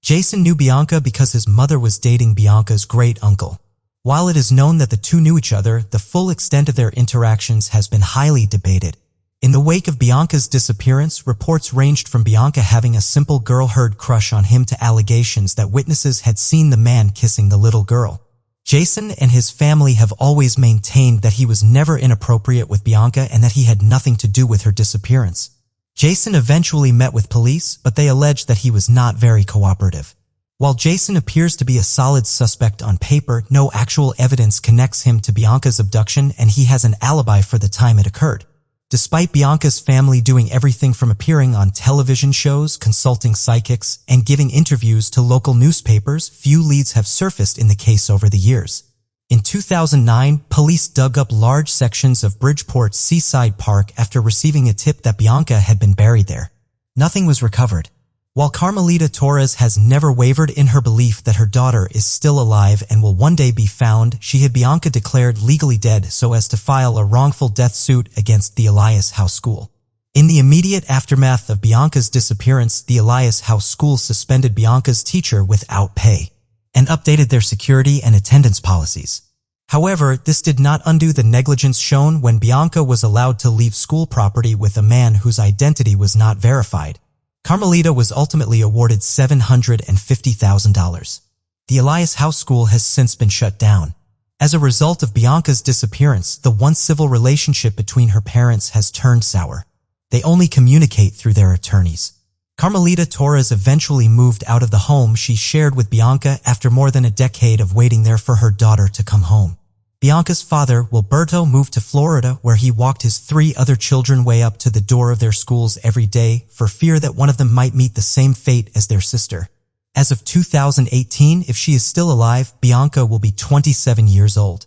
Jason knew Bianca because his mother was dating Bianca's great-uncle. While it is known that the two knew each other, the full extent of their interactions has been highly debated. In the wake of Bianca's disappearance, reports ranged from Bianca having a simple girl-herd crush on him to allegations that witnesses had seen the man kissing the little girl. Jason and his family have always maintained that he was never inappropriate with Bianca and that he had nothing to do with her disappearance. Jason eventually met with police, but they alleged that he was not very cooperative. While Jason appears to be a solid suspect on paper, no actual evidence connects him to Bianca's abduction, and he has an alibi for the time it occurred. Despite Bianca's family doing everything from appearing on television shows, consulting psychics, and giving interviews to local newspapers, few leads have surfaced in the case over the years. In 2009, police dug up large sections of Bridgeport's Seaside Park after receiving a tip that Bianca had been buried there. Nothing was recovered. While Carmelita Torres has never wavered in her belief that her daughter is still alive and will one day be found, she had Bianca declared legally dead so as to file a wrongful death suit against the Elias House School. In the immediate aftermath of Bianca's disappearance, the Elias House School suspended Bianca's teacher without pay and updated their security and attendance policies. However, this did not undo the negligence shown when Bianca was allowed to leave school property with a man whose identity was not verified. Carmelita was ultimately awarded $750,000. The Elias House School has since been shut down. As a result of Bianca's disappearance, the once civil relationship between her parents has turned sour. They only communicate through their attorneys. Carmelita Torres eventually moved out of the home she shared with Bianca after more than a decade of waiting there for her daughter to come home. Bianca's father, Wilberto, moved to Florida, where he walked his 3 other children way up to the door of their schools every day for fear that one of them might meet the same fate as their sister. As of 2018, if she is still alive, Bianca will be 27 years old.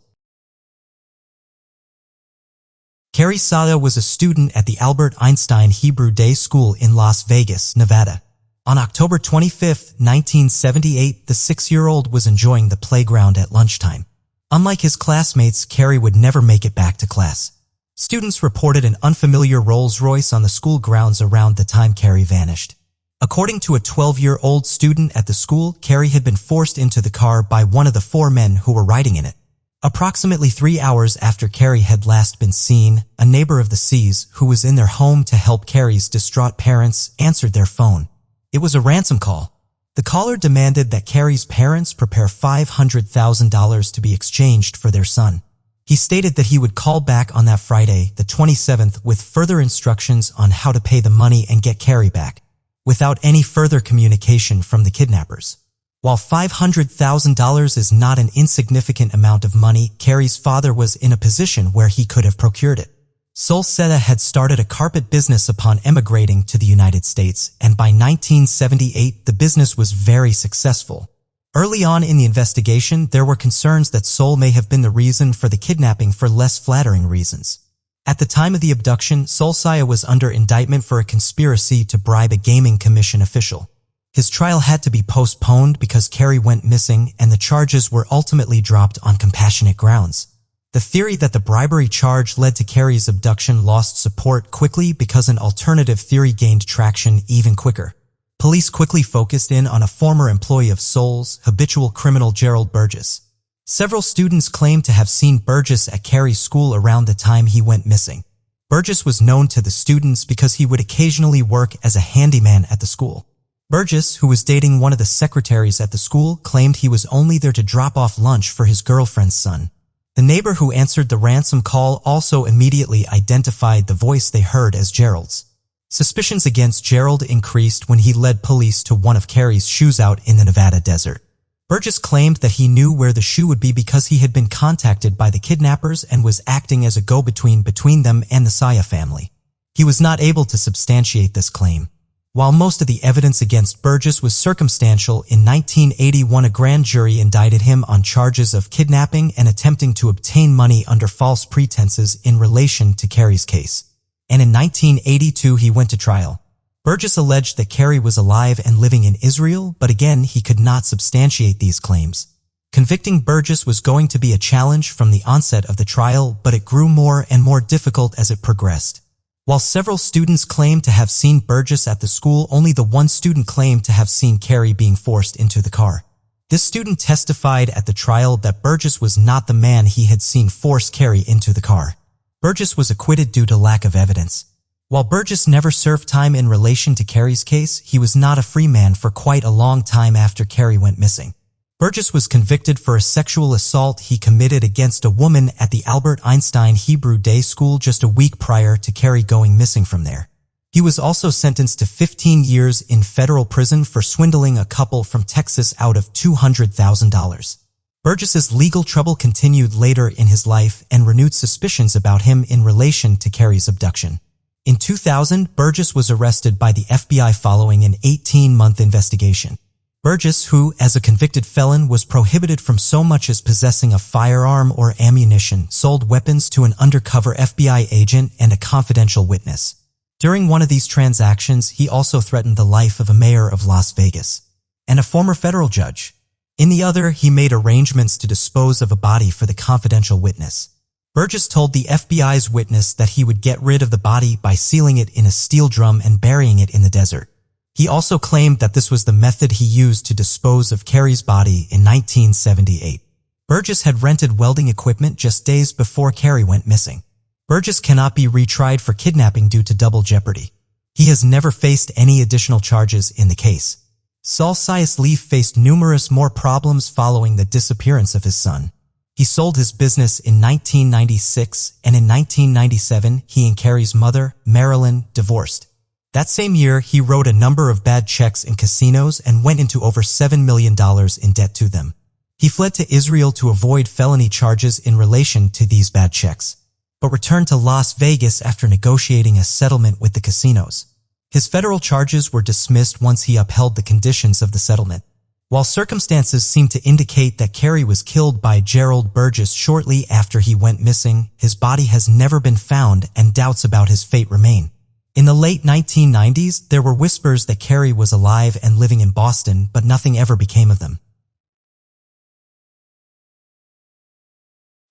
Carrie Sada was a student at the Albert Einstein Hebrew Day School in Las Vegas, Nevada. On October 25, 1978, the 6-year-old was enjoying the playground at lunchtime. Unlike his classmates, Carrie would never make it back to class. Students reported an unfamiliar Rolls-Royce on the school grounds around the time Carrie vanished. According to a 12-year-old student at the school, Carrie had been forced into the car by one of the 4 men who were riding in it. Approximately 3 hours after Carrie had last been seen, a neighbor of the C's, who was in their home to help Carrie's distraught parents, answered their phone. It was a ransom call. The caller demanded that Carrie's parents prepare $500,000 to be exchanged for their son. He stated that he would call back on that Friday, the 27th, with further instructions on how to pay the money and get Carrie back, without any further communication from the kidnappers. While $500,000 is not an insignificant amount of money, Carrie's father was in a position where he could have procured it. Solseta had started a carpet business upon emigrating to the United States, and by 1978 the business was very successful. Early on in the investigation, there were concerns that Sol may have been the reason for the kidnapping for less flattering reasons. At the time of the abduction, Solsaya was under indictment for a conspiracy to bribe a gaming commission official. His trial had to be postponed because Carrie went missing, and the charges were ultimately dropped on compassionate grounds. The theory that the bribery charge led to Carrie's abduction lost support quickly because an alternative theory gained traction even quicker. Police quickly focused in on a former employee of Sol's, habitual criminal Gerald Burgess. Several students claimed to have seen Burgess at Carrie's school around the time he went missing. Burgess was known to the students because he would occasionally work as a handyman at the school. Burgess, who was dating one of the secretaries at the school, claimed he was only there to drop off lunch for his girlfriend's son. The neighbor who answered the ransom call also immediately identified the voice they heard as Gerald's. Suspicions against Gerald increased when he led police to one of Carrie's shoes out in the Nevada desert. Burgess claimed that he knew where the shoe would be because he had been contacted by the kidnappers and was acting as a go-between between them and the Saya family. He was not able to substantiate this claim. While most of the evidence against Burgess was circumstantial, in 1981 a grand jury indicted him on charges of kidnapping and attempting to obtain money under false pretenses in relation to Carrie's case. And in 1982 he went to trial. Burgess alleged that Carrie was alive and living in Israel, but again he could not substantiate these claims. Convicting Burgess was going to be a challenge from the onset of the trial, but it grew more and more difficult as it progressed. While several students claimed to have seen Burgess at the school, only the one student claimed to have seen Carrie being forced into the car. This student testified at the trial that Burgess was not the man he had seen force Carrie into the car. Burgess was acquitted due to lack of evidence. While Burgess never served time in relation to Carrie's case, he was not a free man for quite a long time after Carrie went missing. Burgess was convicted for a sexual assault he committed against a woman at the Albert Einstein Hebrew Day School just a week prior to Carrie going missing from there. He was also sentenced to 15 years in federal prison for swindling a couple from Texas out of $200,000. Burgess's legal trouble continued later in his life and renewed suspicions about him in relation to Carrie's abduction. In 2000, Burgess was arrested by the FBI following an 18-month investigation. Burgess, who, as a convicted felon, was prohibited from so much as possessing a firearm or ammunition, sold weapons to an undercover FBI agent and a confidential witness. During one of these transactions, he also threatened the life of a mayor of Las Vegas and a former federal judge. In the other, he made arrangements to dispose of a body for the confidential witness. Burgess told the FBI's witness that he would get rid of the body by sealing it in a steel drum and burying it in the desert. He also claimed that this was the method he used to dispose of Carrie's body in 1978. Burgess had rented welding equipment just days before Carrie went missing. Burgess cannot be retried for kidnapping due to double jeopardy. He has never faced any additional charges in the case. Saul Sias Leaf faced numerous more problems following the disappearance of his son. He sold his business in 1996, and in 1997 he and Carrie's mother, Marilyn, divorced. That same year, he wrote a number of bad checks in casinos and went into over $7 million in debt to them. He fled to Israel to avoid felony charges in relation to these bad checks, but returned to Las Vegas after negotiating a settlement with the casinos. His federal charges were dismissed once he upheld the conditions of the settlement. While circumstances seem to indicate that Carrie was killed by Gerald Burgess shortly after he went missing, his body has never been found and doubts about his fate remain. In the late 1990s, there were whispers that Carrie was alive and living in Boston, but nothing ever became of them.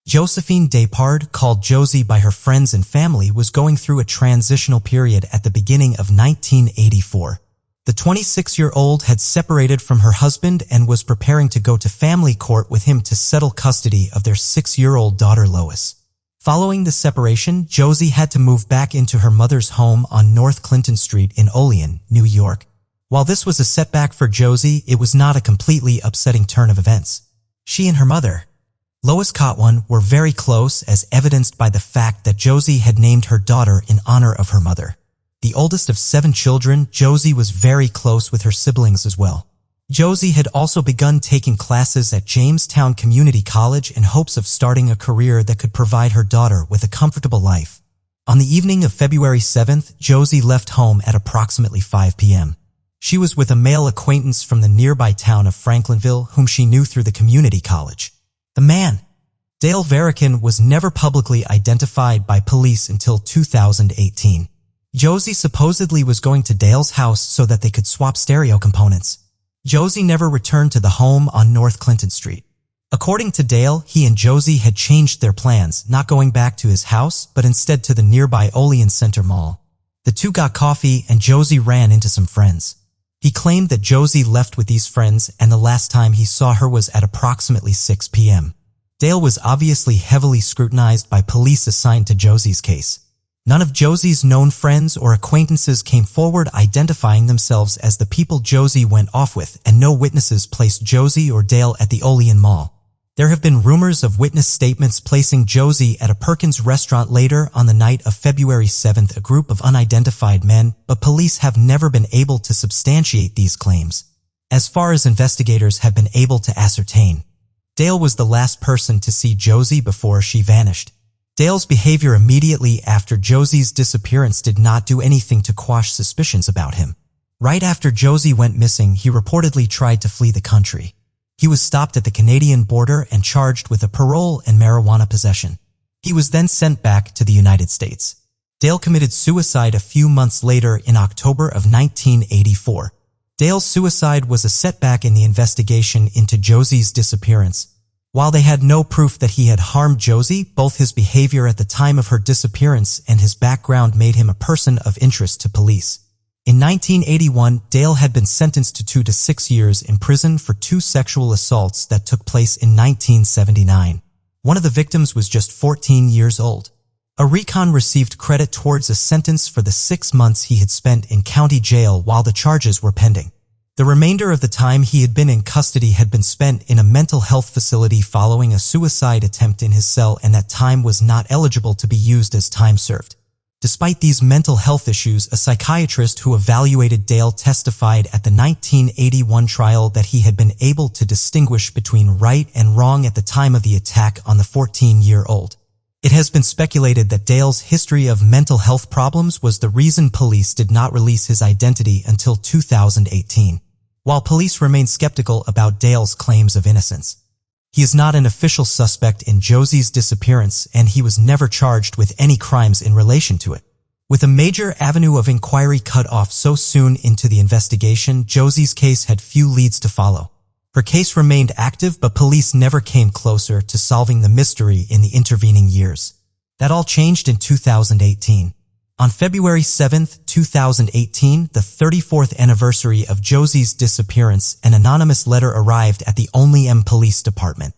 Josephine Depard, called Josie by her friends and family, was going through a transitional period at the beginning of 1984. The 26-year-old had separated from her husband and was preparing to go to family court with him to settle custody of their 6-year-old daughter Lois. Following the separation, Josie had to move back into her mother's home on North Clinton Street in Olean, New York. While this was a setback for Josie, it was not a completely upsetting turn of events. She and her mother, Lois Cotwan, were very close, as evidenced by the fact that Josie had named her daughter in honor of her mother. The oldest of 7 children, Josie was very close with her siblings as well. Josie had also begun taking classes at Jamestown Community College in hopes of starting a career that could provide her daughter with a comfortable life. On the evening of February 7th, Josie left home at approximately 5 p.m. She was with a male acquaintance from the nearby town of Franklinville whom she knew through the community college. The man, Dale Varican, was never publicly identified by police until 2018. Josie supposedly was going to Dale's house so that they could swap stereo components. Josie never returned to the home on North Clinton Street. According to Dale, he and Josie had changed their plans, not going back to his house, but instead to the nearby Olean Center Mall. The two got coffee and Josie ran into some friends. He claimed that Josie left with these friends and the last time he saw her was at approximately 6 p.m. Dale was obviously heavily scrutinized by police assigned to Josie's case. None of Josie's known friends or acquaintances came forward identifying themselves as the people Josie went off with, and no witnesses placed Josie or Dale at the Olean Mall. There have been rumors of witness statements placing Josie at a Perkins restaurant later on the night of February 7th, a group of unidentified men, but police have never been able to substantiate these claims. As far as investigators have been able to ascertain, Dale was the last person to see Josie before she vanished. Dale's behavior immediately after Josie's disappearance did not do anything to quash suspicions about him. Right after Josie went missing, he reportedly tried to flee the country. He was stopped at the Canadian border and charged with a parole and marijuana possession. He was then sent back to the United States. Dale committed suicide a few months later in October of 1984. Dale's suicide was a setback in the investigation into Josie's disappearance. While they had no proof that he had harmed Josie, both his behavior at the time of her disappearance and his background made him a person of interest to police. In 1981, Dale had been sentenced to 2 to 6 years in prison for 2 sexual assaults that took place in 1979. One of the victims was just 14 years old. A recon received credit towards a sentence for the 6 months he had spent in county jail while the charges were pending. The remainder of the time he had been in custody had been spent in a mental health facility following a suicide attempt in his cell, and that time was not eligible to be used as time served. Despite these mental health issues, a psychiatrist who evaluated Dale testified at the 1981 trial that he had been able to distinguish between right and wrong at the time of the attack on the 14-year-old. It has been speculated that Dale's history of mental health problems was the reason police did not release his identity until 2018. While police remain skeptical about Dale's claims of innocence, he is not an official suspect in Josie's disappearance, and he was never charged with any crimes in relation to it. With a major avenue of inquiry cut off so soon into the investigation, Josie's case had few leads to follow. Her case remained active, but police never came closer to solving the mystery in the intervening years. That all changed in 2018. On February 7, 2018, the 34th anniversary of Josie's disappearance, an anonymous letter arrived at the Olean Police Department.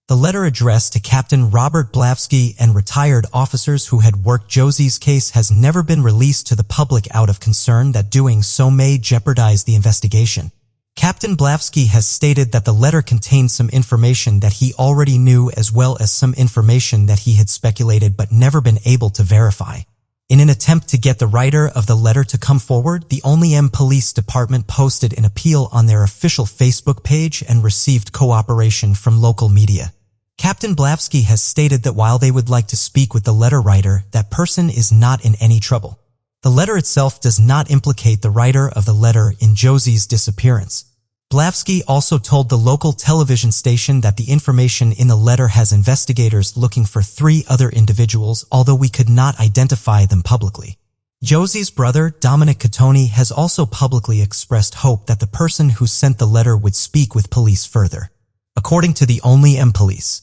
The letter addressed to Captain Robert Blavsky and retired officers who had worked Josie's case has never been released to the public out of concern that doing so may jeopardize the investigation. Captain Blavsky has stated that the letter contained some information that he already knew, as well as some information that he had speculated but never been able to verify. In an attempt to get the writer of the letter to come forward, the Olean Police Department posted an appeal on their official Facebook page and received cooperation from local media. Captain Blavsky has stated that while they would like to speak with the letter writer, that person is not in any trouble. The letter itself does not implicate the writer of the letter in Josie's disappearance. Blavsky also told the local television station that the information in the letter has investigators looking for 3 other individuals, although we could not identify them publicly. Josie's brother, Dominic Catoni, has also publicly expressed hope that the person who sent the letter would speak with police further. According to the Olean Police,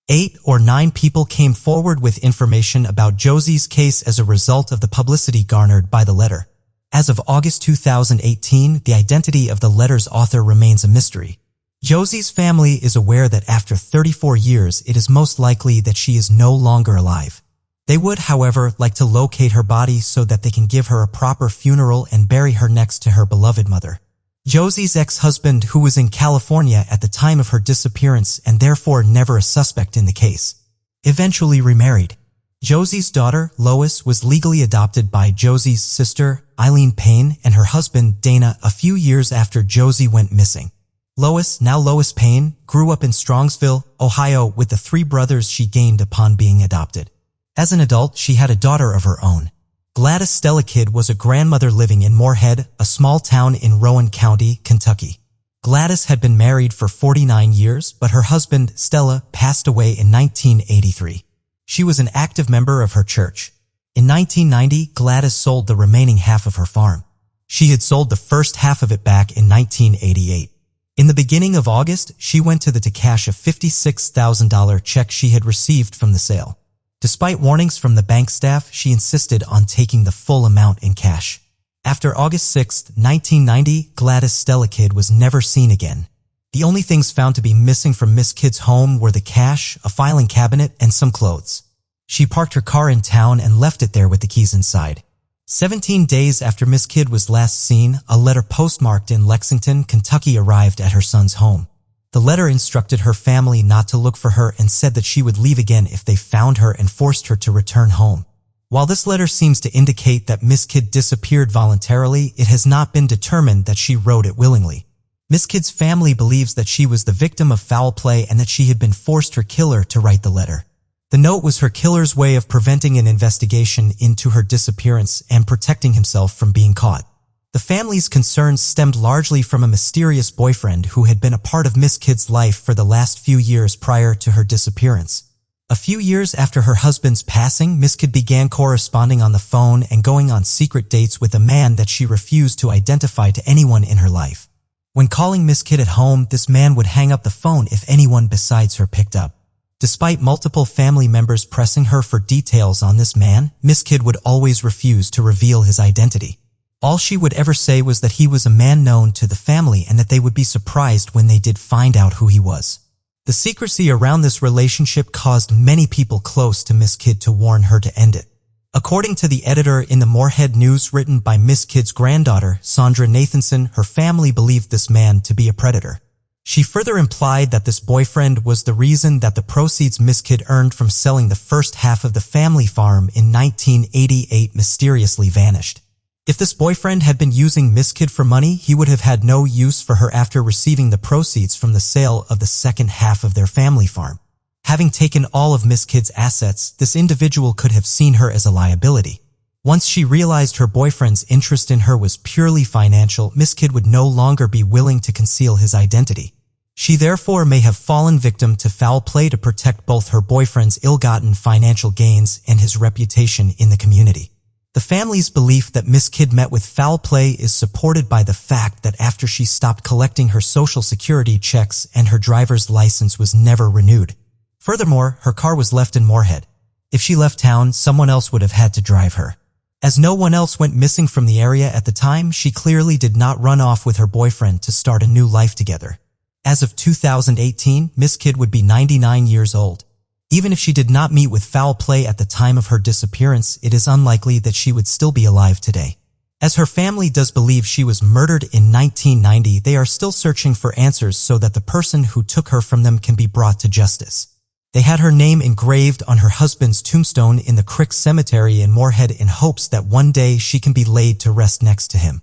8 or 9 people came forward with information about Josie's case as a result of the publicity garnered by the letter. As of August 2018, the identity of the letter's author remains a mystery. Josie's family is aware that after 34 years, it is most likely that she is no longer alive. They would, however, like to locate her body so that they can give her a proper funeral and bury her next to her beloved mother. Josie's ex-husband, who was in California at the time of her disappearance and therefore never a suspect in the case, eventually remarried. Josie's daughter, Lois, was legally adopted by Josie's sister, Eileen Payne, and her husband, Dana, a few years after Josie went missing. Lois, now Lois Payne, grew up in Strongsville, Ohio, with the 3 brothers she gained upon being adopted. As an adult, she had a daughter of her own. Gladys Stella Kidd was a grandmother living in Moorhead, a small town in Rowan County, Kentucky. Gladys had been married for 49 years, but her husband, Stella, passed away in 1983. She was an active member of her church. In 1990, Gladys sold the remaining half of her farm. She had sold the first half of it back in 1988. In the beginning of August, she went to cash a $56,000 check she had received from the sale. Despite warnings from the bank staff, she insisted on taking the full amount in cash. After August 6, 1990, Gladys Stella Kidd was never seen again. The only things found to be missing from Miss Kidd's home were the cash, a filing cabinet, and some clothes. She parked her car in town and left it there with the keys inside. 17 days after Miss Kidd was last seen, a letter postmarked in Lexington, Kentucky arrived at her son's home. The letter instructed her family not to look for her and said that she would leave again if they found her and forced her to return home. While this letter seems to indicate that Miss Kidd disappeared voluntarily, it has not been determined that she wrote it willingly. Miss Kidd's family believes that she was the victim of foul play and that she had been forced her killer to write the letter. The note was her killer's way of preventing an investigation into her disappearance and protecting himself from being caught. The family's concerns stemmed largely from a mysterious boyfriend who had been a part of Miss Kidd's life for the last few years prior to her disappearance. A few years after her husband's passing, Miss Kidd began corresponding on the phone and going on secret dates with a man that she refused to identify to anyone in her life. When calling Miss Kidd at home, this man would hang up the phone if anyone besides her picked up. Despite multiple family members pressing her for details on this man, Miss Kidd would always refuse to reveal his identity. All she would ever say was that he was a man known to the family and that they would be surprised when they did find out who he was. The secrecy around this relationship caused many people close to Miss Kidd to warn her to end it. According to the editor in the Moorhead News written by Miss Kidd's granddaughter, Sandra Nathanson, her family believed this man to be a predator. She further implied that this boyfriend was the reason that the proceeds Miss Kidd earned from selling the first half of the family farm in 1988 mysteriously vanished. If this boyfriend had been using Miss Kidd for money, he would have had no use for her after receiving the proceeds from the sale of the second half of their family farm. Having taken all of Miss Kidd's assets, this individual could have seen her as a liability. Once she realized her boyfriend's interest in her was purely financial, Miss Kidd would no longer be willing to conceal his identity. She therefore may have fallen victim to foul play to protect both her boyfriend's ill-gotten financial gains and his reputation in the community. The family's belief that Miss Kidd met with foul play is supported by the fact that after she stopped collecting her Social Security checks and her driver's license was never renewed. Furthermore, her car was left in Moorhead. If she left town, someone else would have had to drive her. As no one else went missing from the area at the time, she clearly did not run off with her boyfriend to start a new life together. As of 2018, Miss Kidd would be 99 years old. Even if she did not meet with foul play at the time of her disappearance, it is unlikely that she would still be alive today. As her family does believe she was murdered in 1990, they are still searching for answers so that the person who took her from them can be brought to justice. They had her name engraved on her husband's tombstone in the Crick Cemetery in Moorhead in hopes that one day she can be laid to rest next to him.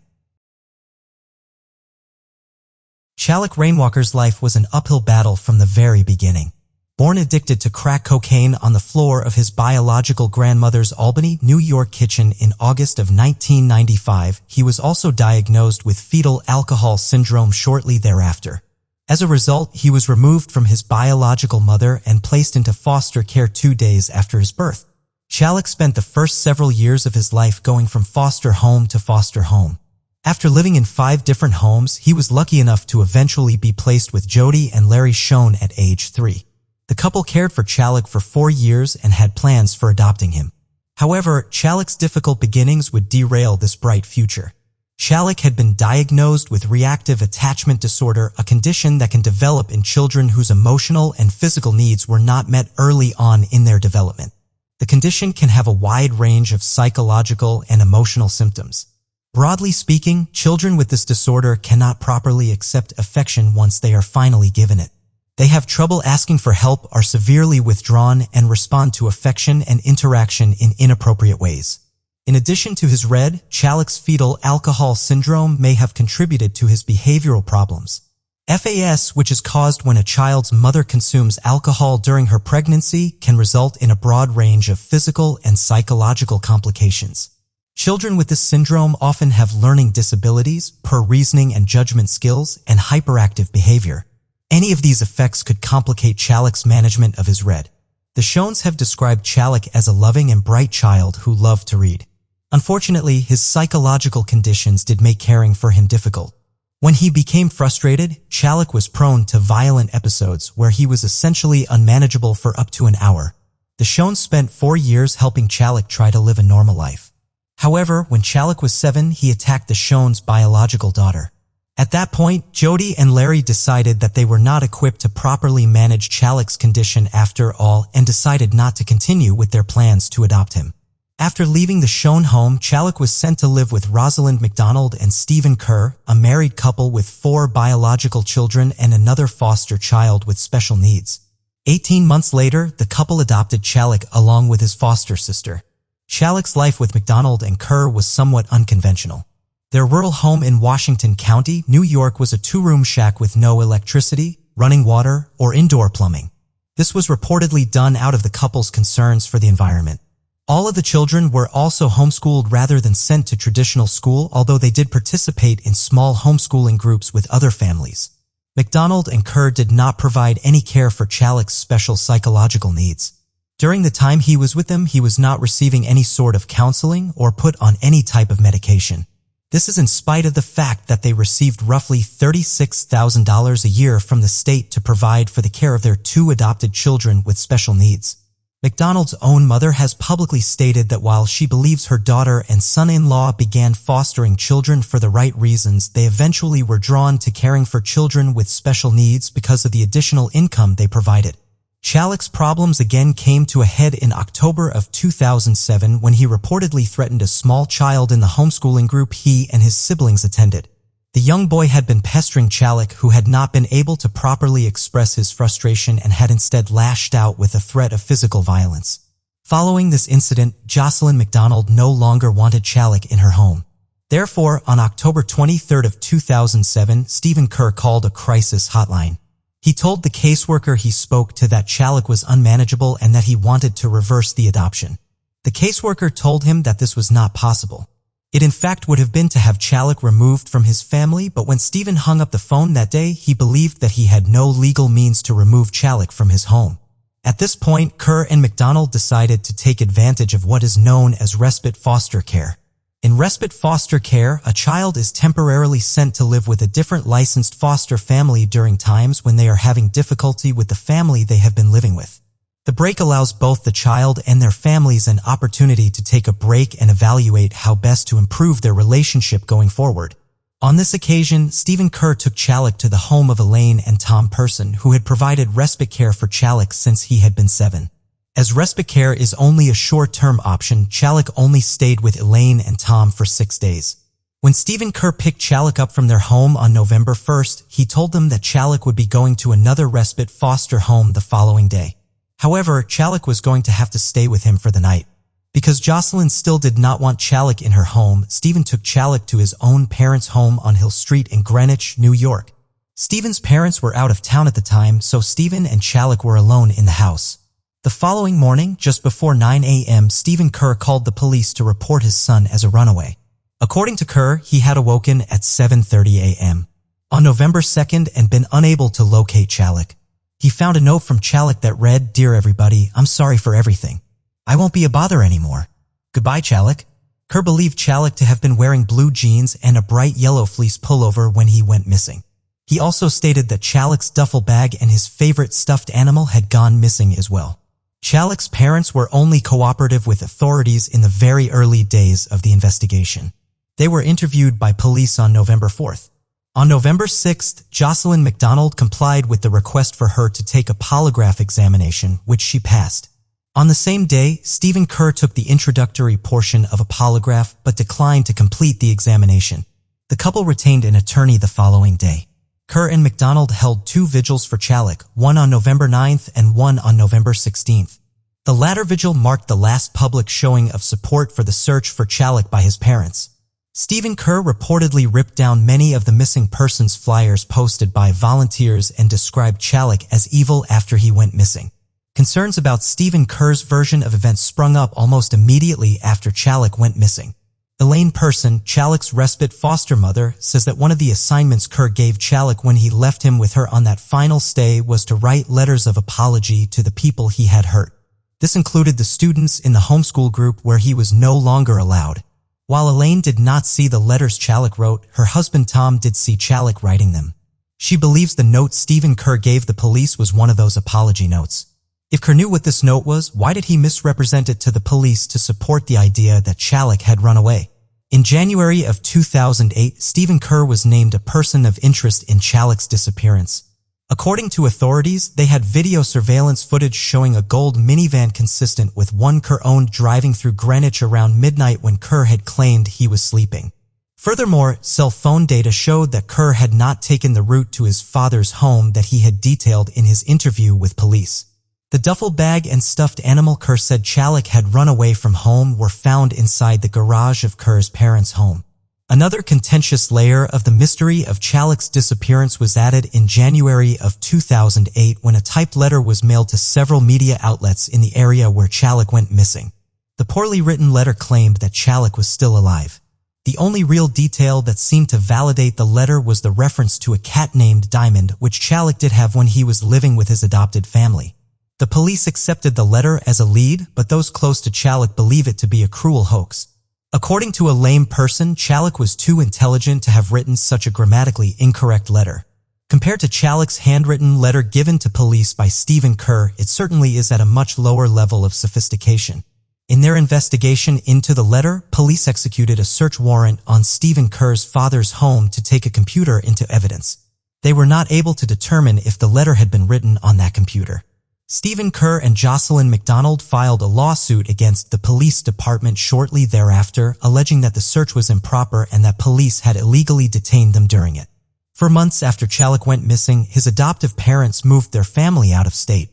Chalik Rainwalker's life was an uphill battle from the very beginning. Born addicted to crack cocaine on the floor of his biological grandmother's Albany, New York kitchen in August of 1995, he was also diagnosed with fetal alcohol syndrome shortly thereafter. As a result, he was removed from his biological mother and placed into foster care 2 days after his birth. Chalik spent the first several years of his life going from foster home to foster home. After living in 5 different homes, he was lucky enough to eventually be placed with Jody and Larry Schoen at age 3. The couple cared for Chalik for 4 years and had plans for adopting him. However, Chalak's difficult beginnings would derail this bright future. Chalak had been diagnosed with reactive attachment disorder, a condition that can develop in children whose emotional and physical needs were not met early on in their development. The condition can have a wide range of psychological and emotional symptoms. Broadly speaking, children with this disorder cannot properly accept affection once they are finally given it. They have trouble asking for help, are severely withdrawn, and respond to affection and interaction in inappropriate ways. In addition to his Chalak's fetal alcohol syndrome may have contributed to his behavioral problems. FAS, which is caused when a child's mother consumes alcohol during her pregnancy, can result in a broad range of physical and psychological complications. Children with this syndrome often have learning disabilities, poor reasoning and judgment skills, and hyperactive behavior. Any of these effects could complicate Chalak's management of his The Shones have described Chalak as a loving and bright child who loved to read. Unfortunately, his psychological conditions did make caring for him difficult. When he became frustrated, Chalak was prone to violent episodes where he was essentially unmanageable for up to an hour. The Shones spent 4 years helping Chalak try to live a normal life. However, when Chalak was 7, he attacked the Shones' biological daughter. At that point, Jody and Larry decided that they were not equipped to properly manage Chalak's condition after all and decided not to continue with their plans to adopt him. After leaving the Shone home, Chalak was sent to live with Rosalind McDonald and Stephen Kerr, a married couple with 4 biological children and another foster child with special needs. 18 months later, the couple adopted Chalak along with his foster sister. Chalak's life with McDonald and Kerr was somewhat unconventional. Their rural home in Washington County, New York was a 2-room shack with no electricity, running water, or indoor plumbing. This was reportedly done out of the couple's concerns for the environment. All of the children were also homeschooled rather than sent to traditional school, although they did participate in small homeschooling groups with other families. McDonald and Kerr did not provide any care for Chalak's special psychological needs. During the time he was with them, he was not receiving any sort of counseling or put on any type of medication. This is in spite of the fact that they received roughly $36,000 a year from the state to provide for the care of their 2 adopted children with special needs. McDonald's own mother has publicly stated that while she believes her daughter and son-in-law began fostering children for the right reasons, they eventually were drawn to caring for children with special needs because of the additional income they provided. Chalak's problems again came to a head in October of 2007 when he reportedly threatened a small child in the homeschooling group he and his siblings attended. The young boy had been pestering Chalak, who had not been able to properly express his frustration and had instead lashed out with a threat of physical violence. Following this incident, Jocelyn McDonald no longer wanted Chalak in her home. Therefore, on October 23 of 2007, Stephen Kerr called a crisis hotline. He told the caseworker he spoke to that Chalak was unmanageable and that he wanted to reverse the adoption. The caseworker told him that this was not possible. It in fact would have been to have Chalak removed from his family, but when Stephen hung up the phone that day, he believed that he had no legal means to remove Chalak from his home. At this point, Kerr and McDonald decided to take advantage of what is known as respite foster care. In respite foster care, a child is temporarily sent to live with a different licensed foster family during times when they are having difficulty with the family they have been living with. The break allows both the child and their families an opportunity to take a break and evaluate how best to improve their relationship going forward. On this occasion, Stephen Kerr took Chalak to the home of Elaine and Tom Person, who had provided respite care for Chalak since he had been 7. As respite care is only a short-term option, Chalak only stayed with Elaine and Tom for 6 days. When Stephen Kerr picked Chalak up from their home on November 1st, he told them that Chalak would be going to another respite foster home the following day. However, Chalak was going to have to stay with him for the night. Because Jocelyn still did not want Chalak in her home, Stephen took Chalak to his own parents' home on Hill Street in Greenwich, New York. Stephen's parents were out of town at the time, so Stephen and Chalak were alone in the house. The following morning, just before 9 a.m., Stephen Kerr called the police to report his son as a runaway. According to Kerr, he had awoken at 7:30 a.m. on November 2nd and been unable to locate Chalak. He found a note from Chalak that read, "Dear everybody, I'm sorry for everything. I won't be a bother anymore. Goodbye, Chalak." Kerr believed Chalak to have been wearing blue jeans and a bright yellow fleece pullover when he went missing. He also stated that Chalak's duffel bag and his favorite stuffed animal had gone missing as well. Chalik's parents were only cooperative with authorities in the very early days of the investigation. They were interviewed by police on November 4th. On November 6th, Jocelyn McDonald complied with the request for her to take a polygraph examination, which she passed. On the same day, Stephen Kerr took the introductory portion of a polygraph but declined to complete the examination. The couple retained an attorney the following day. Kerr and McDonald held 2 vigils for Chalik, one on November 9th and one on November 16th. The latter vigil marked the last public showing of support for the search for Chalik by his parents. Stephen Kerr reportedly ripped down many of the missing persons flyers posted by volunteers and described Chalik as evil after he went missing. Concerns about Stephen Kerr's version of events sprung up almost immediately after Chalik went missing. Elaine Person, Chalik's respite foster mother, says that one of the assignments Kerr gave Chalik when he left him with her on that final stay was to write letters of apology to the people he had hurt. This included the students in the homeschool group where he was no longer allowed. While Elaine did not see the letters Chalik wrote, her husband Tom did see Chalik writing them. She believes the note Stephen Kerr gave the police was one of those apology notes. If Kerr knew what this note was, why did he misrepresent it to the police to support the idea that Chalik had run away? In January of 2008, Stephen Kerr was named a person of interest in Chalik's disappearance. According to authorities, they had video surveillance footage showing a gold minivan consistent with one Kerr owned driving through Greenwich around midnight when Kerr had claimed he was sleeping. Furthermore, cell phone data showed that Kerr had not taken the route to his father's home that he had detailed in his interview with police. The duffel bag and stuffed animal Kerr said Chalik had run away from home were found inside the garage of Kerr's parents' home. Another contentious layer of the mystery of Chalik's disappearance was added in January of 2008 when a typed letter was mailed to several media outlets in the area where Chalik went missing. The poorly written letter claimed that Chalik was still alive. The only real detail that seemed to validate the letter was the reference to a cat named Diamond, which Chalik did have when he was living with his adopted family. The police accepted the letter as a lead, but those close to Chalik believe it to be a cruel hoax. According to a lame person, Chalik was too intelligent to have written such a grammatically incorrect letter. Compared to Chalik's handwritten letter given to police by Stephen Kerr, it certainly is at a much lower level of sophistication. In their investigation into the letter, police executed a search warrant on Stephen Kerr's father's home to take a computer into evidence. They were not able to determine if the letter had been written on that computer. Stephen Kerr and Jocelyn McDonald filed a lawsuit against the police department shortly thereafter, alleging that the search was improper and that police had illegally detained them during it. For months after Chalik went missing, his adoptive parents moved their family out of state.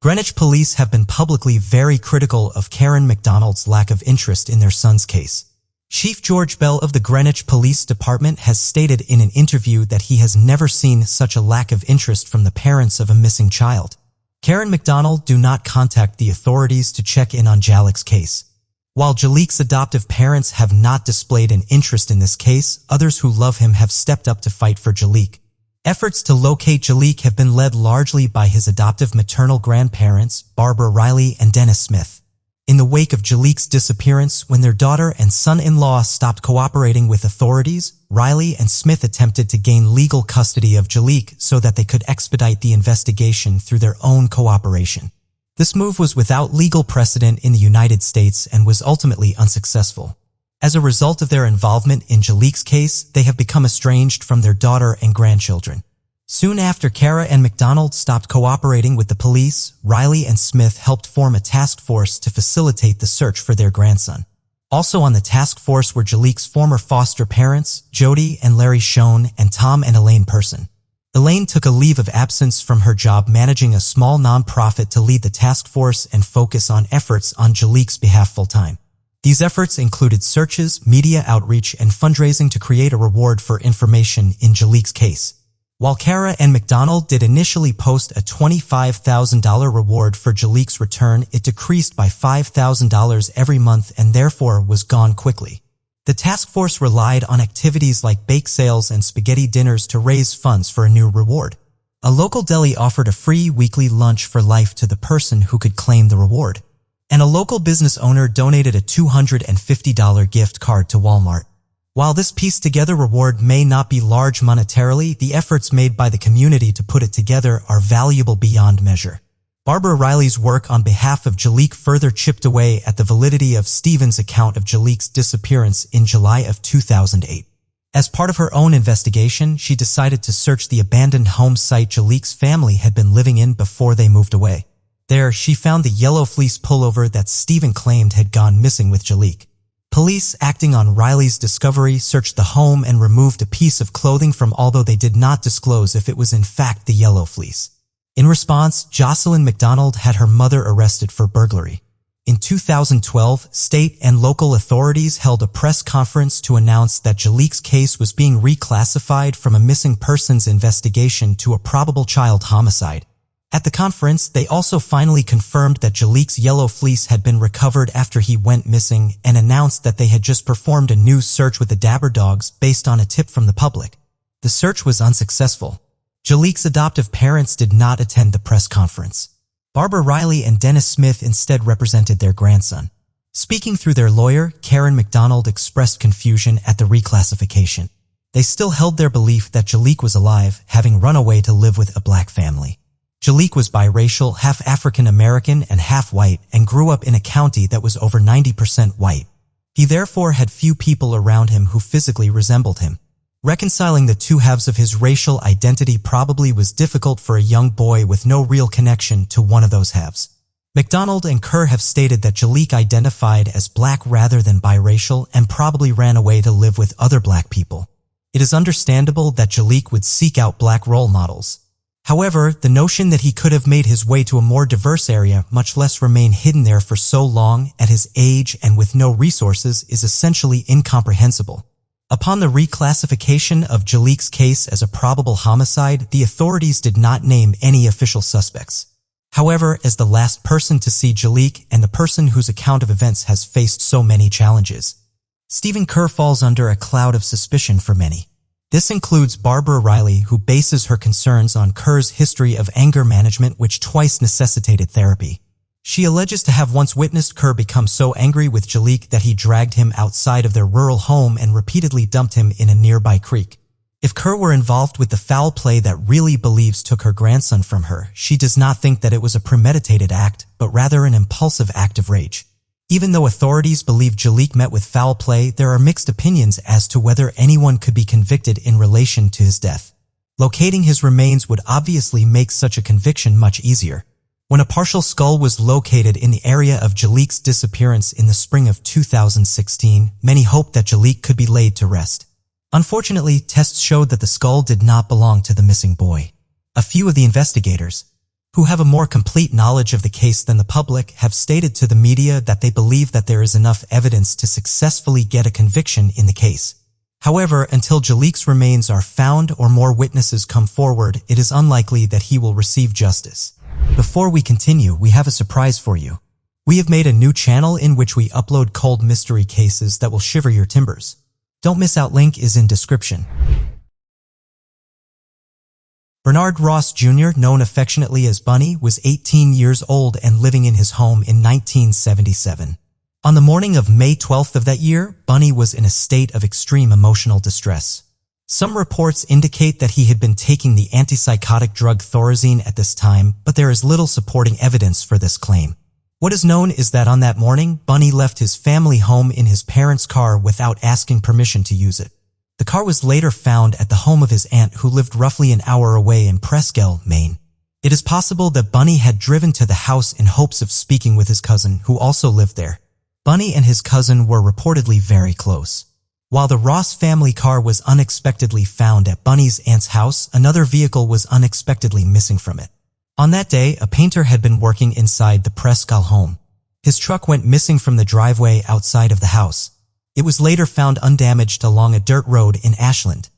Greenwich police have been publicly very critical of Karen McDonald's lack of interest in their son's case. Chief George Bell of the Greenwich Police Department has stated in an interview that he has never seen such a lack of interest from the parents of a missing child. Karen McDonald do not contact the authorities to check in on Chalik's case. While Jalik's adoptive parents have not displayed an interest in this case, others who love him have stepped up to fight for Jalik. Efforts to locate Jalik have been led largely by his adoptive maternal grandparents, Barbara Riley and Dennis Smith. In the wake of Jalik's disappearance, when their daughter and son-in-law stopped cooperating with authorities, Riley and Smith attempted to gain legal custody of Jalik so that they could expedite the investigation through their own cooperation. This move was without legal precedent in the United States and was ultimately unsuccessful. As a result of their involvement in Jalik's case, they have become estranged from their daughter and grandchildren. Soon after Kara and McDonald stopped cooperating with the police, Riley and Smith helped form a task force to facilitate the search for their grandson. Also on the task force were Jalik's former foster parents, Jody and Larry Schoen, and Tom and Elaine Person. Elaine took a leave of absence from her job managing a small nonprofit to lead the task force and focus on efforts on Jalik's behalf full-time. These efforts included searches, media outreach, and fundraising to create a reward for information in Jalik's case. While Kara and McDonald did initially post a $25,000 reward for Jalik's return, it decreased by $5,000 every month and therefore was gone quickly. The task force relied on activities like bake sales and spaghetti dinners to raise funds for a new reward. A local deli offered a free weekly lunch for life to the person who could claim the reward. And a local business owner donated a $250 gift card to Walmart. While this pieced-together reward may not be large monetarily, the efforts made by the community to put it together are valuable beyond measure. Barbara Riley's work on behalf of Jaliek further chipped away at the validity of Stephen's account of Jaliek's disappearance in July of 2008. As part of her own investigation, she decided to search the abandoned home site Jaliek's family had been living in before they moved away. There, she found the yellow fleece pullover that Stephen claimed had gone missing with Jaliek. Police, acting on Riley's discovery, searched the home and removed a piece of clothing from, although they did not disclose if it was in fact the yellow fleece. In response, Jocelyn McDonald had her mother arrested for burglary. In 2012, state and local authorities held a press conference to announce that Jaliek's case was being reclassified from a missing persons investigation to a probable child homicide. At the conference, they also finally confirmed that Jaliek's yellow fleece had been recovered after he went missing and announced that they had just performed a new search with the Dabber dogs based on a tip from the public. The search was unsuccessful. Jaliek's adoptive parents did not attend the press conference. Barbara Riley and Dennis Smith instead represented their grandson. Speaking through their lawyer, Karen McDonald expressed confusion at the reclassification. They still held their belief that Jaliek was alive, having run away to live with a black family. Jaliek was biracial, half African American and half white, and grew up in a county that was over 90% white. He therefore had few people around him who physically resembled him. Reconciling the two halves of his racial identity probably was difficult for a young boy with no real connection to one of those halves. McDonald and Kerr have stated that Jaliek identified as black rather than biracial and probably ran away to live with other black people. It is understandable that Jaliek would seek out black role models. However, the notion that he could have made his way to a more diverse area, much less remain hidden there for so long at his age and with no resources, is essentially incomprehensible. Upon the reclassification of Jaliek's case as a probable homicide, the authorities did not name any official suspects. However, as the last person to see Jaliek and the person whose account of events has faced so many challenges, Stephen Kerr falls under a cloud of suspicion for many. This includes Barbara Riley, who bases her concerns on Kerr's history of anger management, which twice necessitated therapy. She alleges to have once witnessed Kerr become so angry with Jaliek that he dragged him outside of their rural home and repeatedly dumped him in a nearby creek. If Kerr were involved with the foul play that Riley believes took her grandson from her, she does not think that it was a premeditated act, but rather an impulsive act of rage. Even though authorities believe Jaliek met with foul play, there are mixed opinions as to whether anyone could be convicted in relation to his death. Locating his remains would obviously make such a conviction much easier. When a partial skull was located in the area of Jaliek's disappearance in the spring of 2016, many hoped that Jaliek could be laid to rest. Unfortunately, tests showed that the skull did not belong to the missing boy. A few of the investigators, who have a more complete knowledge of the case than the public, have stated to the media that they believe that there is enough evidence to successfully get a conviction in the case. However, until Jaliek's remains are found or more witnesses come forward, it is unlikely that he will receive justice. Before we continue, we have a surprise for you. We have made a new channel in which we upload cold mystery cases that will shiver your timbers. Don't miss out, link is in description. Bernard Ross Jr., known affectionately as Bunny, was 18 years old and living in his home in 1977. On the morning of May 12th of that year, Bunny was in a state of extreme emotional distress. Some reports indicate that he had been taking the antipsychotic drug Thorazine at this time, but there is little supporting evidence for this claim. What is known is that on that morning, Bunny left his family home in his parents' car without asking permission to use it. The car was later found at the home of his aunt, who lived roughly an hour away in Presqu'île, Maine. It is possible that Bunny had driven to the house in hopes of speaking with his cousin, who also lived there. Bunny and his cousin were reportedly very close. While the Ross family car was unexpectedly found at Bunny's aunt's house, another vehicle was unexpectedly missing from it. On that day, a painter had been working inside the Presqu'île home. His truck went missing from the driveway outside of the house. It was later found undamaged along a dirt road in Ashland,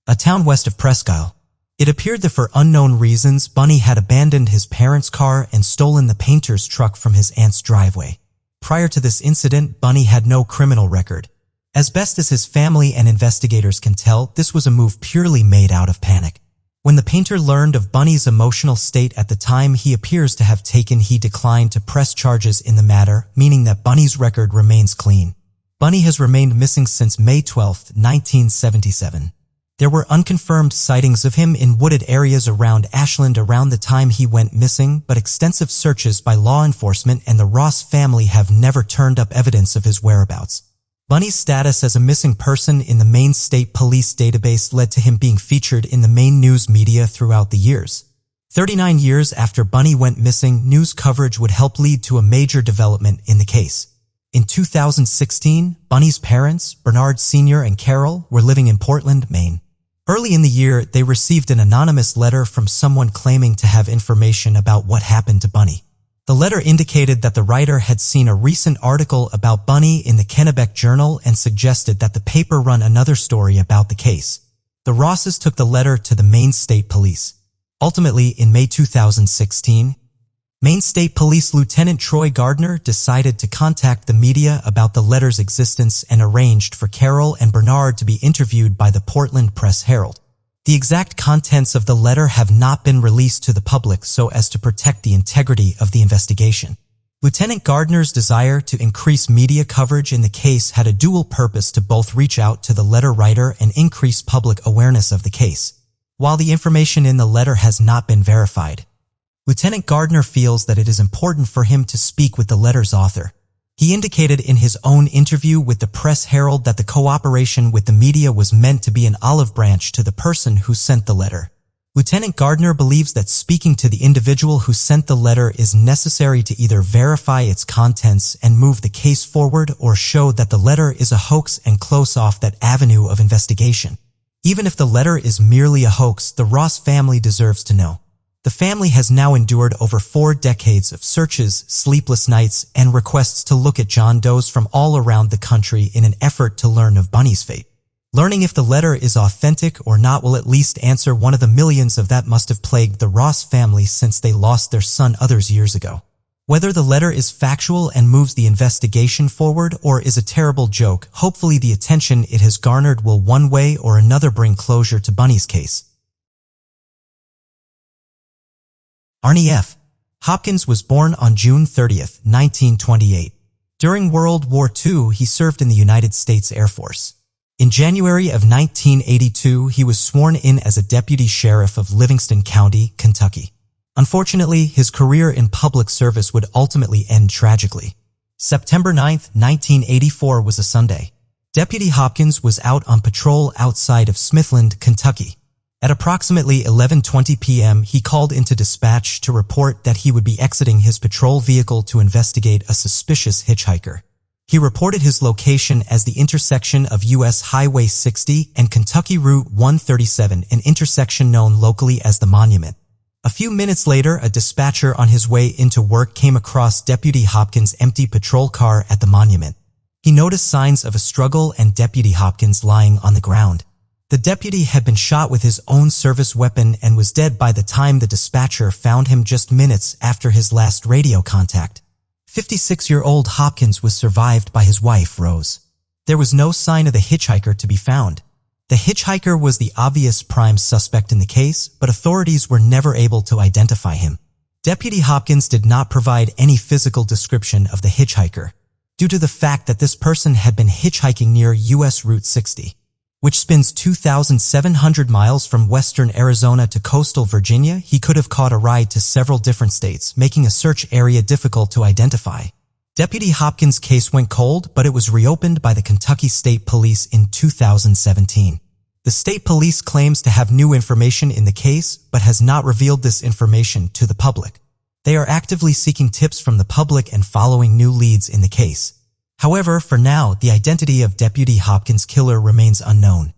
a town west of Presqu'île. It appeared that for unknown reasons, Bunny had abandoned his parents' car and stolen the painter's truck from his aunt's driveway. Prior to this incident, Bunny had no criminal record. As best as his family and investigators can tell, this was a move purely made out of panic. When the painter learned of Bunny's emotional state at the time he appears to have taken, he declined to press charges in the matter, meaning that Bunny's record remains clean. Bunny has remained missing since May 12, 1977. There were unconfirmed sightings of him in wooded areas around Ashland around the time he went missing, but extensive searches by law enforcement and the Ross family have never turned up evidence of his whereabouts. Bunny's status as a missing person in the Maine State Police database led to him being featured in the Maine news media throughout the years. 39 years after Bunny went missing, news coverage would help lead to a major development in the case. In 2016, Bunny's parents, Bernard Sr. and Carol, were living in Portland, Maine. Early in the year, they received an anonymous letter from someone claiming to have information about what happened to Bunny. The letter indicated that the writer had seen a recent article about Bunny in the Kennebec Journal and suggested that the paper run another story about the case. The Rosses took the letter to the Maine State Police. Ultimately, in May 2016, Maine State Police Lieutenant Troy Gardner decided to contact the media about the letter's existence and arranged for Carol and Bernard to be interviewed by the Portland Press-Herald. The exact contents of the letter have not been released to the public so as to protect the integrity of the investigation. Lieutenant Gardner's desire to increase media coverage in the case had a dual purpose to both reach out to the letter writer and increase public awareness of the case. While the information in the letter has not been verified, Lieutenant Gardner feels that it is important for him to speak with the letter's author. He indicated in his own interview with the Press-Herald that the cooperation with the media was meant to be an olive branch to the person who sent the letter. Lieutenant Gardner believes that speaking to the individual who sent the letter is necessary to either verify its contents and move the case forward or show that the letter is a hoax and close off that avenue of investigation. Even if the letter is merely a hoax, the Ross family deserves to know. The family has now endured over 4 decades of searches, sleepless nights, and requests to look at John Does from all around the country in an effort to learn of Bunny's fate. Learning if the letter is authentic or not will at least answer one of the millions of that must have plagued the Ross family since they lost their son others years ago. Whether the letter is factual and moves the investigation forward or is a terrible joke, hopefully the attention it has garnered will one way or another bring closure to Bunny's case. Arnie F. Hopkins was born on June 30, 1928. During World War II, he served in the United States Air Force. In January of 1982, he was sworn in as a deputy sheriff of Livingston County, Kentucky. Unfortunately, his career in public service would ultimately end tragically. September 9, 1984 was a Sunday. Deputy Hopkins was out on patrol outside of Smithland, Kentucky. At approximately 11:20 p.m., he called into dispatch to report that he would be exiting his patrol vehicle to investigate a suspicious hitchhiker. He reported his location as the intersection of U.S. Highway 60 and Kentucky Route 137, an intersection known locally as the Monument. A few minutes later, a dispatcher on his way into work came across Deputy Hopkins' empty patrol car at the Monument. He noticed signs of a struggle and Deputy Hopkins lying on the ground. The deputy had been shot with his own service weapon and was dead by the time the dispatcher found him just minutes after his last radio contact. 56-year-old Hopkins was survived by his wife, Rose. There was no sign of the hitchhiker to be found. The hitchhiker was the obvious prime suspect in the case, but authorities were never able to identify him. Deputy Hopkins did not provide any physical description of the hitchhiker, due to the fact that this person had been hitchhiking near U.S. Route 60. Which spins 2,700 miles from western Arizona to coastal Virginia. He could have caught a ride to several different states, making a search area difficult to identify. Deputy Hopkins' case went cold, but it was reopened by the Kentucky State Police in 2017. The state police claims to have new information in the case, but has not revealed this information to the public. They are actively seeking tips from the public and following new leads in the case. However, for now, the identity of Deputy Hopkins' killer remains unknown.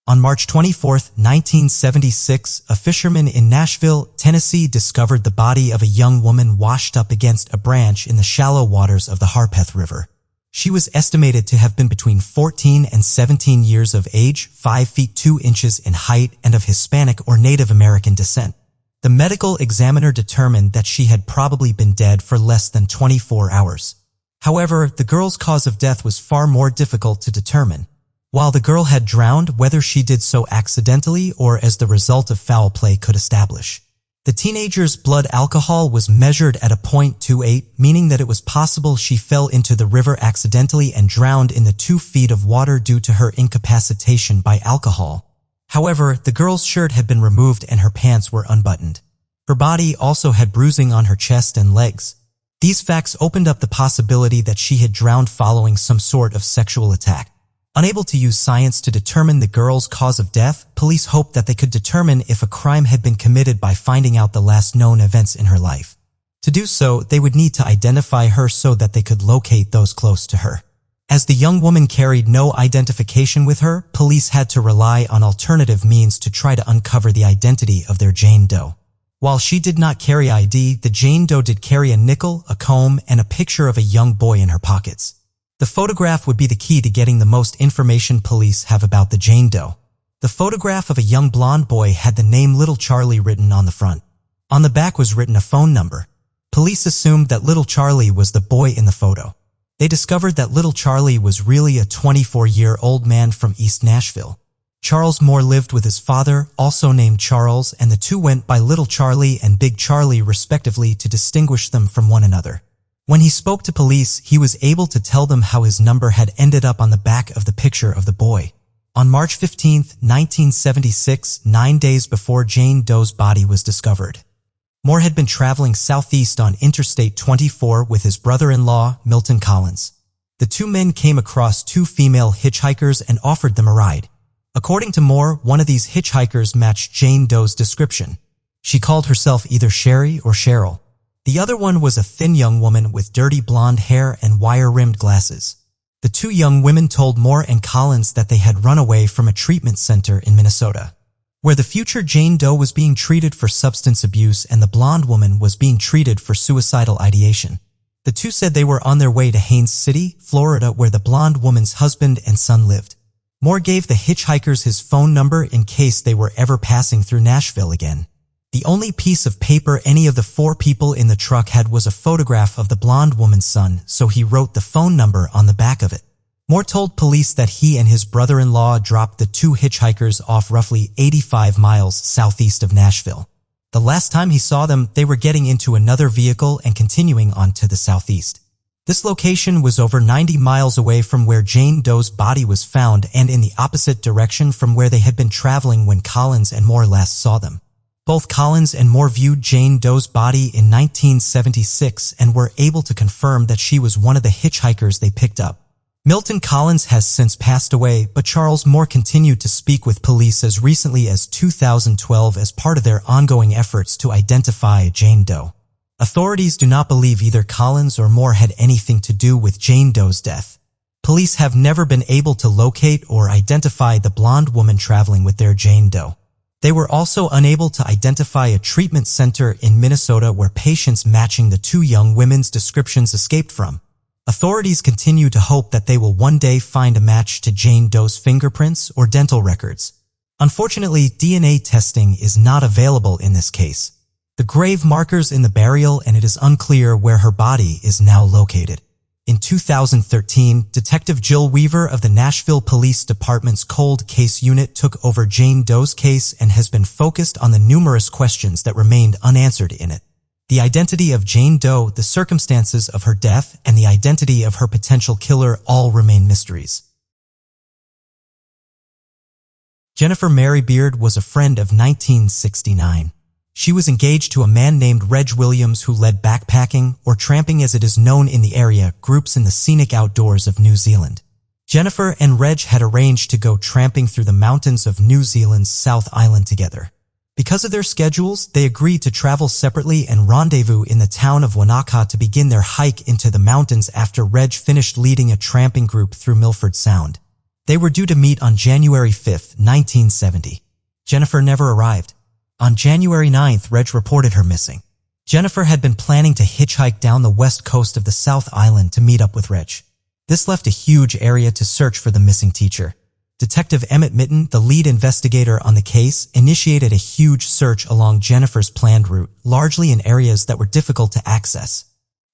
On March 24, 1976, a fisherman in Nashville, Tennessee discovered the body of a young woman washed up against a branch in the shallow waters of the Harpeth River. She was estimated to have been between 14 and 17 years of age, 5 feet 2 inches in height, and of Hispanic or Native American descent. The medical examiner determined that she had probably been dead for less than 24 hours. However, the girl's cause of death was far more difficult to determine. While the girl had drowned, whether she did so accidentally or as the result of foul play could establish. The teenager's blood alcohol was measured at a .28, meaning that it was possible she fell into the river accidentally and drowned in the 2 feet of water due to her incapacitation by alcohol. However, the girl's shirt had been removed and her pants were unbuttoned. Her body also had bruising on her chest and legs. These facts opened up the possibility that she had drowned following some sort of sexual attack. Unable to use science to determine the girl's cause of death, police hoped that they could determine if a crime had been committed by finding out the last known events in her life. To do so, they would need to identify her so that they could locate those close to her. As the young woman carried no identification with her, police had to rely on alternative means to try to uncover the identity of their Jane Doe. While she did not carry ID, the Jane Doe did carry a nickel, a comb, and a picture of a young boy in her pockets. The photograph would be the key to getting the most information police have about the Jane Doe. The photograph of a young blonde boy had the name Little Charlie written on the front. On the back was written a phone number. Police assumed that Little Charlie was the boy in the photo. They discovered that Little Charlie was really a 24-year-old man from East Nashville. Charles Moore lived with his father, also named Charles, and the two went by Little Charlie and Big Charlie respectively to distinguish them from one another. When he spoke to police, he was able to tell them how his number had ended up on the back of the picture of the boy. On March 15, 1976, 9 days before Jane Doe's body was discovered, Moore had been traveling southeast on Interstate 24 with his brother-in-law, Milton Collins. The two men came across two female hitchhikers and offered them a ride. According to Moore, one of these hitchhikers matched Jane Doe's description. She called herself either Sherry or Cheryl. The other one was a thin young woman with dirty blonde hair and wire-rimmed glasses. The two young women told Moore and Collins that they had run away from a treatment center in Minnesota, where the future Jane Doe was being treated for substance abuse and the blonde woman was being treated for suicidal ideation. The two said they were on their way to Haines City, Florida, where the blonde woman's husband and son lived. Moore gave the hitchhikers his phone number in case they were ever passing through Nashville again. The only piece of paper any of the four people in the truck had was a photograph of the blonde woman's son, so he wrote the phone number on the back of it. Moore told police that he and his brother-in-law dropped the two hitchhikers off roughly 85 miles southeast of Nashville. The last time he saw them, they were getting into another vehicle and continuing on to the southeast. This location was over 90 miles away from where Jane Doe's body was found and in the opposite direction from where they had been traveling when Collins and Moore last saw them. Both Collins and Moore viewed Jane Doe's body in 1976 and were able to confirm that she was one of the hitchhikers they picked up. Milton Collins has since passed away, but Charles Moore continued to speak with police as recently as 2012 as part of their ongoing efforts to identify Jane Doe. Authorities do not believe either Collins or Moore had anything to do with Jane Doe's death. Police have never been able to locate or identify the blonde woman traveling with their Jane Doe. They were also unable to identify a treatment center in Minnesota where patients matching the two young women's descriptions escaped from. Authorities continue to hope that they will one day find a match to Jane Doe's fingerprints or dental records. Unfortunately, DNA testing is not available in this case. The grave markers in the burial, and it is unclear where her body is now located. In 2013, Detective Jill Weaver of the Nashville Police Department's Cold Case Unit took over Jane Doe's case and has been focused on the numerous questions that remained unanswered in it. The identity of Jane Doe, the circumstances of her death, and the identity of her potential killer all remain mysteries. Jennifer Mary Beard was a friend of 1969. She was engaged to a man named Reg Williams who led backpacking, or tramping as it is known in the area, groups in the scenic outdoors of New Zealand. Jennifer and Reg had arranged to go tramping through the mountains of New Zealand's South Island together. Because of their schedules, they agreed to travel separately and rendezvous in the town of Wanaka to begin their hike into the mountains after Reg finished leading a tramping group through Milford Sound. They were due to meet on January 5, 1970. Jennifer never arrived. On January 9th, Reg reported her missing. Jennifer had been planning to hitchhike down the west coast of the South Island to meet up with Reg. This left a huge area to search for the missing teacher. Detective Emmett Mitten, the lead investigator on the case, initiated a huge search along Jennifer's planned route, largely in areas that were difficult to access.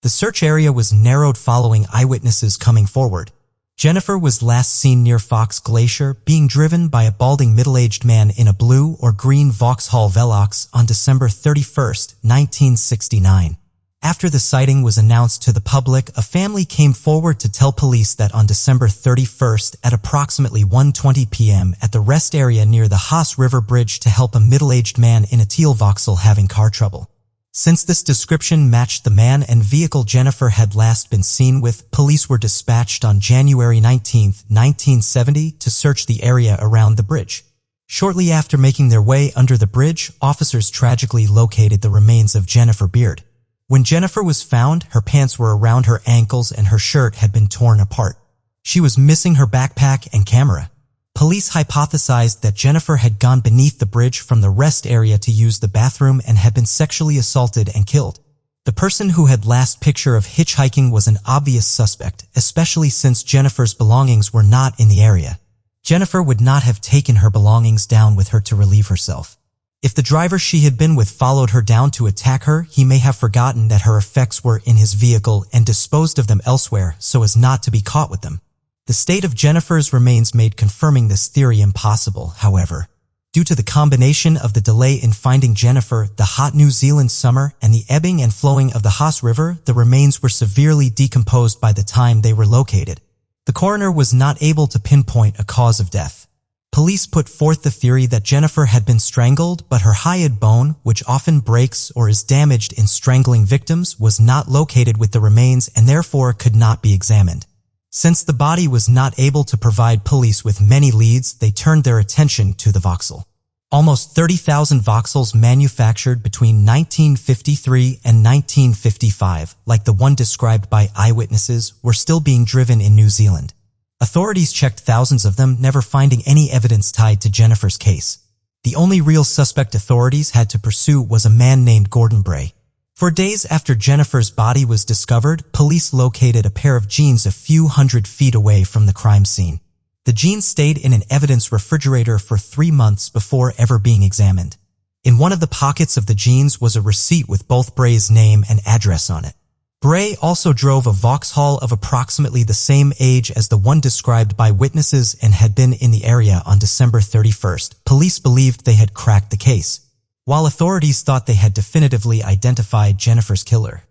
The search area was narrowed following eyewitnesses coming forward. Jennifer was last seen near Fox Glacier, being driven by a balding middle-aged man in a blue or green Vauxhall Velox on December 31, 1969. After the sighting was announced to the public, a family came forward to tell police that on December 31st at approximately 1:20 p.m. at the rest area near the Haas River Bridge to help a middle-aged man in a teal Vauxhall having car trouble. Since this description matched the man and vehicle Jennifer had last been seen with, police were dispatched on January 19, 1970 to search the area around the bridge. Shortly after making their way under the bridge, officers tragically located the remains of Jennifer Beard. When Jennifer was found, her pants were around her ankles and her shirt had been torn apart. She was missing her backpack and camera. Police hypothesized that Jennifer had gone beneath the bridge from the rest area to use the bathroom and had been sexually assaulted and killed. The person who had last picture of hitchhiking was an obvious suspect, especially since Jennifer's belongings were not in the area. Jennifer would not have taken her belongings down with her to relieve herself. If the driver she had been with followed her down to attack her, he may have forgotten that her effects were in his vehicle and disposed of them elsewhere so as not to be caught with them. The state of Jennifer's remains made confirming this theory impossible, however. Due to the combination of the delay in finding Jennifer, the hot New Zealand summer, and the ebbing and flowing of the Haas River, the remains were severely decomposed by the time they were located. The coroner was not able to pinpoint a cause of death. Police put forth the theory that Jennifer had been strangled, but her hyoid bone, which often breaks or is damaged in strangling victims, was not located with the remains and therefore could not be examined. Since the body was not able to provide police with many leads, they turned their attention to the Vauxhall. Almost 30,000 Vauxhalls manufactured between 1953 and 1955, like the one described by eyewitnesses, were still being driven in New Zealand. Authorities checked thousands of them, never finding any evidence tied to Jennifer's case. The only real suspect authorities had to pursue was a man named Gordon Bray. For days after Jennifer's body was discovered, police located a pair of jeans a few hundred feet away from the crime scene. The jeans stayed in an evidence refrigerator for 3 months before ever being examined. In one of the pockets of the jeans was a receipt with both Bray's name and address on it. Bray also drove a Vauxhall of approximately the same age as the one described by witnesses and had been in the area on December 31st. Police believed they had cracked the case, while authorities thought they had definitively identified Jennifer's killer.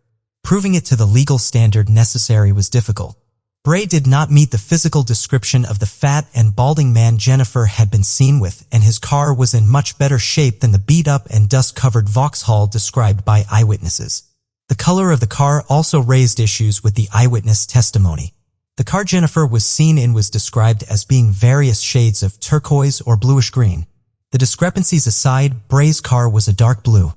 Proving it to the legal standard necessary was difficult. Bray did not meet the physical description of the fat and balding man Jennifer had been seen with, and his car was in much better shape than the beat-up and dust-covered Vauxhall described by eyewitnesses. The color of the car also raised issues with the eyewitness testimony. The car Jennifer was seen in was described as being various shades of turquoise or bluish-green. The discrepancies aside, Bray's car was a dark blue.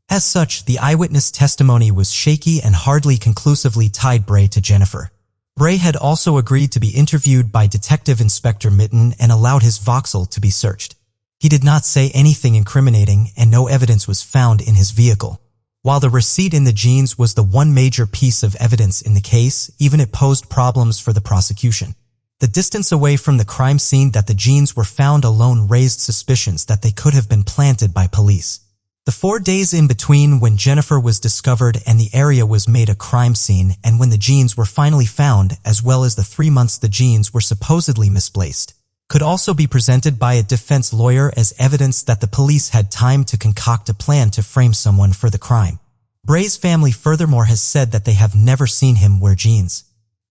As such, the eyewitness testimony was shaky and hardly conclusively tied Bray to Jennifer. Bray had also agreed to be interviewed by Detective Inspector Mitten and allowed his Vauxhall to be searched. He did not say anything incriminating and no evidence was found in his vehicle. While the receipt in the jeans was the one major piece of evidence in the case, even it posed problems for the prosecution. The distance away from the crime scene that the jeans were found alone raised suspicions that they could have been planted by police. The 4 days in between when Jennifer was discovered and the area was made a crime scene and when the jeans were finally found, as well as the 3 months the jeans were supposedly misplaced, could also be presented by a defense lawyer as evidence that the police had time to concoct a plan to frame someone for the crime. Bray's family furthermore has said that they have never seen him wear jeans.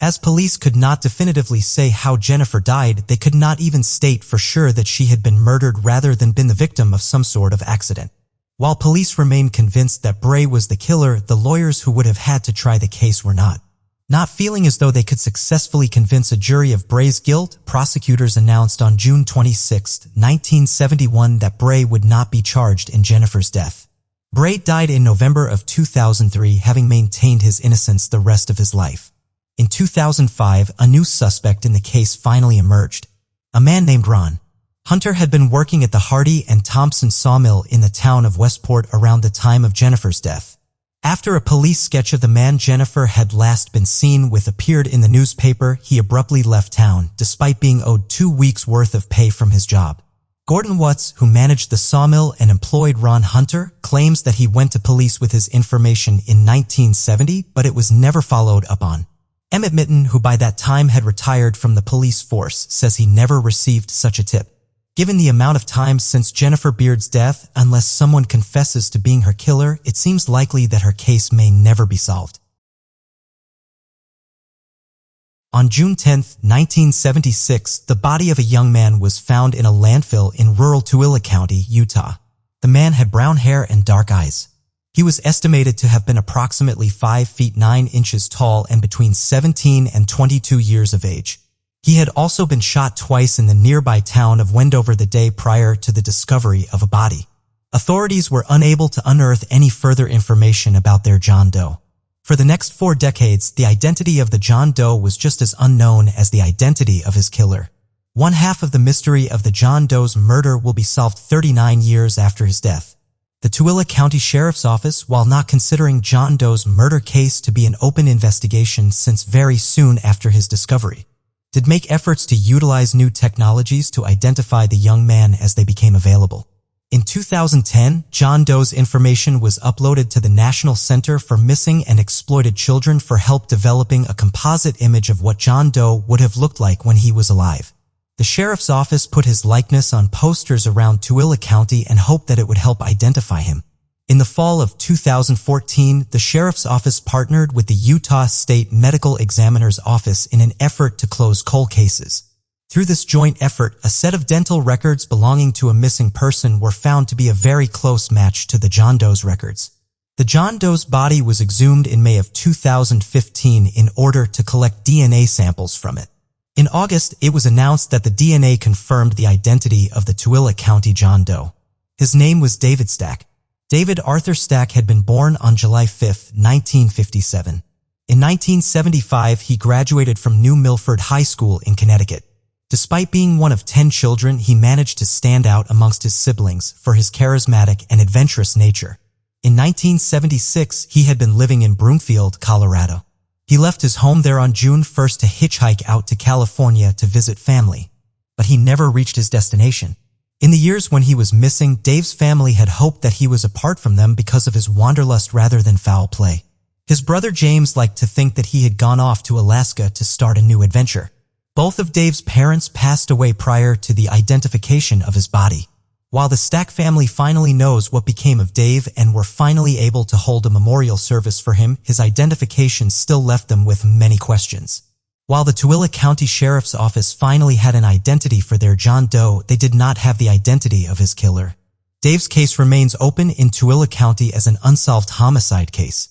As police could not definitively say how Jennifer died, they could not even state for sure that she had been murdered rather than been the victim of some sort of accident. While police remained convinced that Bray was the killer, the lawyers who would have had to try the case were not. Not feeling as though they could successfully convince a jury of Bray's guilt, prosecutors announced on June 26, 1971 that Bray would not be charged in Jennifer's death. Bray died in November of 2003, having maintained his innocence the rest of his life. In 2005, a new suspect in the case finally emerged. A man named Ron Hunter had been working at the Hardy and Thompson sawmill in the town of Westport around the time of Jennifer's death. After a police sketch of the man Jennifer had last been seen with appeared in the newspaper, he abruptly left town, despite being owed 2 weeks' worth of pay from his job. Gordon Watts, who managed the sawmill and employed Ron Hunter, claims that he went to police with his information in 1970, but it was never followed up on. Emmett Mitten, who by that time had retired from the police force, says he never received such a tip. Given the amount of time since Jennifer Beard's death, unless someone confesses to being her killer, it seems likely that her case may never be solved. On June 10, 1976, the body of a young man was found in a landfill in rural Tooele County, Utah. The man had brown hair and dark eyes. He was estimated to have been approximately 5 feet 9 inches tall and between 17 and 22 years of age. He had also been shot twice in the nearby town of Wendover the day prior to the discovery of a body. Authorities were unable to unearth any further information about their John Doe. For the next 4 decades, the identity of the John Doe was just as unknown as the identity of his killer. One half of the mystery of the John Doe's murder will be solved 39 years after his death. The Tooele County Sheriff's Office, while not considering John Doe's murder case to be an open investigation since very soon after his discovery, did make efforts to utilize new technologies to identify the young man as they became available. In 2010, John Doe's information was uploaded to the National Center for Missing and Exploited Children for help developing a composite image of what John Doe would have looked like when he was alive. The sheriff's office put his likeness on posters around Tooele County and hoped that it would help identify him. In the fall of 2014, the sheriff's office partnered with the Utah State Medical Examiner's Office in an effort to close cold cases. Through this joint effort, a set of dental records belonging to a missing person were found to be a very close match to the John Doe's records. The John Doe's body was exhumed in May of 2015 in order to collect DNA samples from it. In August, it was announced that the DNA confirmed the identity of the Tooele County John Doe. His name was David Stack. David Arthur Stack had been born on July 5, 1957. In 1975, he graduated from New Milford High School in Connecticut. Despite being one of 10 children, he managed to stand out amongst his siblings for his charismatic and adventurous nature. In 1976, he had been living in Broomfield, Colorado. He left his home there on June 1st to hitchhike out to California to visit family, but he never reached his destination. In the years when he was missing, Dave's family had hoped that he was apart from them because of his wanderlust rather than foul play. His brother James liked to think that he had gone off to Alaska to start a new adventure. Both of Dave's parents passed away prior to the identification of his body. While the Stack family finally knows what became of Dave and were finally able to hold a memorial service for him, his identification still left them with many questions. While the Tooele County Sheriff's Office finally had an identity for their John Doe, they did not have the identity of his killer. Dave's case remains open in Tooele County as an unsolved homicide case.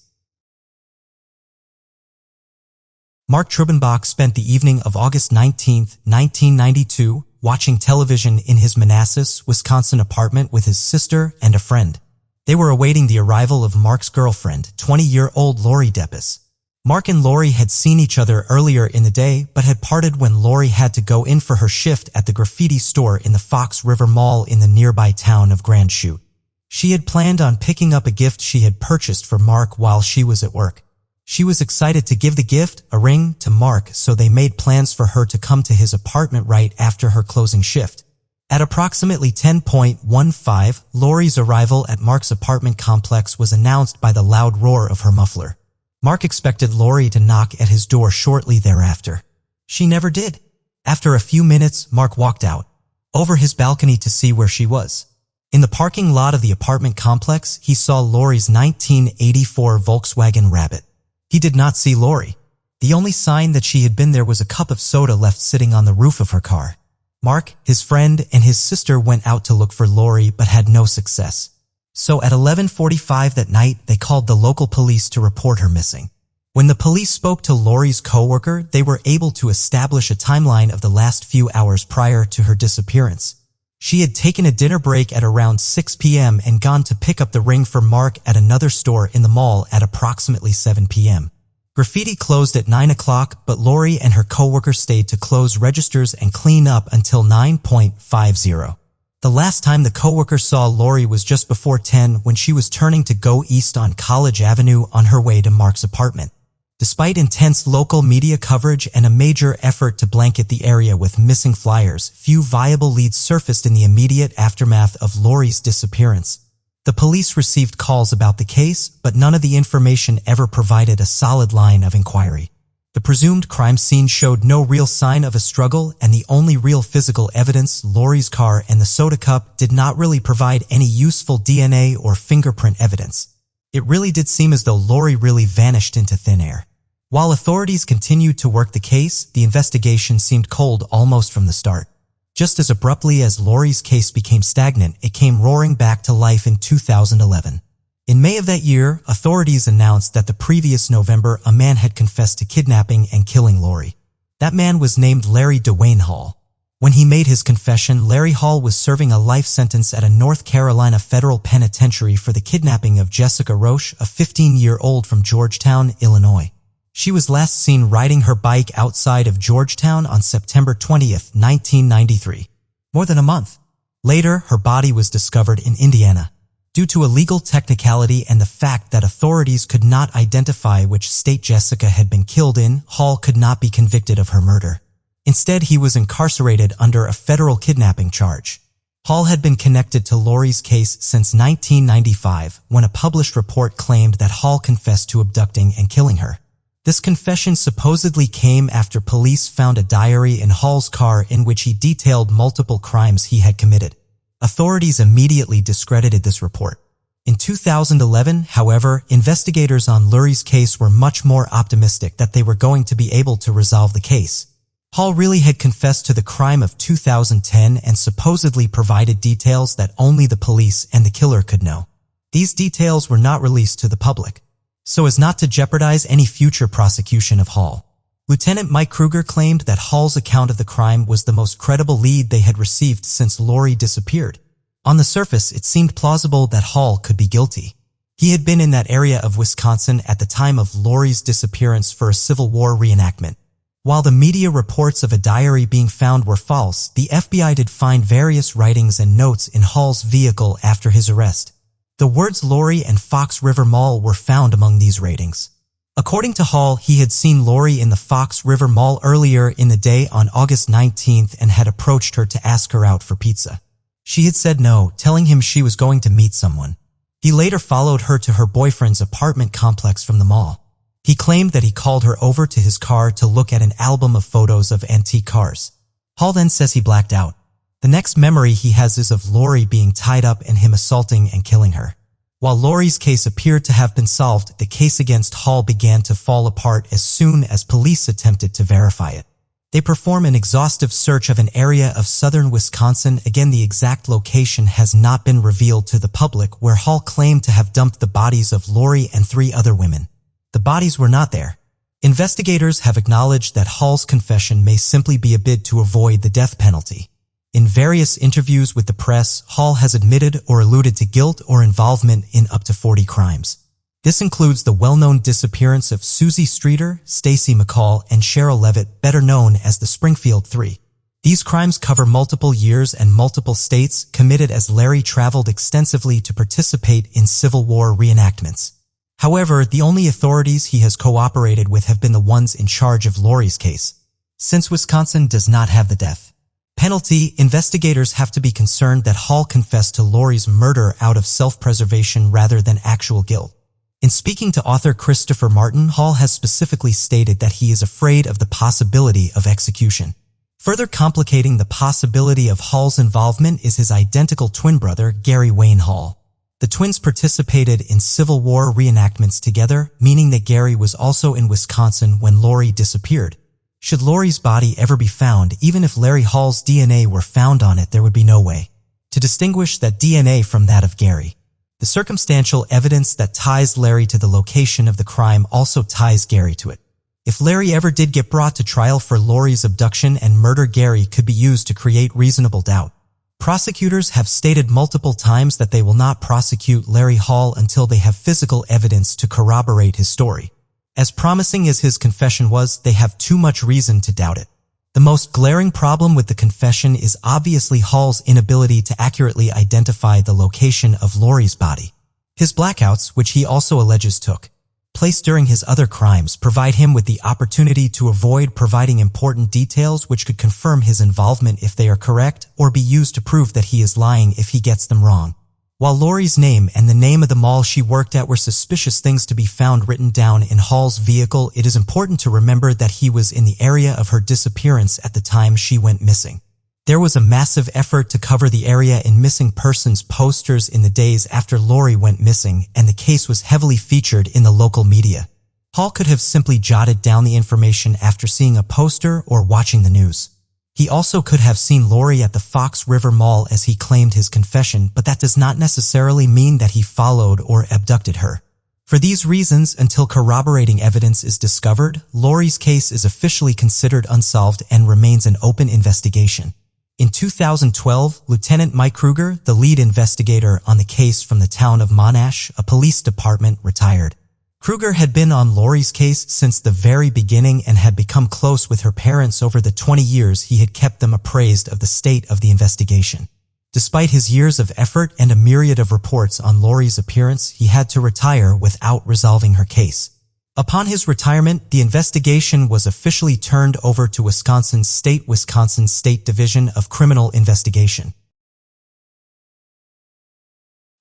Mark Trubenbach spent the evening of August 19, 1992, watching television in his Manassas, Wisconsin apartment with his sister and a friend. They were awaiting the arrival of Mark's girlfriend, 20-year-old Lori Deppes. Mark and Lori had seen each other earlier in the day, but had parted when Lori had to go in for her shift at the graffiti store in the Fox River Mall in the nearby town of Grand Chute. She had planned on picking up a gift she had purchased for Mark while she was at work. She was excited to give the gift, a ring, to Mark, so they made plans for her to come to his apartment right after her closing shift. At approximately 10:15, Lori's arrival at Mark's apartment complex was announced by the loud roar of her muffler. Mark expected Lori to knock at his door shortly thereafter. She never did. After a few minutes, Mark walked out over his balcony to see where she was. In the parking lot of the apartment complex, he saw Lori's 1984 Volkswagen Rabbit. He did not see Lori. The only sign that she had been there was a cup of soda left sitting on the roof of her car. Mark, his friend, and his sister went out to look for Lori but had no success. So at 11:45 that night, they called the local police to report her missing. When the police spoke to Lori's coworker, they were able to establish a timeline of the last few hours prior to her disappearance. She had taken a dinner break at around 6 p.m. and gone to pick up the ring for Mark at another store in the mall at approximately 7 p.m. Graffiti closed at 9 o'clock, but Lori and her coworker stayed to close registers and clean up until 9:50. The last time the coworker saw Lori was just before 10 when she was turning to go east on College Avenue on her way to Mark's apartment. Despite intense local media coverage and a major effort to blanket the area with missing flyers, few viable leads surfaced in the immediate aftermath of Lori's disappearance. The police received calls about the case, but none of the information ever provided a solid line of inquiry. The presumed crime scene showed no real sign of a struggle, and the only real physical evidence, Lori's car and the soda cup, did not really provide any useful DNA or fingerprint evidence. It really did seem as though Lori really vanished into thin air. While authorities continued to work the case, the investigation seemed cold almost from the start. Just as abruptly as Lori's case became stagnant, it came roaring back to life in 2011. In May of that year, authorities announced that the previous November a man had confessed to kidnapping and killing Lori. That man was named Larry Dwayne Hall. When he made his confession, Larry Hall was serving a life sentence at a North Carolina federal penitentiary for the kidnapping of Jessica Roche, a 15-year-old from Georgetown, Illinois. She was last seen riding her bike outside of Georgetown on September 20th, 1993. More than a month later, her body was discovered in Indiana. Due to a legal technicality and the fact that authorities could not identify which state Jessica had been killed in, Hall could not be convicted of her murder. Instead, he was incarcerated under a federal kidnapping charge. Hall had been connected to Lori's case since 1995, when a published report claimed that Hall confessed to abducting and killing her. This confession supposedly came after police found a diary in Hall's car in which he detailed multiple crimes he had committed. Authorities immediately discredited this report. In 2011, however, investigators on Lori's case were much more optimistic that they were going to be able to resolve the case. Hall really had confessed to the crime of 2010 and supposedly provided details that only the police and the killer could know. These details were not released to the public, so as not to jeopardize any future prosecution of Hall. Lieutenant Mike Kruger claimed that Hall's account of the crime was the most credible lead they had received since Lori disappeared. On the surface, it seemed plausible that Hall could be guilty. He had been in that area of Wisconsin at the time of Lori's disappearance for a Civil War reenactment. While the media reports of a diary being found were false, the FBI did find various writings and notes in Hall's vehicle after his arrest. The words Lori and Fox River Mall were found among these writings. According to Hall, he had seen Lori in the Fox River Mall earlier in the day on August 19th and had approached her to ask her out for pizza. She had said no, telling him she was going to meet someone. He later followed her to her boyfriend's apartment complex from the mall. He claimed that he called her over to his car to look at an album of photos of antique cars. Hall then says he blacked out. The next memory he has is of Lori being tied up and him assaulting and killing her. While Lori's case appeared to have been solved, the case against Hall began to fall apart as soon as police attempted to verify it. They perform an exhaustive search of an area of southern Wisconsin. Again, the exact location has not been revealed to the public, where Hall claimed to have dumped the bodies of Lori and 3 other women. The bodies were not there. Investigators have acknowledged that Hall's confession may simply be a bid to avoid the death penalty. In various interviews with the press, Hall has admitted or alluded to guilt or involvement in up to 40 crimes. This includes the well-known disappearance of Susie Streeter, Stacy McCall, and Cheryl Levitt, better known as the Springfield Three. These crimes cover multiple years and multiple states, committed as Larry traveled extensively to participate in Civil War reenactments. However, the only authorities he has cooperated with have been the ones in charge of Lori's case. Since Wisconsin does not have the death penalty, investigators have to be concerned that Hall confessed to Lori's murder out of self-preservation rather than actual guilt. In speaking to author Christopher Martin, Hall has specifically stated that he is afraid of the possibility of execution. Further complicating the possibility of Hall's involvement is his identical twin brother, Gary Wayne Hall. The twins participated in Civil War reenactments together, meaning that Gary was also in Wisconsin when Lori disappeared. Should Lori's body ever be found, even if Larry Hall's DNA were found on it, there would be no way to distinguish that DNA from that of Gary. The circumstantial evidence that ties Larry to the location of the crime also ties Gary to it. If Larry ever did get brought to trial for Lori's abduction and murder, Gary could be used to create reasonable doubt. Prosecutors have stated multiple times that they will not prosecute Larry Hall until they have physical evidence to corroborate his story. As promising as his confession was, they have too much reason to doubt it. The most glaring problem with the confession is obviously Hall's inability to accurately identify the location of Lori's body. His blackouts, which he also alleges took place during his other crimes, provide him with the opportunity to avoid providing important details which could confirm his involvement if they are correct, or be used to prove that he is lying if he gets them wrong. While Lori's name and the name of the mall she worked at were suspicious things to be found written down in Hall's vehicle, it is important to remember that he was in the area of her disappearance at the time she went missing. There was a massive effort to cover the area in missing persons posters in the days after Lori went missing, and the case was heavily featured in the local media. Hall could have simply jotted down the information after seeing a poster or watching the news. He also could have seen Lori at the Fox River Mall as he claimed his confession, but that does not necessarily mean that he followed or abducted her. For these reasons, until corroborating evidence is discovered, Lori's case is officially considered unsolved and remains an open investigation. In 2012, Lieutenant Mike Kruger, the lead investigator on the case from the town of Monash, a police department, retired. Kruger had been on Lori's case since the very beginning and had become close with her parents over the 20 years he had kept them appraised of the state of the investigation. Despite his years of effort and a myriad of reports on Lori's appearance, he had to retire without resolving her case. Upon his retirement, the investigation was officially turned over to Wisconsin State Division of Criminal Investigation.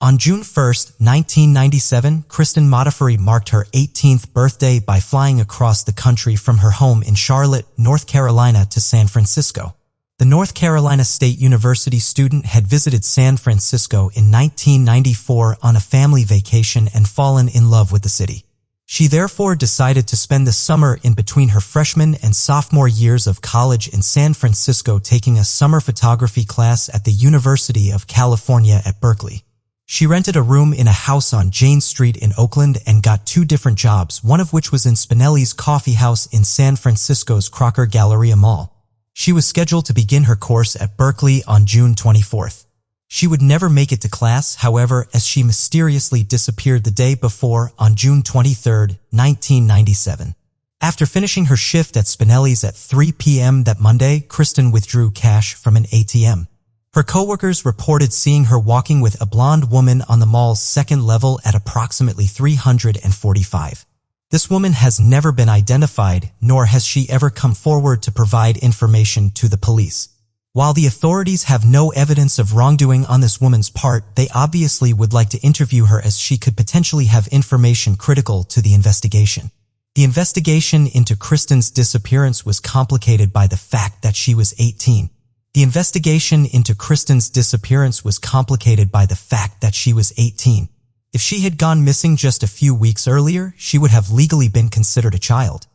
On June 1, 1997, Kristen Modafferi marked her 18th birthday by flying across the country from her home in Charlotte, North Carolina to San Francisco. The North Carolina State University student had visited San Francisco in 1994 on a family vacation and fallen in love with the city. She therefore decided to spend the summer in between her freshman and sophomore years of college in San Francisco taking a summer photography class at the University of California at Berkeley. She rented a room in a house on Jane Street in Oakland and got 2 different jobs, one of which was in Spinelli's Coffee House in San Francisco's Crocker Galleria Mall. She was scheduled to begin her course at Berkeley on June 24th. She would never make it to class, however, as she mysteriously disappeared the day before on June 23, 1997. After finishing her shift at Spinelli's at 3 p.m. that Monday, Kristen withdrew cash from an ATM. Her coworkers reported seeing her walking with a blonde woman on the mall's second level at approximately 345. This woman has never been identified, nor has she ever come forward to provide information to the police. While the authorities have no evidence of wrongdoing on this woman's part, they obviously would like to interview her as she could potentially have information critical to the investigation. The investigation into Kristen's disappearance was complicated by the fact that she was 18. The investigation into Kristen's disappearance was complicated by the fact that she was 18. If she had gone missing just a few weeks earlier, she would have legally been considered a child.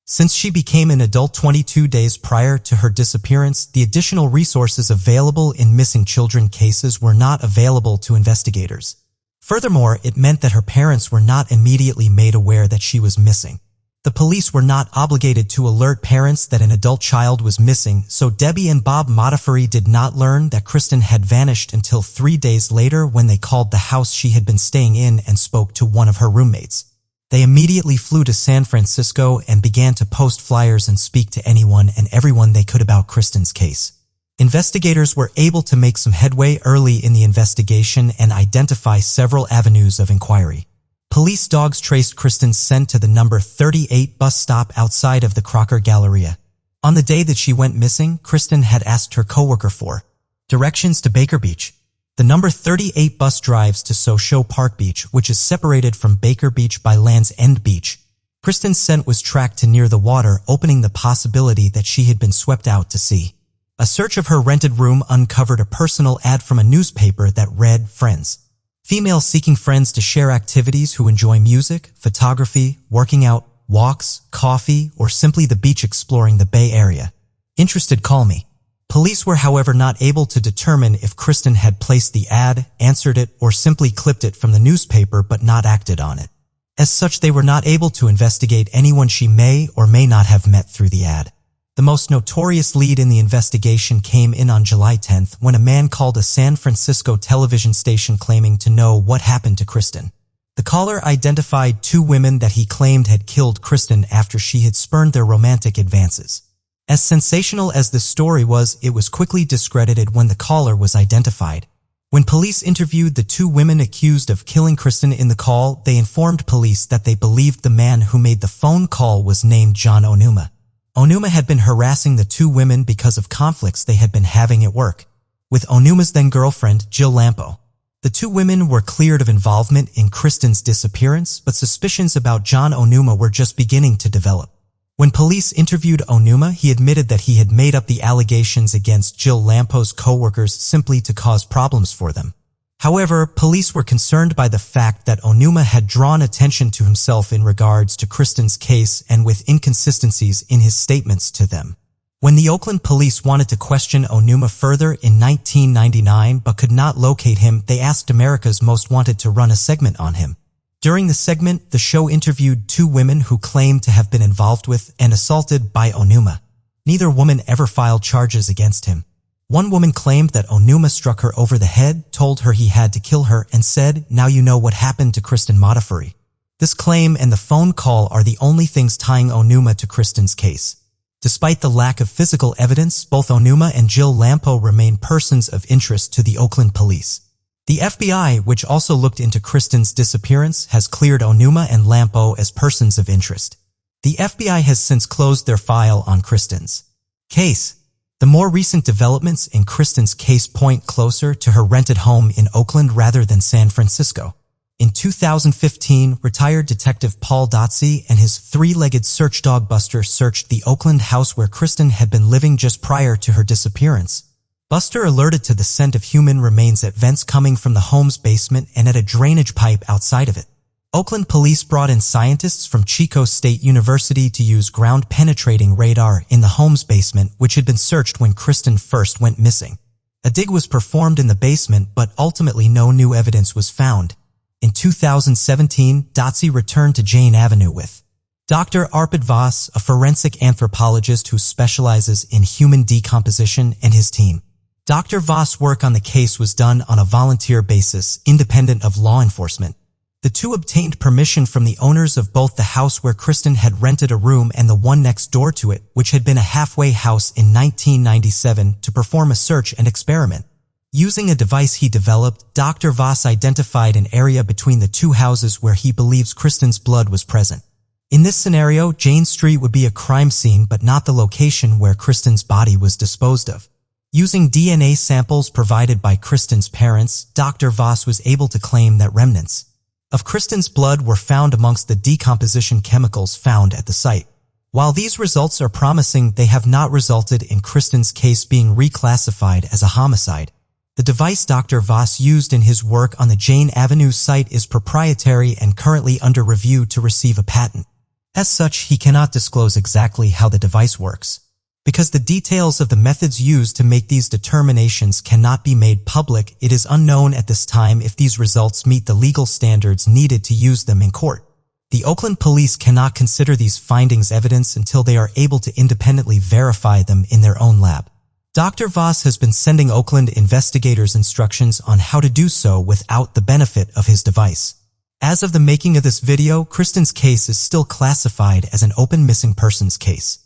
Since she became an adult 22 days prior to her disappearance, the additional resources available in missing children cases were not available to investigators. Furthermore, it meant that her parents were not immediately made aware that she was missing. The police were not obligated to alert parents that an adult child was missing, so Debbie and Bob Modafferi did not learn that Kristen had vanished until 3 days later when they called the house she had been staying in and spoke to one of her roommates. They immediately flew to San Francisco and began to post flyers and speak to anyone and everyone they could about Kristen's case. Investigators were able to make some headway early in the investigation and identify several avenues of inquiry. Police dogs traced Kristen's scent to the number 38 bus stop outside of the Crocker Galleria. On the day that she went missing, Kristen had asked her coworker for directions to Baker Beach. The number 38 bus drives to Socho Park Beach, which is separated from Baker Beach by Land's End Beach. Kristen's scent was tracked to near the water, opening the possibility that she had been swept out to sea. A search of her rented room uncovered a personal ad from a newspaper that read, "Friends. Females seeking friends to share activities who enjoy music, photography, working out, walks, coffee, or simply the beach exploring the Bay Area. Interested, call me." Police were, however, not able to determine if Kristen had placed the ad, answered it, or simply clipped it from the newspaper but not acted on it. As such, they were not able to investigate anyone she may or may not have met through the ad. The most notorious lead in the investigation came in on July 10th when a man called a San Francisco television station claiming to know what happened to Kristen. The caller identified 2 women that he claimed had killed Kristen after she had spurned their romantic advances. As sensational as this story was, it was quickly discredited when the caller was identified. When police interviewed the 2 women accused of killing Kristen in the call, they informed police that they believed the man who made the phone call was named John Onuma. Onuma had been harassing the 2 women because of conflicts they had been having at work with Onuma's then-girlfriend, Jill Lampo. The two women were cleared of involvement in Kristen's disappearance, but suspicions about John Onuma were just beginning to develop. When police interviewed Onuma, he admitted that he had made up the allegations against Jill Lampo's co-workers simply to cause problems for them. However, police were concerned by the fact that Onuma had drawn attention to himself in regards to Kristen's case and with inconsistencies in his statements to them. When the Oakland police wanted to question Onuma further in 1999 but could not locate him, they asked America's Most Wanted to run a segment on him. During the segment, the show interviewed two women who claimed to have been involved with and assaulted by Onuma. Neither woman ever filed charges against him. One woman claimed that Onuma struck her over the head, told her he had to kill her, and said, "Now you know what happened to Kristen Modafferi." This claim and the phone call are the only things tying Onuma to Kristen's case. Despite the lack of physical evidence, both Onuma and Jill Lampo remain persons of interest to the Oakland police. The FBI, which also looked into Kristen's disappearance, has cleared Onuma and Lampo as persons of interest. The FBI has since closed their file on Kristen's case. The more recent developments in Kristen's case point closer to her rented home in Oakland rather than San Francisco. In 2015, retired Detective Paul Dotsey and his three-legged search dog Buster searched the Oakland house where Kristen had been living just prior to her disappearance. Buster alerted to the scent of human remains at vents coming from the home's basement and at a drainage pipe outside of it. Oakland police brought in scientists from Chico State University to use ground-penetrating radar in the home's basement, which had been searched when Kristen first went missing. A dig was performed in the basement, but ultimately no new evidence was found. In 2017, Dotsey returned to Jane Avenue with Dr. Arpad Voss, a forensic anthropologist who specializes in human decomposition, and his team. Dr. Voss' work on the case was done on a volunteer basis, independent of law enforcement. The two obtained permission from the owners of both the house where Kristen had rented a room and the one next door to it, which had been a halfway house in 1997, to perform a search and experiment. Using a device he developed, Dr. Voss identified an area between the two houses where he believes Kristen's blood was present. In this scenario, Jane Street would be a crime scene but not the location where Kristen's body was disposed of. Using DNA samples provided by Kristen's parents, Dr. Voss was able to claim that remnants of Kristen's blood were found amongst the decomposition chemicals found at the site. While these results are promising, they have not resulted in Kristen's case being reclassified as a homicide. The device Dr. Voss used in his work on the Jane Avenue site is proprietary and currently under review to receive a patent. As such, he cannot disclose exactly how the device works. Because the details of the methods used to make these determinations cannot be made public, it is unknown at this time if these results meet the legal standards needed to use them in court. The Oakland police cannot consider these findings evidence until they are able to independently verify them in their own lab. Dr. Voss has been sending Oakland investigators instructions on how to do so without the benefit of his device. As of the making of this video, Kristen's case is still classified as an open missing persons case.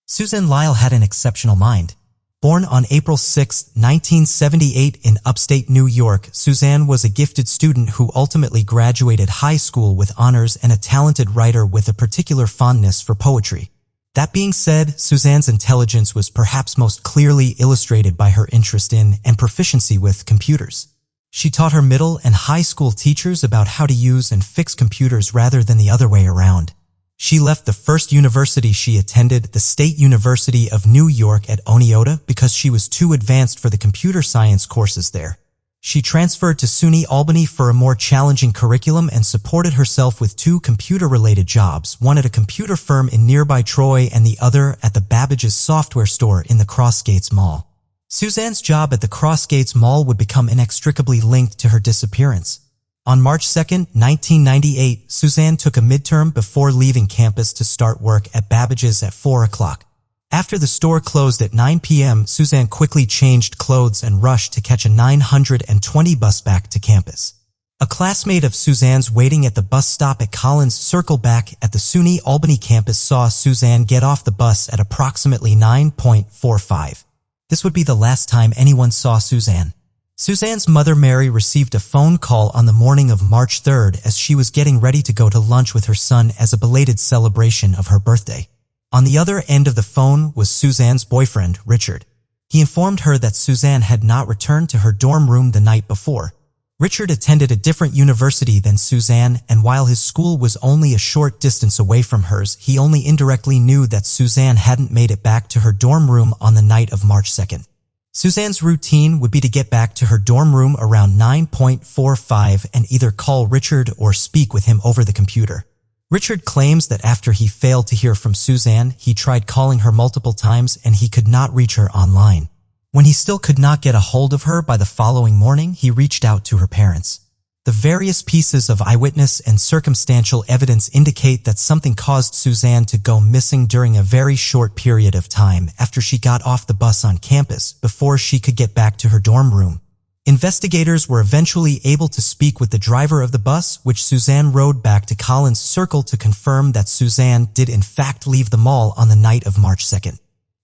Suzanne Lyle had an exceptional mind. Born on April 6, 1978 in upstate New York, Suzanne was a gifted student who ultimately graduated high school with honors and a talented writer with a particular fondness for poetry. That being said, Suzanne's intelligence was perhaps most clearly illustrated by her interest in and proficiency with computers. She taught her middle and high school teachers about how to use and fix computers rather than the other way around. She left the first university she attended, the State University of New York at Oneota, because she was too advanced for the computer science courses there. She transferred to SUNY Albany for a more challenging curriculum and supported herself with two computer-related jobs, one at a computer firm in nearby Troy and the other at the Babbage's software store in the Crossgates Mall. Suzanne's job at the Crossgates Mall would become inextricably linked to her disappearance. On March 2, 1998, Suzanne took a midterm before leaving campus to start work at Babbage's at 4 o'clock. After the store closed at 9 p.m., Suzanne quickly changed clothes and rushed to catch a 920 bus back to campus. A classmate of Suzanne's waiting at the bus stop at Collins Circle back at the SUNY Albany campus saw Suzanne get off the bus at approximately 9:45. This would be the last time anyone saw Suzanne. Suzanne's mother Mary received a phone call on the morning of March 3rd as she was getting ready to go to lunch with her son as a belated celebration of her birthday. On the other end of the phone was Suzanne's boyfriend, Richard. He informed her that Suzanne had not returned to her dorm room the night before. Richard attended a different university than Suzanne, and while his school was only a short distance away from hers, he only indirectly knew that Suzanne hadn't made it back to her dorm room on the night of March 2nd. Suzanne's routine would be to get back to her dorm room around 9:45 and either call Richard or speak with him over the computer. Richard claims that after he failed to hear from Suzanne, he tried calling her multiple times and he could not reach her online. When he still could not get a hold of her by the following morning, he reached out to her parents. The various pieces of eyewitness and circumstantial evidence indicate that something caused Suzanne to go missing during a very short period of time after she got off the bus on campus before she could get back to her dorm room. Investigators were eventually able to speak with the driver of the bus, which Suzanne rode back to Collins Circle, to confirm that Suzanne did in fact leave the mall on the night of March 2nd.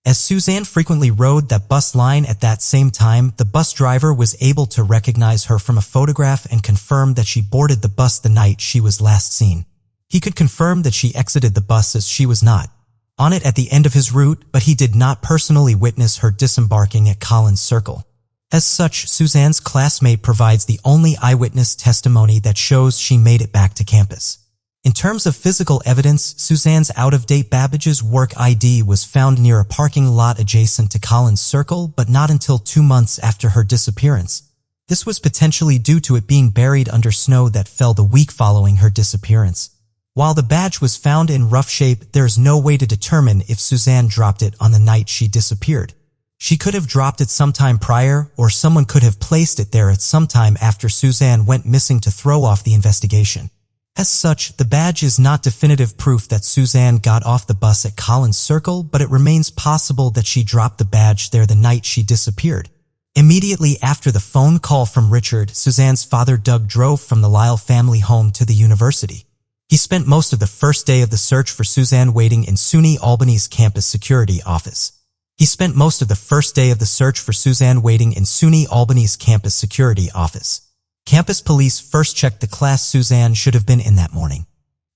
As Suzanne frequently rode that bus line at that same time, the bus driver was able to recognize her from a photograph and confirm that she boarded the bus the night she was last seen. He could confirm that she exited the bus as she was not on it at the end of his route, but he did not personally witness her disembarking at Collins Circle. As such, Suzanne's classmate provides the only eyewitness testimony that shows she made it back to campus. In terms of physical evidence, Suzanne's out-of-date Babbage's work ID was found near a parking lot adjacent to Collins Circle, but not until 2 months after her disappearance. This was potentially due to it being buried under snow that fell the week following her disappearance. While the badge was found in rough shape, there is no way to determine if Suzanne dropped it on the night she disappeared. She could have dropped it sometime prior, or someone could have placed it there at some time after Suzanne went missing to throw off the investigation. As such, the badge is not definitive proof that Suzanne got off the bus at Collins Circle, but it remains possible that she dropped the badge there the night she disappeared. Immediately after the phone call from Richard, Suzanne's father Doug drove from the Lyle family home to the university. He spent most of the first day of the search for Suzanne waiting in SUNY Albany's campus security office. Campus police first checked the class Suzanne should have been in that morning.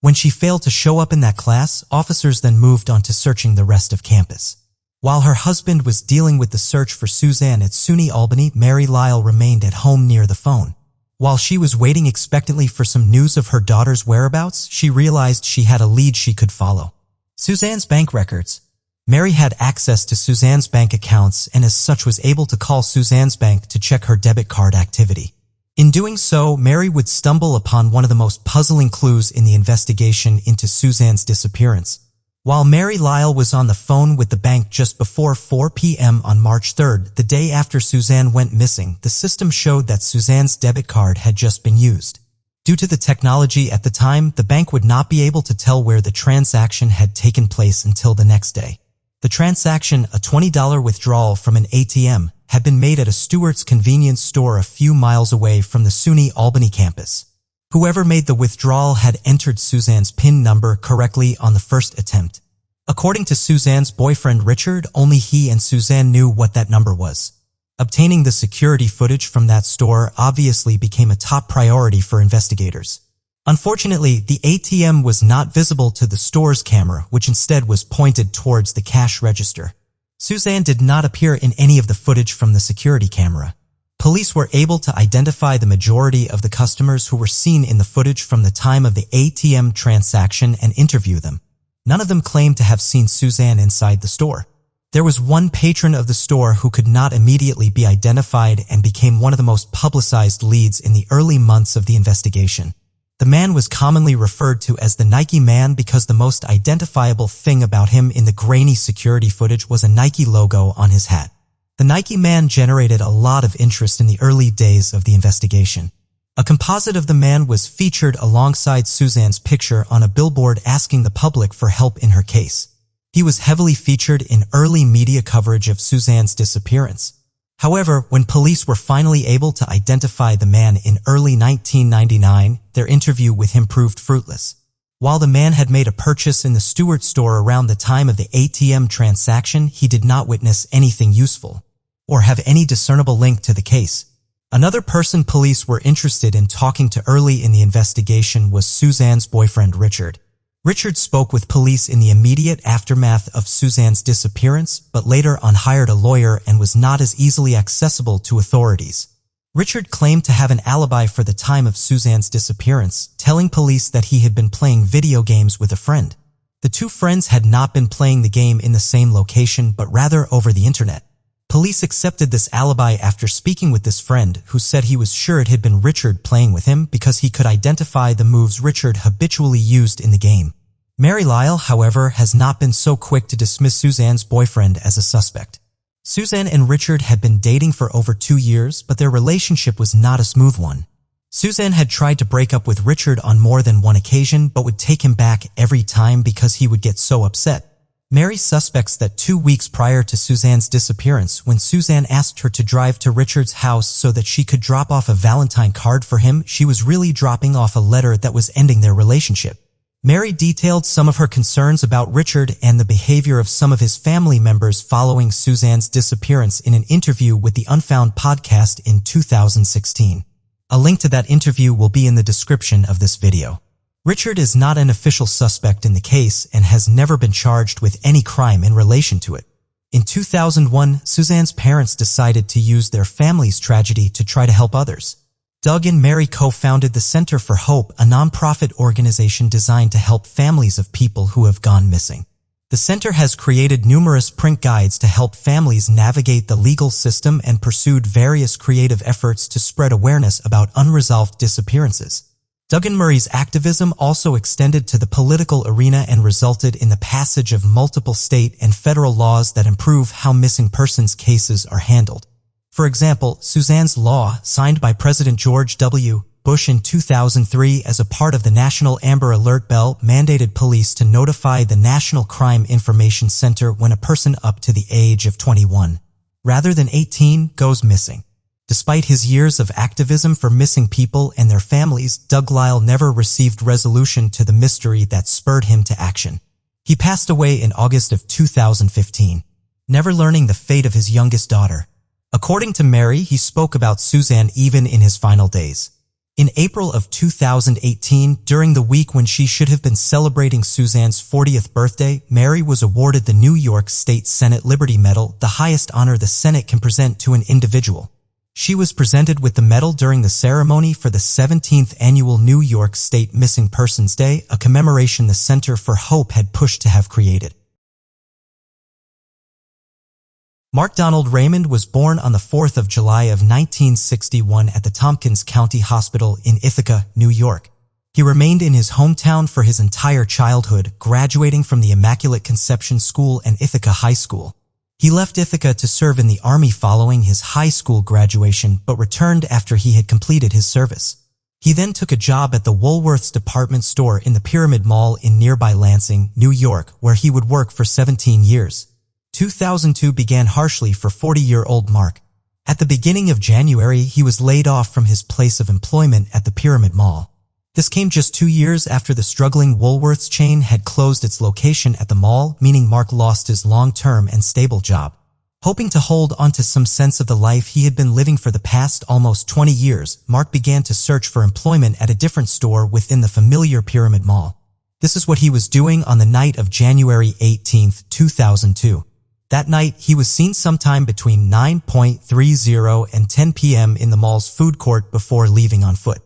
When she failed to show up in that class, officers then moved on to searching the rest of campus. While her husband was dealing with the search for Suzanne at SUNY Albany, Mary Lyle remained at home near the phone. While she was waiting expectantly for some news of her daughter's whereabouts, she realized she had a lead she could follow. Suzanne's bank records. Mary had access to Suzanne's bank accounts and as such was able to call Suzanne's bank to check her debit card activity. In doing so, Mary would stumble upon one of the most puzzling clues in the investigation into Suzanne's disappearance. While Mary Lyle was on the phone with the bank just before 4 p.m. on March 3rd, the day after Suzanne went missing, the system showed that Suzanne's debit card had just been used. Due to the technology at the time, the bank would not be able to tell where the transaction had taken place until the next day. The transaction, a $20 withdrawal from an ATM, had been made at a Stewart's convenience store a few miles away from the SUNY Albany campus. Whoever made the withdrawal had entered Suzanne's PIN number correctly on the first attempt. According to Suzanne's boyfriend Richard, only he and Suzanne knew what that number was. Obtaining the security footage from that store obviously became a top priority for investigators. Unfortunately, the ATM was not visible to the store's camera, which instead was pointed towards the cash register. Suzanne did not appear in any of the footage from the security camera. Police were able to identify the majority of the customers who were seen in the footage from the time of the ATM transaction and interview them. None of them claimed to have seen Suzanne inside the store. There was one patron of the store who could not immediately be identified and became one of the most publicized leads in the early months of the investigation. The man was commonly referred to as the Nike Man because the most identifiable thing about him in the grainy security footage was a Nike logo on his hat. The Nike Man generated a lot of interest in the early days of the investigation. A composite of the man was featured alongside Suzanne's picture on a billboard asking the public for help in her case. He was heavily featured in early media coverage of Suzanne's disappearance. However, when police were finally able to identify the man in early 1999, their interview with him proved fruitless. While the man had made a purchase in the Stewart store around the time of the ATM transaction, he did not witness anything useful or have any discernible link to the case. Another person police were interested in talking to early in the investigation was Suzanne's boyfriend Richard. Richard spoke with police in the immediate aftermath of Suzanne's disappearance, but later on hired a lawyer and was not as easily accessible to authorities. Richard claimed to have an alibi for the time of Suzanne's disappearance, telling police that he had been playing video games with a friend. The two friends had not been playing the game in the same location, but rather over the internet. Police accepted this alibi after speaking with this friend, who said he was sure it had been Richard playing with him because he could identify the moves Richard habitually used in the game. Mary Lyle, however, has not been so quick to dismiss Suzanne's boyfriend as a suspect. Suzanne and Richard had been dating for over 2 years, but their relationship was not a smooth one. Suzanne had tried to break up with Richard on more than one occasion, but would take him back every time because he would get so upset. Mary suspects that 2 weeks prior to Suzanne's disappearance, when Suzanne asked her to drive to Richard's house so that she could drop off a Valentine card for him, she was really dropping off a letter that was ending their relationship. Mary detailed some of her concerns about Richard and the behavior of some of his family members following Suzanne's disappearance in an interview with the Unfound podcast in 2016. A link to that interview will be in the description of this video. Richard is not an official suspect in the case and has never been charged with any crime in relation to it. In 2001, Suzanne's parents decided to use their family's tragedy to try to help others. Doug and Mary co-founded the Center for Hope, a nonprofit organization designed to help families of people who have gone missing. The center has created numerous print guides to help families navigate the legal system and pursued various creative efforts to spread awareness about unresolved disappearances. Doug and Murray's activism also extended to the political arena and resulted in the passage of multiple state and federal laws that improve how missing persons cases are handled. For example, Suzanne's Law, signed by President George W. Bush in 2003 as a part of the National Amber Alert Bell, mandated police to notify the National Crime Information Center when a person up to the age of 21, rather than 18, goes missing. Despite his years of activism for missing people and their families, Doug Lyle never received resolution to the mystery that spurred him to action. He passed away in August of 2015, never learning the fate of his youngest daughter. According to Mary, he spoke about Suzanne even in his final days. In April of 2018, during the week when she should have been celebrating Suzanne's 40th birthday, Mary was awarded the New York State Senate Liberty Medal, the highest honor the Senate can present to an individual. She was presented with the medal during the ceremony for the 17th annual New York State Missing Persons Day, a commemoration the Center for Hope had pushed to have created. Mark Donald Raymond was born on the 4th of July of 1961 at the Tompkins County Hospital in Ithaca, New York. He remained in his hometown for his entire childhood, graduating from the Immaculate Conception School and Ithaca High School. He left Ithaca to serve in the Army following his high school graduation, but returned after he had completed his service. He then took a job at the Woolworth's department store in the Pyramid Mall in nearby Lansing, New York, where he would work for 17 years. 2002 began harshly for 40-year-old Mark. At the beginning of January, he was laid off from his place of employment at the Pyramid Mall. This came just 2 years after the struggling Woolworths chain had closed its location at the mall, meaning Mark lost his long-term and stable job. Hoping to hold onto some sense of the life he had been living for the past almost 20 years, Mark began to search for employment at a different store within the familiar Pyramid Mall. This is what he was doing on the night of January 18, 2002. That night, he was seen sometime between 9:30 and 10 p.m. in the mall's food court before leaving on foot.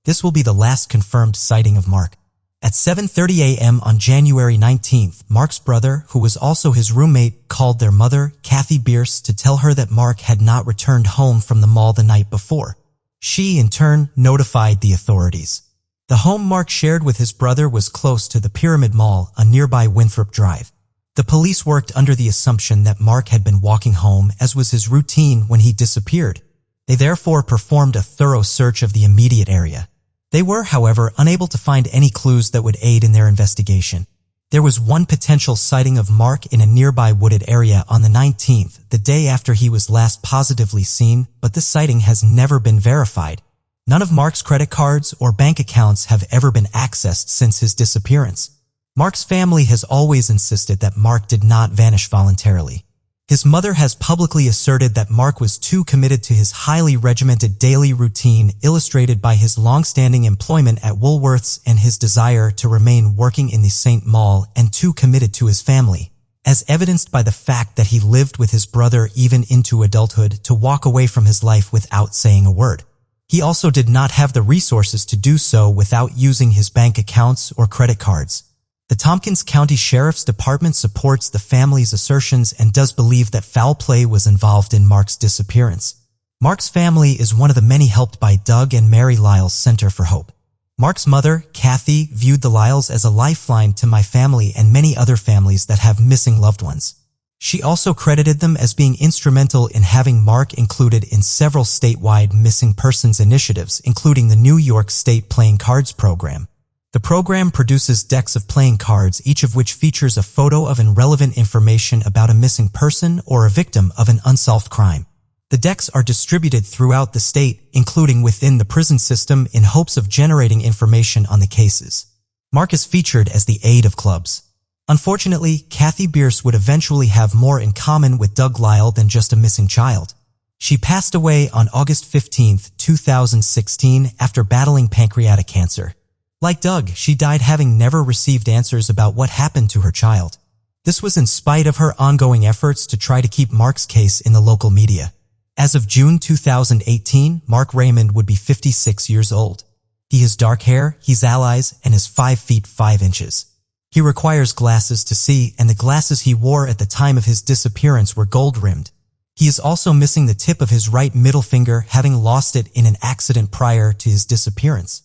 This will be the last confirmed sighting of Mark. At 7:30 a.m. on January 19th, Mark's brother, who was also his roommate, called their mother, Kathy Bierce, to tell her that Mark had not returned home from the mall the night before. She, in turn, notified the authorities. The home Mark shared with his brother was close to the Pyramid Mall, a nearby Winthrop Drive. The police worked under the assumption that Mark had been walking home, as was his routine when he disappeared. They therefore performed a thorough search of the immediate area. They were, however, unable to find any clues that would aid in their investigation. There was one potential sighting of Mark in a nearby wooded area on the 19th, the day after he was last positively seen, but this sighting has never been verified. None of Mark's credit cards or bank accounts have ever been accessed since his disappearance. Mark's family has always insisted that Mark did not vanish voluntarily. His mother has publicly asserted that Mark was too committed to his highly regimented daily routine, illustrated by his long-standing employment at Woolworths and his desire to remain working in the St. Mall, and too committed to his family, as evidenced by the fact that he lived with his brother even into adulthood to walk away from his life without saying a word. He also did not have the resources to do so without using his bank accounts or credit cards. The Tompkins County Sheriff's Department supports the family's assertions and does believe that foul play was involved in Mark's disappearance. Mark's family is one of the many helped by Doug and Mary Lyle's Center for Hope. Mark's mother, Kathy, viewed the Lyles as a lifeline to my family and many other families that have missing loved ones. She also credited them as being instrumental in having Mark included in several statewide missing persons initiatives, including the New York State Playing Cards program. The program produces decks of playing cards, each of which features a photo of relevant information about a missing person or a victim of an unsolved crime. The decks are distributed throughout the state, including within the prison system, in hopes of generating information on the cases. Mark is featured as the aide of clubs. Unfortunately, Kathy Bierce would eventually have more in common with Doug Lyle than just a missing child. She passed away on August 15, 2016, after battling pancreatic cancer. Like Doug, she died having never received answers about what happened to her child. This was in spite of her ongoing efforts to try to keep Mark's case in the local media. As of June 2018, Mark Raymond would be 56 years old. He has dark hair, he's allies, and is 5 feet 5 inches. He requires glasses to see, and the glasses he wore at the time of his disappearance were gold-rimmed. He is also missing the tip of his right middle finger, having lost it in an accident prior to his disappearance.